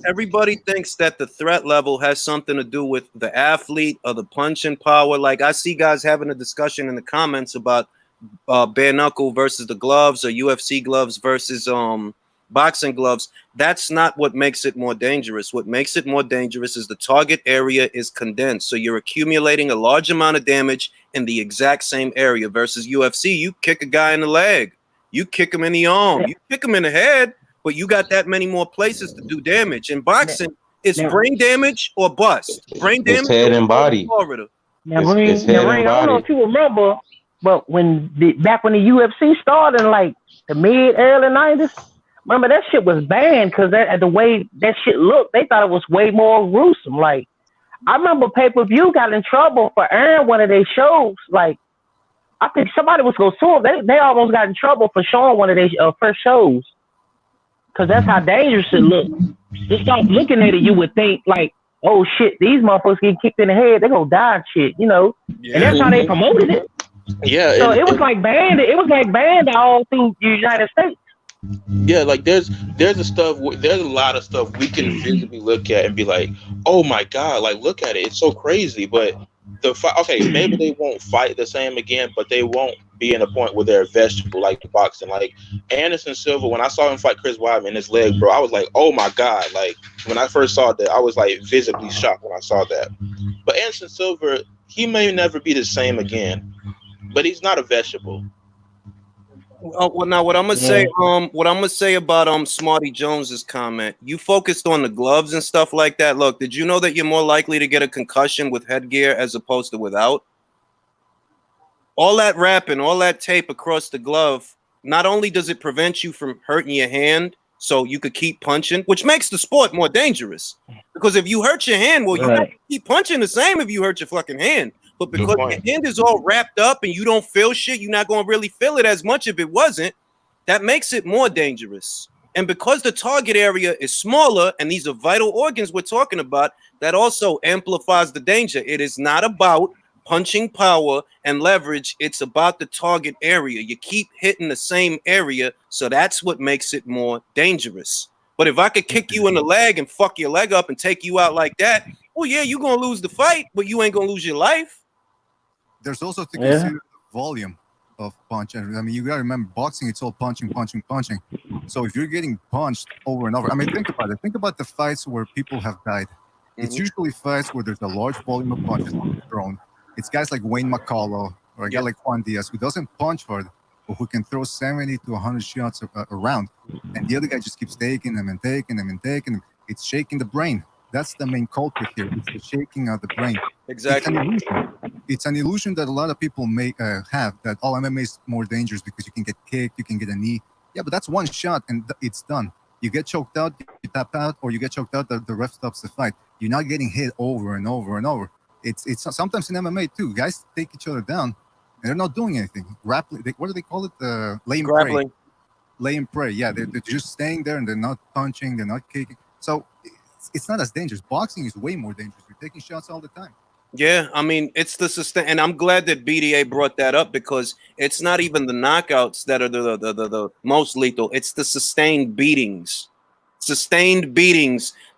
everybody thinks that the threat level has something to do with the athlete or the punching power. Like I see guys having a discussion in the comments about bare knuckle versus the gloves or UFC gloves versus boxing gloves. That's not what makes it more dangerous. What makes it more dangerous is the target area is condensed. So you're accumulating a large amount of damage in the exact same area versus UFC. You kick a guy in the leg, you kick him in the arm, you kick him in the head, but you got that many more places to do damage. In boxing, it's brain damage or bust. Brain damage It's head or and body. Florida. Now, It's head and Ring, I don't know body. if you remember, but back when the UFC started in like the early 90s, remember that shit was banned because the way that shit looked, they thought it was way more gruesome. Like, I remember pay-per-view got in trouble for airing one of their shows. Like, I think somebody was going to sue them. They almost got in trouble for showing one of their first shows because that's how dangerous it looked. Just start looking at it, you would think like, oh shit, these motherfuckers get kicked in the head, they gonna die and shit, you know. Yeah. And that's how they promoted it. Yeah, So it was like banned all through the United States. yeah, like there's a lot of stuff we can visibly look at and be like, oh my god, like look at it, it's so crazy. But okay, maybe they won't fight the same again, but they won't be in a point where they're a vegetable like boxing. Like Anderson Silva, when I saw him fight Chris Weidman, his leg, bro, I was like, oh my god. Like when I first saw that, I was like visibly shocked when I saw that. But Anderson Silva, he may never be the same again, but he's not a vegetable. Well, now what I'm gonna say about Smarty Jones's comment. You focused on the gloves and stuff like that. Look, did you know that you're more likely to get a concussion with headgear as opposed to without? All that wrapping, all that tape across the glove, not only does it prevent you from hurting your hand, so you could keep punching, which makes the sport more dangerous. Because if you hurt your hand, well, you have to keep punching the same if you hurt your fucking hand. But because your hand is all wrapped up and you don't feel shit, you're not going to really feel it as much if it wasn't. That makes it more dangerous. And because the target area is smaller and these are vital organs we're talking about, that also amplifies the danger. It is not about punching power and leverage. It's about the target area. You keep hitting the same area, so that's what makes it more dangerous. But if I could kick you in the leg and fuck your leg up and take you out like that, well, yeah, you're going to lose the fight, but you ain't going to lose your life. There's also to consider the volume of punch. I mean, you gotta remember, boxing, it's all punching. So if you're getting punched over and over, I mean, think about it. Think about the fights where people have died. It's usually fights where there's a large volume of punches thrown. It's guys like Wayne McCullough or a guy like Juan Diaz who doesn't punch hard, but who can throw 70 to 100 shots around. And the other guy just keeps taking them and taking them and taking them. It's shaking the brain. That's the main culprit here. It's the shaking of the brain. Exactly. It's an illusion. It's an illusion that a lot of people may have, that all MMA is more dangerous because you can get kicked, you can get a knee. Yeah, but that's one shot and it's done. You get choked out, you tap out, or you get choked out, the ref stops the fight. You're not getting hit over and over and over. It's sometimes in MMA too. Guys take each other down, and they're not doing anything. Grappling. What do they call it? Lay and pray. Grappling. Lay and pray. Yeah, they're just staying there and they're not punching, they're not kicking. So it's not as dangerous. Boxing is way more dangerous. You're taking shots all the time. Yeah, I mean, it's the sustain, and I'm glad that BDA brought that up because it's not even the knockouts that are the most lethal. It's the sustained beatings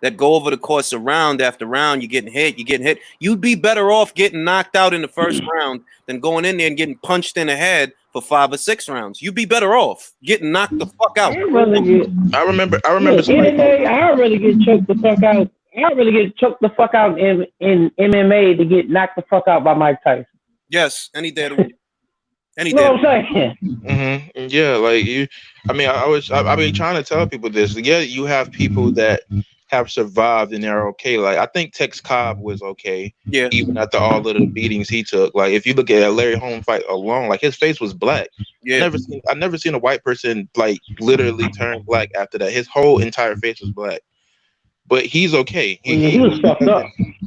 that go over the course of round after round. You're getting hit. You'd be better off getting knocked out in the first round than going in there and getting punched in the head for 5 or 6 rounds. You'd be better off getting knocked the fuck out. I remember. Somebody... I'd rather get choked the fuck out. I'd really get choked the fuck out in MMA to get knocked the fuck out by Mike Tyson. Yes, any day of the week. You know what I'm saying? Mm-hmm. Yeah, like you. I mean, I've been trying to tell people this. Yeah, you have people that have survived and they're okay. Like I think Tex Cobb was okay. Yeah. Even after all of the beatings he took. Like if you look at Larry Holmes fight alone, like his face was black. Yeah. I never seen a white person like literally turn black after that. His whole entire face was black. But he's okay. He was fucked up.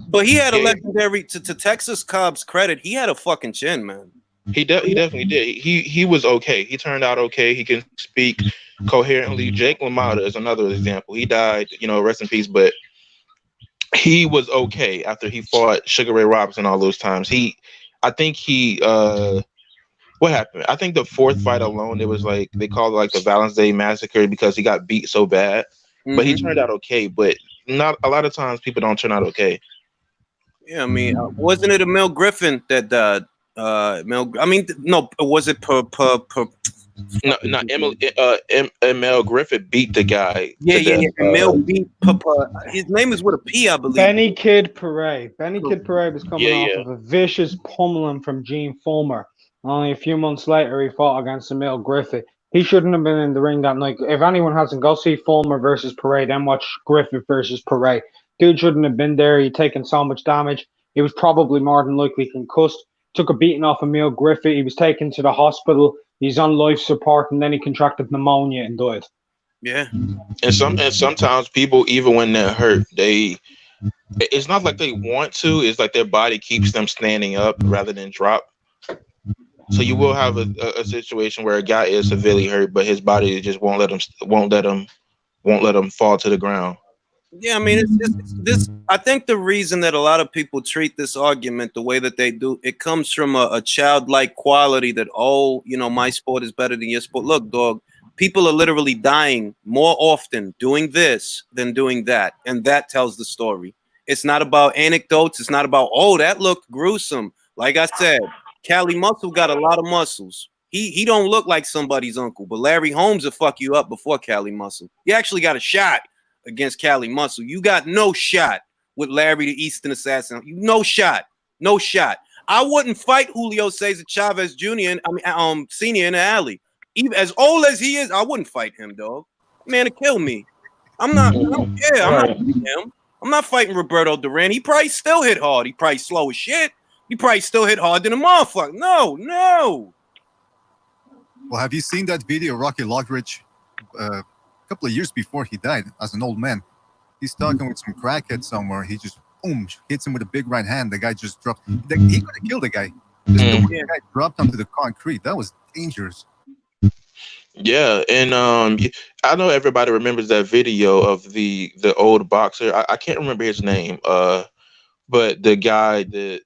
But he had a legendary. To Texas Cobb's credit, he had a fucking chin, man. He definitely did. He was okay. He turned out okay. He can speak coherently. Jake LaMotta is another example. He died, rest in peace. But he was okay after he fought Sugar Ray Robinson all those times. What happened? I think the 4th fight alone, it was like they called it like the Valentine's Day Massacre because he got beat so bad. But he turned out okay. But not a lot of times people don't turn out okay. Yeah, I mean, wasn't it a Mel Griffin that died? No, was it per? No, Mel Griffin beat the guy. Yeah. Mel beat his name is with a P, I believe. Benny Kid Paret. Benny Kid Paret was coming off of a vicious pummeling from Gene Fulmer. Only a few months later, he fought against Emil Griffith. He shouldn't have been in the ring that night. If anyone hasn't, go see Fulmer versus Paret, then watch Griffith versus Paret. Dude shouldn't have been there. He'd taken so much damage. He was probably more than likely concussed. Took a beating off Emil Griffith. He was taken to the hospital. He's on life support, and then he contracted pneumonia and died. Yeah. And sometimes people, even when they're hurt, it's not like they want to. It's like their body keeps them standing up rather than drop. So you will have a situation where a guy is severely hurt, but his body just won't let him fall to the ground. Yeah, I mean, it's this. I think the reason that a lot of people treat this argument the way that they do, it comes from a childlike quality that, my sport is better than your sport. Look, dog, people are literally dying more often doing this than doing that, and that tells the story. It's not about anecdotes. It's not about, that looked gruesome. Like I said, Cali Muscle got a lot of muscles. He don't look like somebody's uncle, but Larry Holmes will fuck you up before Cali Muscle. You actually got a shot against Cali Muscle. You got no shot with Larry the Eastern Assassin. No shot. I wouldn't fight Julio Cesar Chavez Jr. Senior in the alley. Even as old as he is, I wouldn't fight him, dog. Man, to kill me. I'm not fighting him. I'm not fighting Roberto Duran. He probably still hit hard. He probably slow as shit. He probably still hit hard than a motherfucker. No. Well, have you seen that video, Rocky Lockridge, a couple of years before he died as an old man? He's talking with some crackhead somewhere. He just, boom, hits him with a big right hand. The guy just dropped. He could have killed the guy. The guy dropped onto the concrete. That was dangerous. Yeah, and I know everybody remembers that video of the old boxer. I can't remember his name. But the guy, the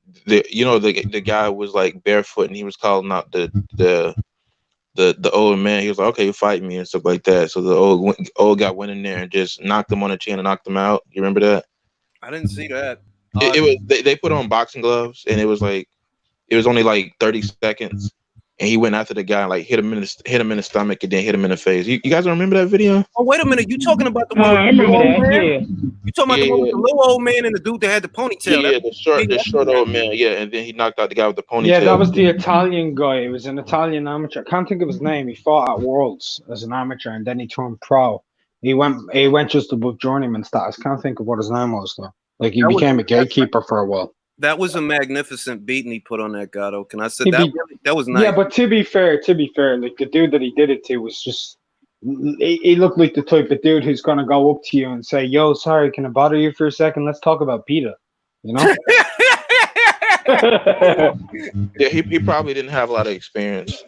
guy was like barefoot and he was calling out the old man. He was like, "Okay, fight me," and stuff like that. So the old guy went in there and just knocked him on the chin and knocked him out. You remember that? I didn't see that. It was they put on boxing gloves and it was only like 30 seconds. And he went after the guy, like hit him in the stomach, and then hit him in the face. You guys remember that video? Oh, wait a minute! You talking about the one? I remember that. Yeah. You talking about the one with the little old man and the dude that had the ponytail? Yeah, the short old man. Yeah, and then he knocked out the guy with the ponytail. Yeah, that was the Italian guy. He was an Italian amateur. I can't think of his name. He fought at Worlds as an amateur, and then he turned pro. He went just above journeyman status. Can't think of what his name was though. Like he That was became a gatekeeper for a while. that was a magnificent beating he put on that guy though. Can I say He that? beat- That was nice. Yeah, but to be fair, like the dude that he did it to was just. He looked like the type of dude who's gonna go up to you and say, "Yo, sorry, can I bother you for a second? Let's talk about PETA." You know? Yeah, he probably didn't have a lot of experience.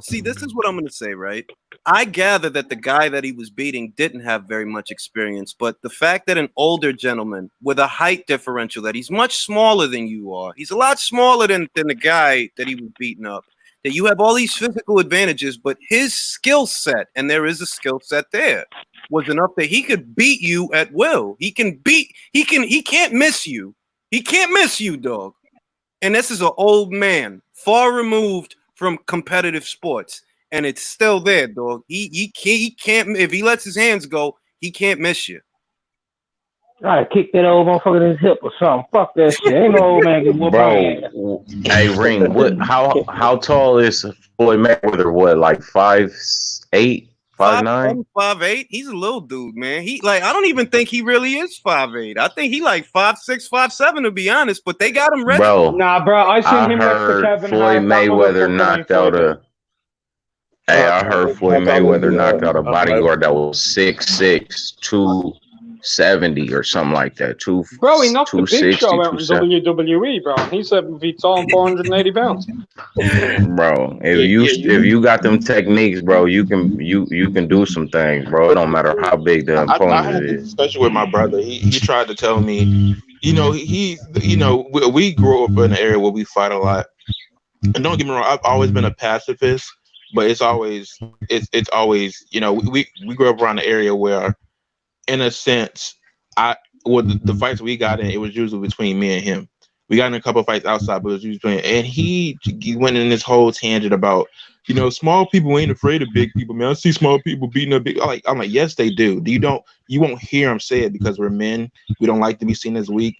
See, this is what I'm going to say, right? I gather that the guy that he was beating didn't have very much experience, but the fact that an older gentleman with a height differential, that he's much smaller than you are, he's a lot smaller than the guy that he was beating up, that you have all these physical advantages, but his skill set, and there is a skill set there, was enough that he could beat you at will. He can't miss you. He can't miss you, dog. And this is an old man, far removed from competitive sports, and it's still there, dog. He can't if he lets his hands go, he can't miss you. I kick that old motherfucker in his hip or something. Fuck that shit. Ain't no old man can whoop my ass. Bro, hey Ring, what? How tall is Floyd Mayweather? What, like 5'8", 5'9"? 5'8". He's a little dude, man. I don't even think he really is 5'8". I think he like 5'6", 5'7", to be honest. But they got him ready. Bro, Nah, bro. I seen him next to heard Kevin Floyd Hart. That Mayweather motherfucker knocked ain't out fighting. I heard Floyd Mayweather knocked out a bodyguard that was 6'6", 270 or something like that. Bro, he knocked the Big 260, Show out in 270. WWE, bro. He's 7 feet tall and 480 pounds. Bro, if you got them techniques, bro, you can do some things, bro. It don't matter how big the I opponent had is. this discussion with my brother. He tried to tell me, we grew up in an area where we fight a lot. And don't get me wrong, I've always been a pacifist, but it's always, we grew up around an area where, in a sense, the fights we got in, it was usually between me and him. We got in a couple of fights outside, but it was usually between, and he went in this whole tangent about, small people ain't afraid of big people, man. I see small people beating up big. I'm like, yes, they do. You won't hear them say it because we're men. We don't like to be seen as weak.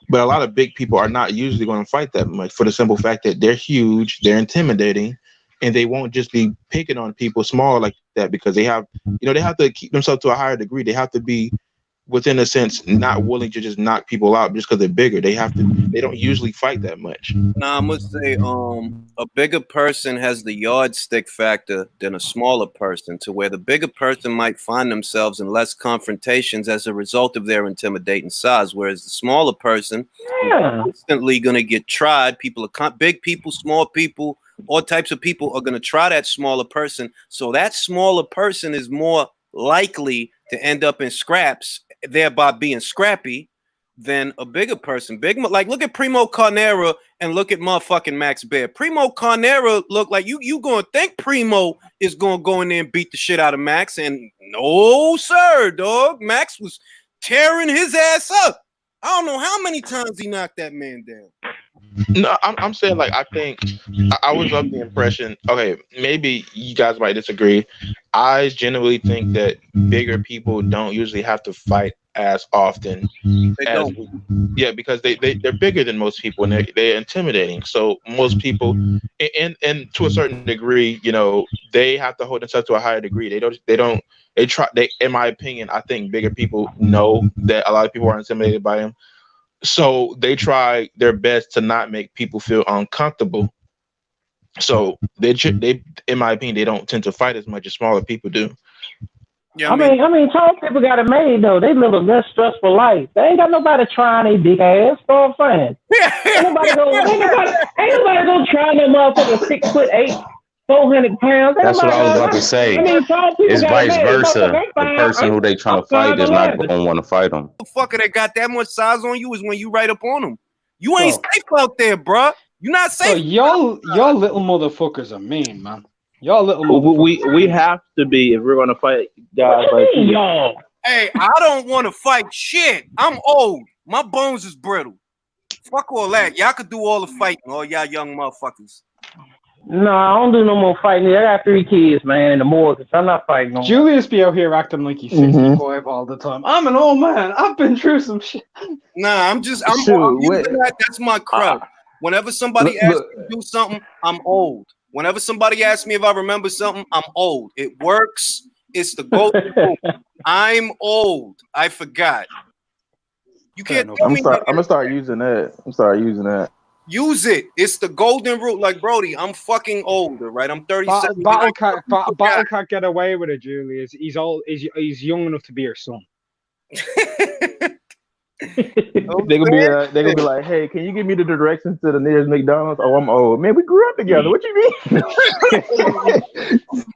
But a lot of big people are not usually going to fight that much for the simple fact that they're huge, they're intimidating, and they won't just be picking on people small like that because they have to keep themselves to a higher degree. They have to be, within a sense, not willing to just knock people out just because they're bigger. They don't usually fight that much. Nah, I must say, a bigger person has the yardstick factor than a smaller person, to where the bigger person might find themselves in less confrontations as a result of their intimidating size, whereas the smaller person is constantly going to get tried. Big people, small people, all types of people are going to try that smaller person. So that smaller person is more likely to end up in scraps, thereby being scrappy, than a bigger person. Like look at Primo Carnera and look at motherfucking Max Baer. Primo Carnera look like you gonna think Primo is gonna go in there and beat the shit out of Max, and no sir, dog. Max was tearing his ass up. I don't know how many times he knocked that man down. No, I'm saying, like, I think I was of the impression, okay, maybe you guys might disagree. I generally think that bigger people don't usually have to fight as often because they're bigger than most people and they're intimidating. So most people, and to a certain degree, they have to hold themselves to a higher degree. In my opinion, I think bigger people know that a lot of people are intimidated by them. So they try their best to not make people feel uncomfortable. So they, in my opinion, they don't tend to fight as much as smaller people do. Yeah, I mean, tall people got it made though. They live a less stressful life. They ain't got nobody trying their big ass. So I'm saying, ain't nobody gonna try no motherfucker 6'8", 400 pounds. That's what I was about to say. It's vice versa. The person who they trying to fight is not going to want to fight them. The fucker that got that much size on you is when you right up on them. You ain't safe out there, bro. You not safe. So y'all little motherfuckers are mean, man. Y'all little motherfuckers. We have to be if we're gonna fight guys like y'all. Hey, I don't want to fight shit. I'm old. My bones is brittle. Fuck all that. Y'all could do all the fighting, all y'all young motherfuckers. No, I don't do no more fighting. I got 3 kids, man, in the mortgage. I'm not fighting no more. Julius be out here acting like he's 65 all the time. I'm an old man. I've been through some shit. Nah, I'm using that. That's my crowd. Whenever somebody asks me to do something, I'm old. Whenever somebody asks me if I remember something, I'm old. It works. It's the golden rule. I'm old. I forgot. You Fair can't enough. tell I'm me start. that I'm gonna start using that. I'm start using that. use it. It's the golden rule. Like Brody, I'm fucking older, right? I'm 37. Battle can't. forgot. Battle can't get away with it, Julius. He's old. He's young enough to be your son. They gonna be. They gonna be like, "Hey, can you give me the directions to the nearest McDonald's?" Oh, I'm old. Man, we grew up together. What you mean?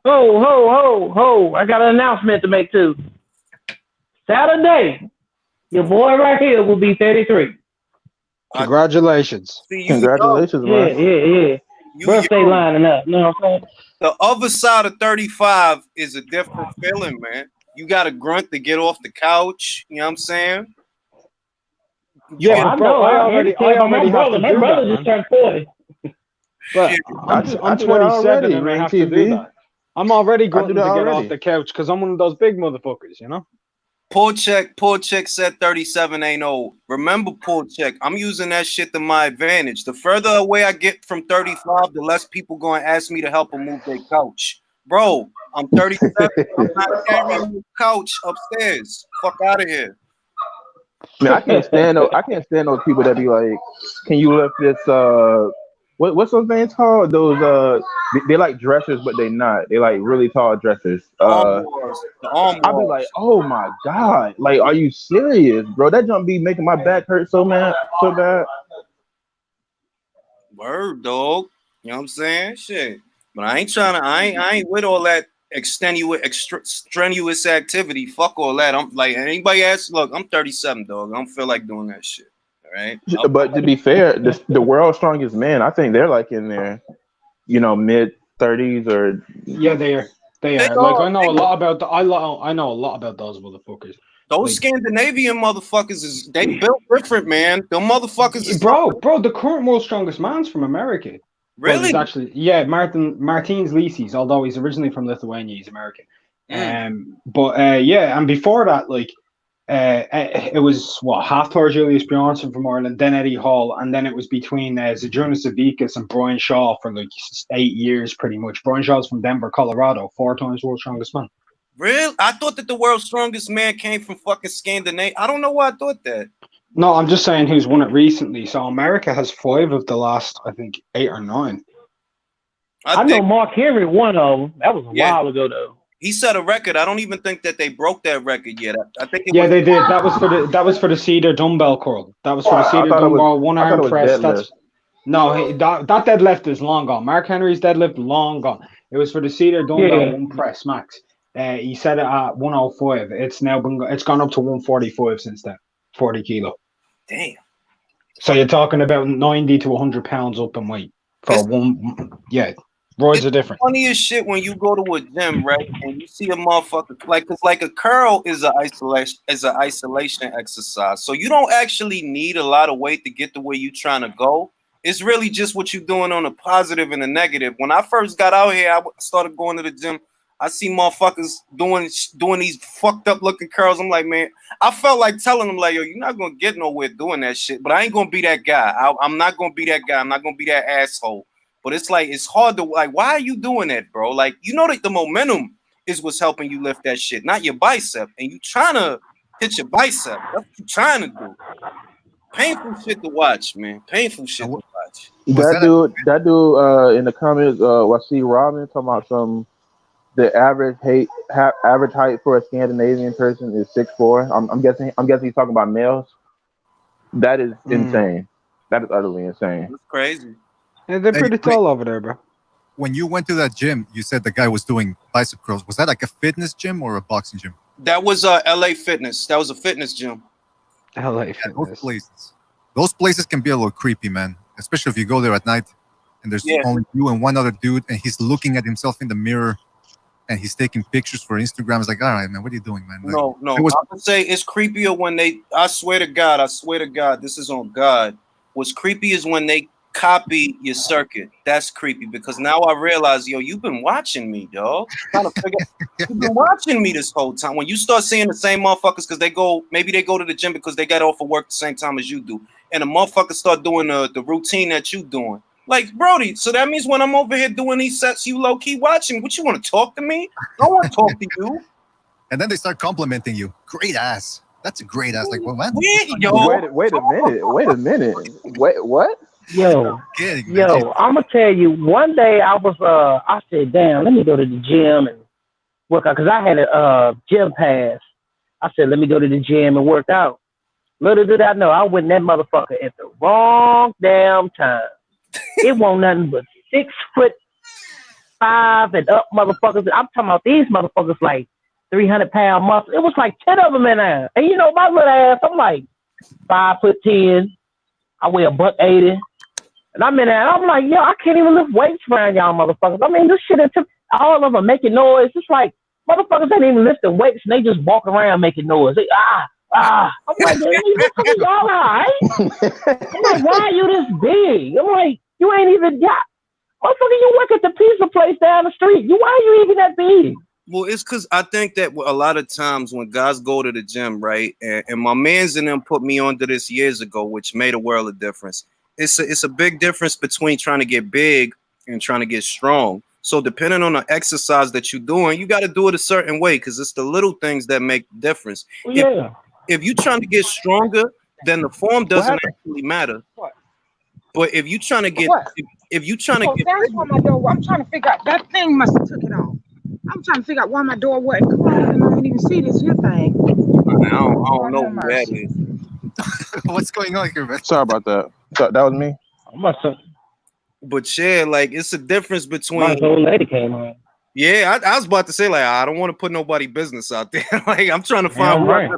Ho, ho, ho, ho. I got an announcement to make too. Saturday, your boy right here will be 33. Congratulations. See, you Congratulations, Yeah, man. yeah. You Birthday young. lining up. You know what I'm saying? The other side of 35 is a different feeling, man. You got to grunt to get off the couch. You know what I'm saying? Yeah, Oh, but I bro, know. I I already understand, but my have to brother do that, just man. turned 40. But Shit. I I'm do that 27 already, and I man. have to do TV. that. I'm already I do grunting that to get off already. the couch because I'm one of those big motherfuckers, you know. Poor check said 37 ain't old. Remember, poor check. I'm using that shit to my advantage. The further away I get from 35, the less people going to ask me to help them move their couch. Bro, I'm 37. I'm not carrying the couch upstairs. Fuck out of here. Man, I can't stand those. I can't stand those people that be like, "Can you lift this?" What's those things called? Those they like dressers, but they not. They like really tall dressers. Armoires. The I'll be like, armoires. "Oh my god! Like, are you serious, bro? That jump be making my back hurt so bad." Word, dog. You know what I'm saying? Shit. But I ain't trying to, I ain't with all that strenuous activity. Fuck all that. I'm like, anybody asks, look, I'm 37, dog. I don't feel like doing that shit. All right. But to be fair, the world's strongest man, I think they're like in their, mid-30s or. Yeah, they are. They They are. Like are. I know a lot about the. I know a lot about those motherfuckers. Those Like, Scandinavian motherfuckers they built different, man. Them motherfuckers is bro, the current world's strongest man's from America. Well, really. he's actually Martins Lisis, although he's originally from Lithuania, he's American. Yeah, and before that, like, it was Hafthor Julius Bjornsson from Ireland, then Eddie Hall, and then it was between Zydrunas Savickas and Brian Shaw for like 8 years, pretty much. Brian Shaw's from Denver, Colorado, 4 times world's strongest man. Real? I thought that the world's strongest man came from fucking Scandinavia. I don't know why I thought that. No, I'm just saying who's won it recently. So America has 5 of the last, I think, 8 or 9. I know Mark Henry, one of them. That was a while ago, though. He set a record. I don't even think that they broke that record yet. I think they did. That was for the cedar dumbbell curl. That was for the cedar dumbbell one arm press. That's that deadlift is long gone. Mark Henry's deadlift long gone. It was for the cedar dumbbell one press max. He set it at 105. It's gone up to 145 since then. 40 kilo. Damn. So you're talking about 90 to 100 pounds up in weight for one. Yeah. Roids are different. Funny as shit when you go to a gym, right, and you see a motherfucker cause like a curl is an isolation exercise. So you don't actually need a lot of weight to get to where you're trying to go. It's really just what you're doing on a positive and a negative. When I first got out here, I started going to the gym. I see motherfuckers doing these fucked up looking curls. I'm like, man, I felt like telling them, like, yo, you're not gonna get nowhere doing that shit. But I ain't gonna be that guy. I'm not gonna be that guy. I'm not gonna be that asshole. But it's like, it's hard to, like, why are you doing that, bro? Like, you know that the momentum is what's helping you lift that shit, not your bicep. And you trying to hit your bicep. That's what you trying to do. Painful shit to watch, man. Painful shit to watch. That dude in the comments, Wasi Robin talking about the average height for a Scandinavian person is 6'4". I'm guessing he's talking about males. That is insane. That is utterly insane. It's crazy. Yeah, they're pretty tall over there, bro. When you went to that gym, you said the guy was doing bicep curls. Was that like a fitness gym or a boxing gym? That was LA Fitness. That was a fitness gym. LA Fitness. Those places can be a little creepy, man. Especially if you go there at night and there's only you and one other dude and he's looking at himself in the mirror and he's taking pictures for Instagram. It's like, all right, man, what are you doing, man? Like, No. I would say it's creepier when I swear to God, this is on God. What's creepy is when they copy your circuit. That's creepy because now I realize, yo, you've been watching me, dog. You've been watching me this whole time. When you start seeing the same motherfuckers because maybe they go to the gym because they got off of work the same time as you do, and the motherfuckers start doing the routine that you doing. Like, Brody, so that means when I'm over here doing these sets, you low key watching. What, you want to talk to me? I don't want to talk to you. And then they start complimenting you. Great ass. That's a great ass. Like, well, man. Yo. Wait a minute. Wait, what? I'm kidding, man. Yo, I'm gonna tell you. One day I said, damn, let me go to the gym and work out because I had a gym pass. I said, let me go to the gym and work out. Little did I know, I went in that motherfucker at the wrong damn time. It wasn't nothing but 6'5" and up motherfuckers. I'm talking about these motherfuckers like 300-pound muscle. It was like 10 of them in there. And you know, my little ass, I'm like 5'10". I weigh $180. And I'm in there, and I'm like, yo, I can't even lift weights around y'all motherfuckers. I mean, this shit, all of them making noise. It's like, motherfuckers ain't even lifting weights, and they just walk around making noise. They, I'm like, y'all all right? I'm like, why are you this big? I'm like, you ain't even got, motherfucker, you work at the pizza place down the street. Why are you even that big? Well, it's because I think that a lot of times when guys go to the gym, right, and my mans and them put me onto this years ago, which made a world of difference. It's a big difference between trying to get big and trying to get strong. So depending on the exercise that you're doing, you got to do it a certain way because it's the little things that make the difference. Yeah. If you're trying to get stronger, then the form doesn't actually matter. What? But if you're trying to get, if you're trying to get, that's why my door. I'm trying to figure out that thing must have took it off. I'm trying to figure out why my door wasn't closed and I didn't even see this here thing. I don't know who that is. What's going on here, man? Sorry about that. That was me. But yeah, like it's a difference between. My old lady came home. Yeah, I was about to say, like, I don't want to put nobody business out there. Like, I'm trying to find right.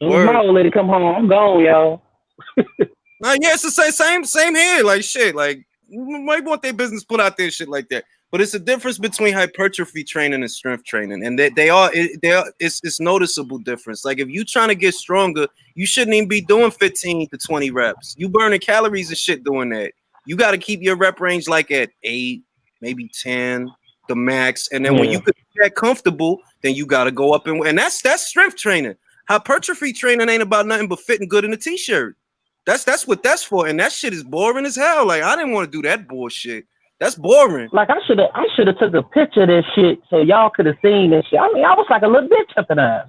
My old lady come home, I'm gone, y'all. Yeah, it's the same here. Like, shit, like, you might want their business put out there, shit like that. But it's a difference between hypertrophy training and strength training, and it's noticeable difference. Like, if you trying to get stronger, you shouldn't even be doing 15 to 20 reps. You burning calories and shit doing that. You got to keep your rep range like at 8, maybe 10, the max, and then when you get comfortable, then you got to go up and that's strength training. Hypertrophy training ain't about nothing but fitting good in a t-shirt. That's what that's for, and that shit is boring as hell. Like, I didn't want to do that bullshit. That's boring. Like, I should have took a picture of this shit so y'all could have seen this shit. I mean, I was like a little bitch up in there.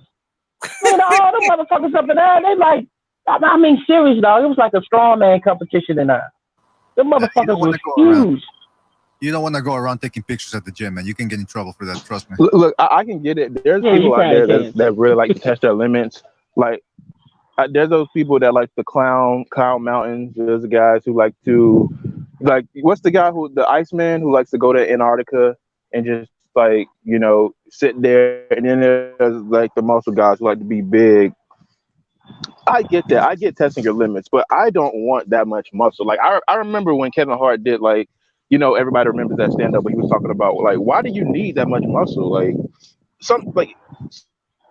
Man, all the motherfuckers up in there, they like, I mean, serious, dog. It was like a strongman competition in there. The motherfuckers was huge. You don't want to go around taking pictures at the gym, man. You can get in trouble for that. Trust me. Look, I can get it. There's people out there that really like to test their limits. Like, there's those people that like to clown mountains. There's the guys who like to, like, what's the guy the Iceman who likes to go to Antarctica and just, like, you know, sit there. And then there's like the muscle guys who like to be big. I get that. I get testing your limits, but I don't want that much muscle. Like, I remember when Kevin Hart did, like, you know, everybody remembers that stand up, but he was talking about, like, why do you need that much muscle? Like,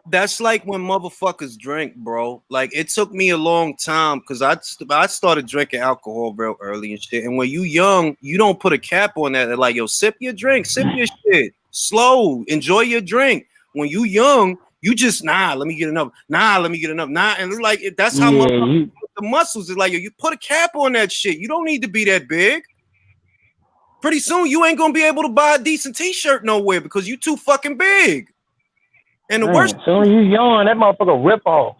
that's like when motherfuckers drink, bro. Like, it took me a long time because I started drinking alcohol real early and shit. And when you young, you don't put a cap on that. They're like, yo, sip your drink, sip your shit, slow, enjoy your drink. When you young, you just let me get enough. Let me get enough. And like, that's how the muscles is like, yo, you put a cap on that shit. You don't need to be that big. Pretty soon, you ain't gonna be able to buy a decent t-shirt nowhere because you too fucking big. And the worst, soon you yawn, that motherfucker rip off.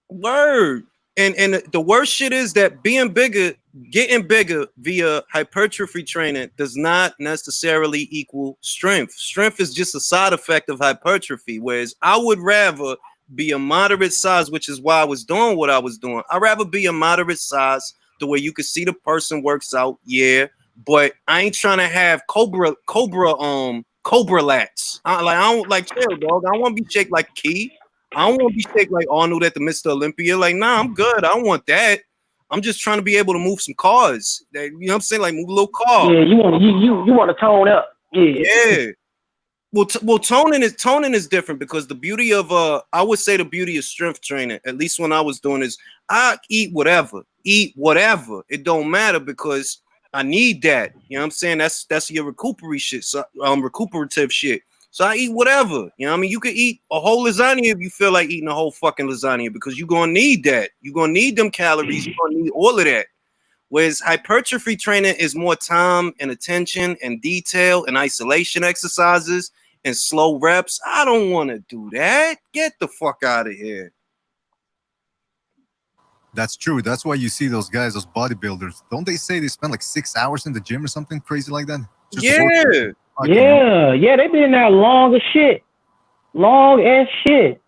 Word. And the worst shit is that getting bigger via hypertrophy training does not necessarily equal strength. Strength is just a side effect of hypertrophy. Whereas I would rather be a moderate size, which is why I was doing what I was doing. I'd rather be a moderate size the way you can see the person works out. Yeah. But I ain't trying to have cobra lats. I don't like chill, dog. I don't want to be shaped like Key. I don't want to be shaped like Arnold at the Mr. Olympia. Like, nah, I'm good. I don't want that. I'm just trying to be able to move some cars. You know what I'm saying? Like, move a little car. Yeah, you want to tone up. Yeah. Well, toning is different because the beauty of I would say the beauty of strength training, at least when I was doing this, I eat whatever. It don't matter because I need that. You know what I'm saying? That's your recuperative shit. So I eat whatever. You know what I mean? You could eat a whole lasagna if you feel like eating a whole fucking lasagna because you're gonna need that. You're gonna need them calories. You're gonna need all of that. Whereas hypertrophy training is more time and attention and detail and isolation exercises and slow reps. I don't want to do that. Get the fuck out of here. That's true. That's why you see those guys, those bodybuilders. Don't they say they spend like 6 hours in the gym or something crazy like that? Yeah. Yeah, they been there long as shit. Long as shit.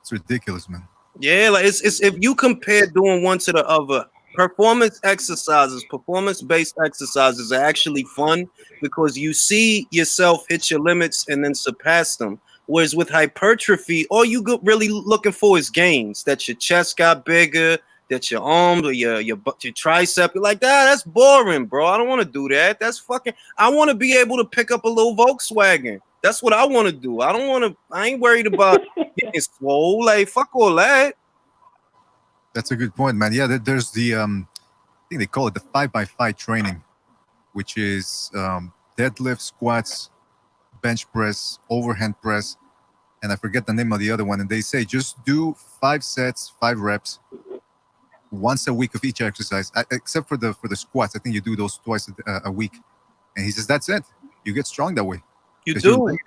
It's ridiculous, man. Yeah, like it's if you compare doing one to the other, performance exercises, performance-based exercises are actually fun because you see yourself hit your limits and then surpass them. Whereas with hypertrophy, all you really looking for is gains. That your chest got bigger, that your arms or your tricep. You're like, that's boring, bro. I don't want to do that. That's fucking. I want to be able to pick up a little Volkswagen. That's what I want to do. I don't want to. I ain't worried about getting swole. Like fuck all that. That's a good point, man. Yeah, there's the I think they call it the 5x5 training, which is deadlift, squats, bench press, overhand press, and I forget the name of the other one. And they say just do 5 sets, 5 reps, once a week of each exercise, except for the squats. I think you do those twice a week. And he says that's it. You get strong that way. You do.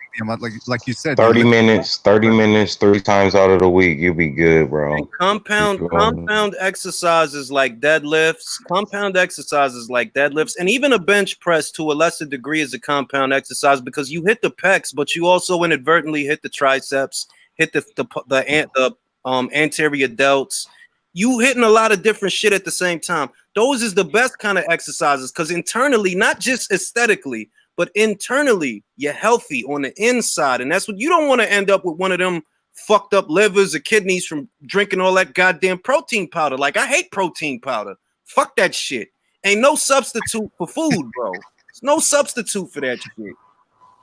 Like you said, 30 minutes, 3 times out of the week, you'll be good, bro. And compound exercises like deadlifts, and even a bench press to a lesser degree is a compound exercise because you hit the pecs, but you also inadvertently hit the triceps, hit the anterior delts. You hitting a lot of different shit at the same time. Those is the best kind of exercises because internally, not just aesthetically, but internally, you're healthy on the inside. And that's what you don't want to end up with one of them fucked up livers or kidneys from drinking all that goddamn protein powder. Like, I hate protein powder. Fuck that shit. Ain't no substitute for food, bro. There's no substitute for that shit.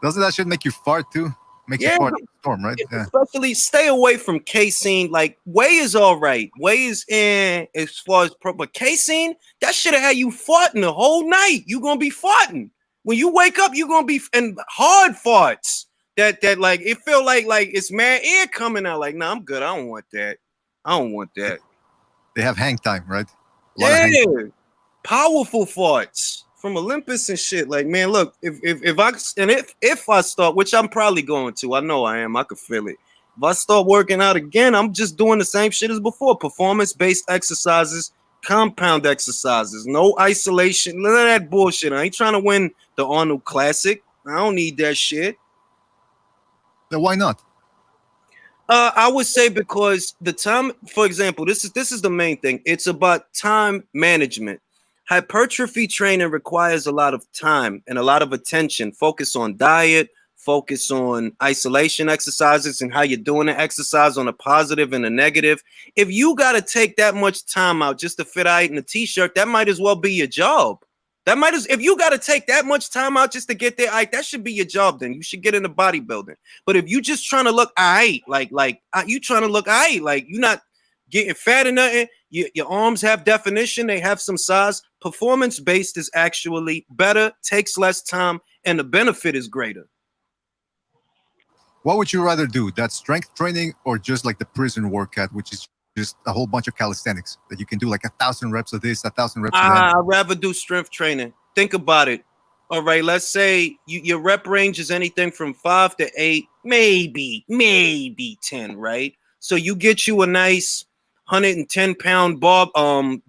Doesn't that shit make you fart too? Makes you fart in the storm, right? Yeah. Especially stay away from casein. Like, whey is all right. Whey is in as far as but casein, that should have had you farting the whole night. You gonna be farting. When you wake up, you're gonna be in hard farts that like it feel like it's mad air coming out. Like, nah, I'm good. I don't want that. They have hang time, right? Yeah, powerful farts from Olympus and shit. Like, man, look, if I start, which I'm probably going to, I know I am. I can feel it. If I start working out again, I'm just doing the same shit as before. Performance-based exercises. Compound exercises, no isolation, none of that bullshit. I ain't trying to win the Arnold Classic. I don't need that shit. Then why not? I would say because the time, for example, this is the main thing. It's about time management. Hypertrophy training requires a lot of time and a lot of attention. Focus on diet, focus on isolation exercises and how you're doing the exercise on a positive and a negative. If you got to take that much time out just to fit out in a t-shirt, that might as well be your job. If you got to take that much time out just to get there, that should be your job. Then you should get into bodybuilding. But if you just trying to look you trying to look like you're not getting fat or nothing, your arms have definition, they have some size. Performance-based is actually better, takes less time, and the benefit is greater. What would you rather do? That strength training or just like the prison workout, which is just a whole bunch of calisthenics that you can do like 1,000 reps of this, 1,000 reps of that? I'd rather do strength training. Think about it. All right, let's say your rep range is anything from 5 to 8, maybe 10, right? So you get you a nice 110-pound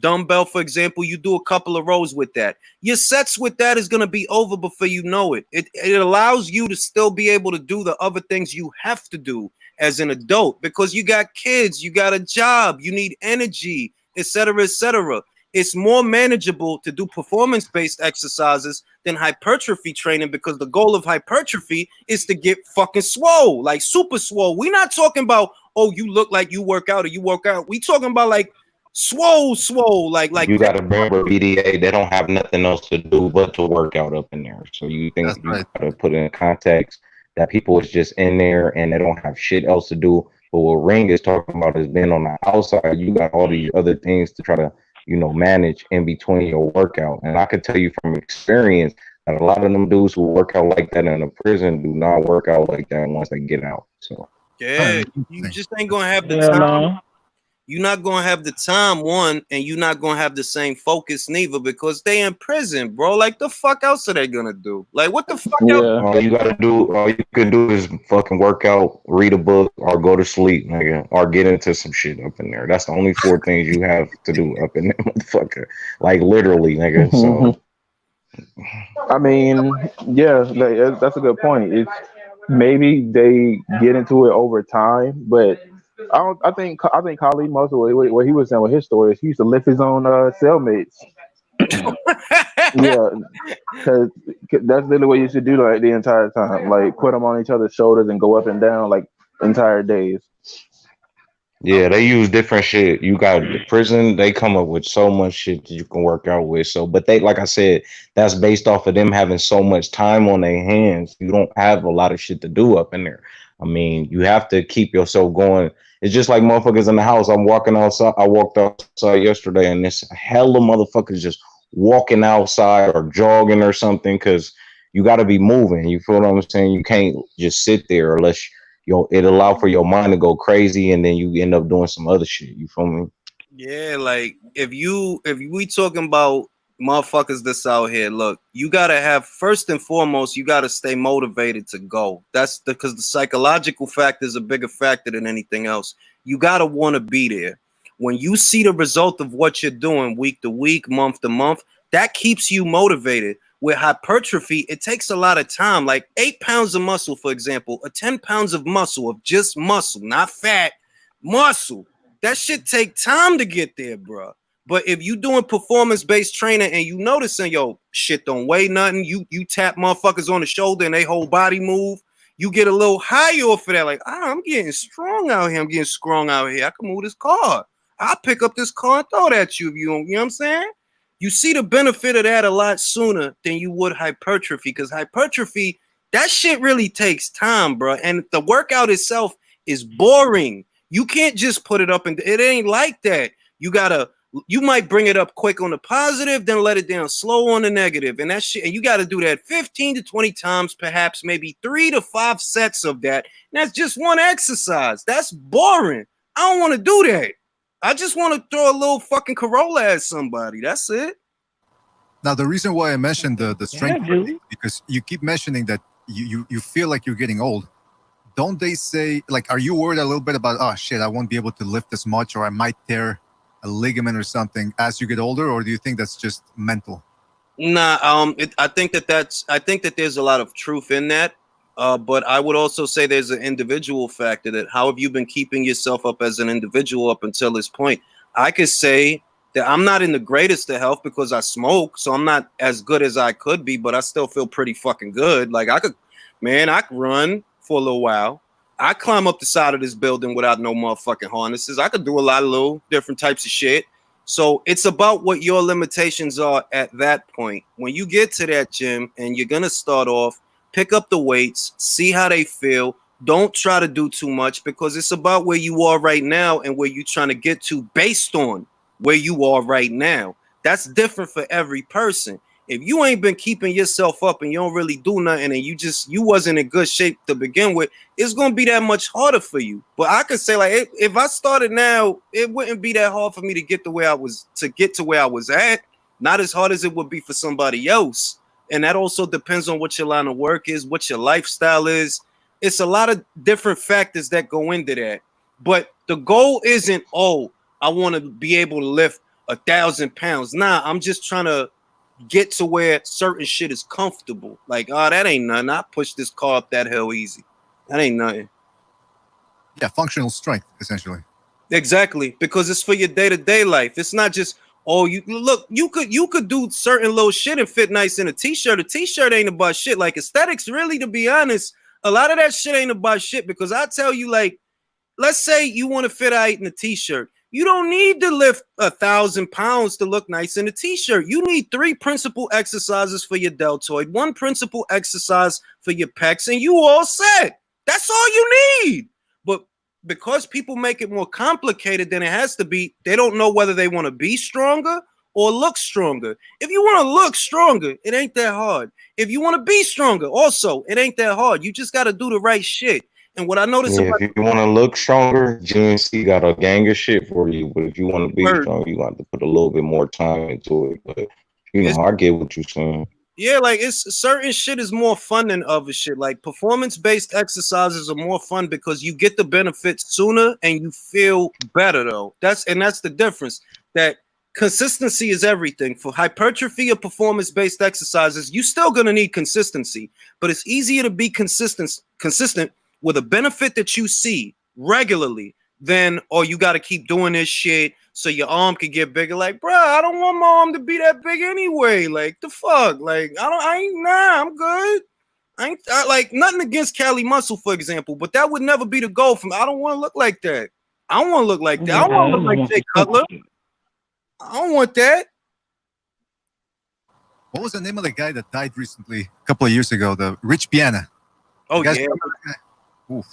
dumbbell, for example. You do a couple of rows with that. Your sets with that is going to be over before you know it. It allows you to still be able to do the other things you have to do as an adult because you got kids, you got a job, you need energy, etc., etc. It's more manageable to do performance-based exercises than hypertrophy training because the goal of hypertrophy is to get fucking swole, like super swole. We're not talking about, oh, you look like you work out or you work out. We talking about like swole, like you got to remember BDA, they don't have nothing else to do but to work out up in there. So you think you got to put it in context that people is just in there and they don't have shit else to do. But what Ring is talking about is being on the outside. You got all these other things to try to, manage in between your workout. And I can tell you from experience that a lot of them dudes who work out like that in a prison do not work out like that once they get out. So yeah, you just ain't gonna have the time. you're not gonna have the time, one, and you're not gonna have the same focus neither because they in prison, bro. Like the fuck else are they gonna do? Like what the fuck else? Yeah. All you can do is fucking work out, read a book, or go to sleep, nigga, or get into some shit up in there. That's the only four things you have to do up in there, motherfucker. Like literally, nigga. So I mean, yeah, that's a good point. It's maybe they get into it over time, but I don't. I think Khalid Musa, what he was saying with his stories, he used to lift his own cellmates. Yeah, because that's literally what you should do like the entire time. Like put them on each other's shoulders and go up and down like entire days. yeah, they use different shit. You got the prison, they come up with so much shit that you can work out with. So, but they, like I said, that's based off of them having so much time on their hands. You don't have a lot of shit to do up in there. I mean, you have to keep yourself going. It's just like motherfuckers in the house. I'm walking outside. I walked outside yesterday, and this hella motherfuckers just walking outside or jogging or something because you got to be moving. You feel what I'm saying? You can't just sit there unless it allow for your mind to go crazy, and then you end up doing some other shit. You feel me? Yeah, like if we talking about motherfuckers that's out here, look, you gotta have first and foremost, you gotta stay motivated to go. That's because the psychological factor is a bigger factor than anything else. You gotta want to be there. When you see the result of what you're doing week to week, month to month, that keeps you motivated. With hypertrophy, it takes a lot of time. Like 8 pounds of muscle, for example, or 10 pounds of muscle, of just muscle, not fat, muscle. That shit take time to get there, bro. But if you doing performance-based training and you noticing, yo, shit don't weigh nothing, you tap motherfuckers on the shoulder and they whole body move, you get a little higher off of that. Like, I'm getting strong out here. I'm getting strong out here. I can move this car. I'll pick up this car and throw it at you if you don't, you know what I'm saying? You see the benefit of that a lot sooner than you would hypertrophy, because hypertrophy, that shit really takes time, bro. And the workout itself is boring. You can't just put it up and it ain't like that. You might bring it up quick on the positive, then let it down slow on the negative. And that shit, and you got to do that 15 to 20 times, perhaps maybe 3 to 5 sets of that. And that's just one exercise. That's boring. I don't want to do that. I just want to throw a little fucking Corolla at somebody. That's it. Now, the reason why I mentioned the strength training, because you keep mentioning that you feel like you're getting old. Don't they say, like, are you worried a little bit about, oh shit, I won't be able to lift as much, or I might tear a ligament or something as you get older, or do you think that's just mental? Nah, I think that there's a lot of truth in that. But I would also say there's an individual factor. That how have you been keeping yourself up as an individual up until this point? I could say that I'm not in the greatest of health because I smoke, so I'm not as good as I could be, but I still feel pretty fucking good. Like I could run for a little while. I climb up the side of this building without no motherfucking harnesses. I could do a lot of little different types of shit. So it's about what your limitations are at that point. When you get to that gym and you're going to start off, pick up the weights, see how they feel. Don't try to do too much because it's about where you are right now and where you're trying to get to based on where you are right now. That's different for every person. If you ain't been keeping yourself up and you don't really do nothing and you wasn't in good shape to begin with, it's gonna be that much harder for you. But I could say, like, if I started now, it wouldn't be that hard for me to get to where I was at. Not as hard as it would be for somebody else. And that also depends on what your line of work is, what your lifestyle is. It's a lot of different factors that go into that. But the goal isn't, oh, I want to be able to lift 1,000 pounds. Nah, I'm just trying to get to where certain shit is comfortable. Like, oh, that ain't nothing. I push this car up that hill easy. That ain't nothing. Yeah, functional strength, essentially. Exactly, because it's for your day-to-day life. It's not just, oh, you could do certain little shit and fit nice in a t-shirt. A t-shirt ain't about shit. Like aesthetics, really, to be honest, a lot of that shit ain't about shit. Because I tell you, like, let's say you want to fit out in a t-shirt. You don't need to lift 1,000 pounds to look nice in a t-shirt. You need 3 principal exercises for your deltoid, 1 principal exercise for your pecs, and you all set. That's all you need. But because people make it more complicated than it has to be, they don't know whether they want to be stronger or look stronger. If you want to look stronger, it ain't that hard. If you want to be stronger, also, it ain't that hard. You just got to do the right shit. And what I noticed Yeah, about if you want to look stronger, GNC got a gang of shit for you. But if you want to be Word. strong, you got to put a little bit more time into it. But It's- I get what you're saying. Yeah, like it's certain shit is more fun than other shit. Like performance-based exercises are more fun because you get the benefits sooner and you feel better though. That's the difference. That consistency is everything. For hypertrophy or performance-based exercises, you still gonna need consistency, but it's easier to be consistent with a benefit that you see regularly than or you gotta keep doing this shit so your arm can get bigger. Like, bro, I don't want my arm to be that big anyway. Like, the fuck? Like, I'm good. Like nothing against Cali Muscle, for example, but that would never be the goal for me. I don't want to look like that. I don't want to look like that. I don't want to look like Jay Cutler. I don't want that. What was the name of the guy that died recently, a couple of years ago? The Rich Piana. Oh, yeah. Oof.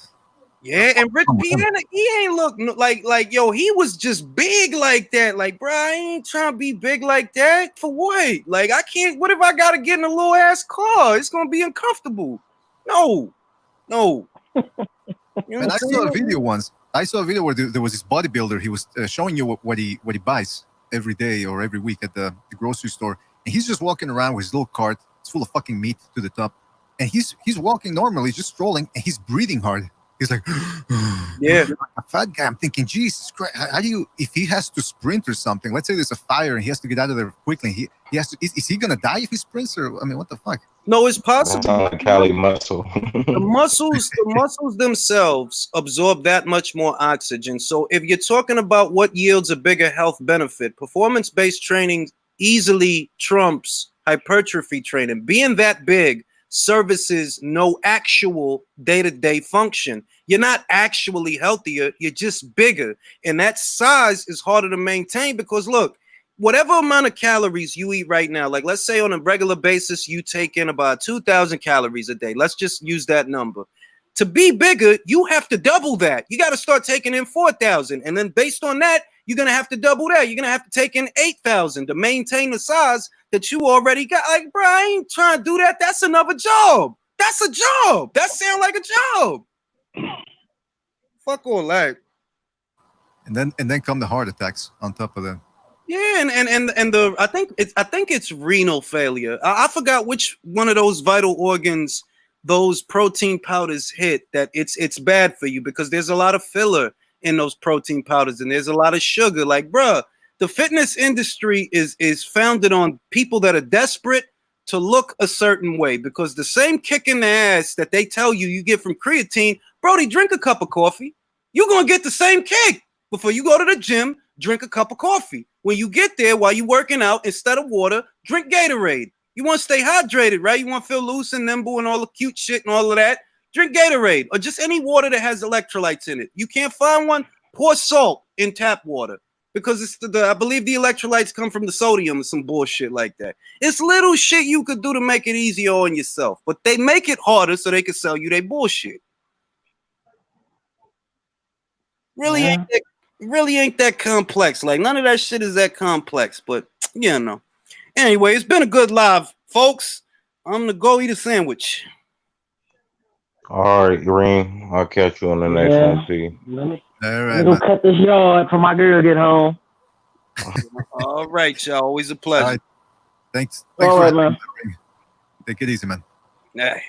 Yeah, and Rich Piana, he ain't look like yo, he was just big like that. Like, bro, I ain't trying to be big like that. For what? Like, I can't. What if I gotta get in a little ass car? It's gonna be uncomfortable. No. You know And I saw a video once. I saw a video where there was this bodybuilder. He was showing you what he buys every day or every week at the grocery store, and he's just walking around with his little cart. It's full of fucking meat to the top, and he's walking normally, just strolling, and he's breathing hard. He's like, yeah, a fat guy. I'm thinking, Jesus Christ, how do you, if he has to sprint or something, let's say there's a fire and he has to get out of there quickly, he has to, is he gonna die if he sprints? Or, I mean, what the fuck? No, it's possible. That's like Cali Muscle. The muscles themselves absorb that much more oxygen. So if you're talking about what yields a bigger health benefit, performance-based training easily trumps hypertrophy training. Being that big services no actual day-to-day function. You're not actually healthier, you're just bigger. And that size is harder to maintain because look, whatever amount of calories you eat right now, like let's say on a regular basis, you take in about 2,000 calories a day. Let's just use that number. To be bigger, you have to double that. You got to start taking in 4,000. And then based on that, you're going to have to double that. You're going to have to take in 8,000 to maintain the size that you already got. Like, bro, I ain't trying to do that. That's another job. That's a job. That sounds like a job. Fuck all that. And then come the heart attacks on top of that. Yeah, and the I think it's renal failure. I forgot which one of those vital organs those protein powders hit that it's bad for you because there's a lot of filler in those protein powders and there's a lot of sugar. Like, bruh, the fitness industry is founded on people that are desperate to look a certain way because the same kick in the ass that they tell you get from creatine, Brody, drink a cup of coffee. You're gonna get the same kick before you go to the gym. Drink a cup of coffee. When you get there while you're working out, instead of water, drink Gatorade. You want to stay hydrated, right? You want to feel loose and nimble and all the cute shit and all of that. Drink Gatorade or just any water that has electrolytes in it. You can't find one, pour salt in tap water because it's I believe the electrolytes come from the sodium or some bullshit like that. It's little shit you could do to make it easier on yourself, but they make it harder so they can sell you their bullshit. Really ain't that complex. Like none of that shit is that complex, but you know. Anyway, it's been a good live, folks. I'm gonna go eat a sandwich. All right, Green. I'll catch you on the next one. See. All right, go cut this yard for my girl get home. All right, y'all. Always a pleasure. All right. Thanks All for right, man. Take it easy, man. Hey.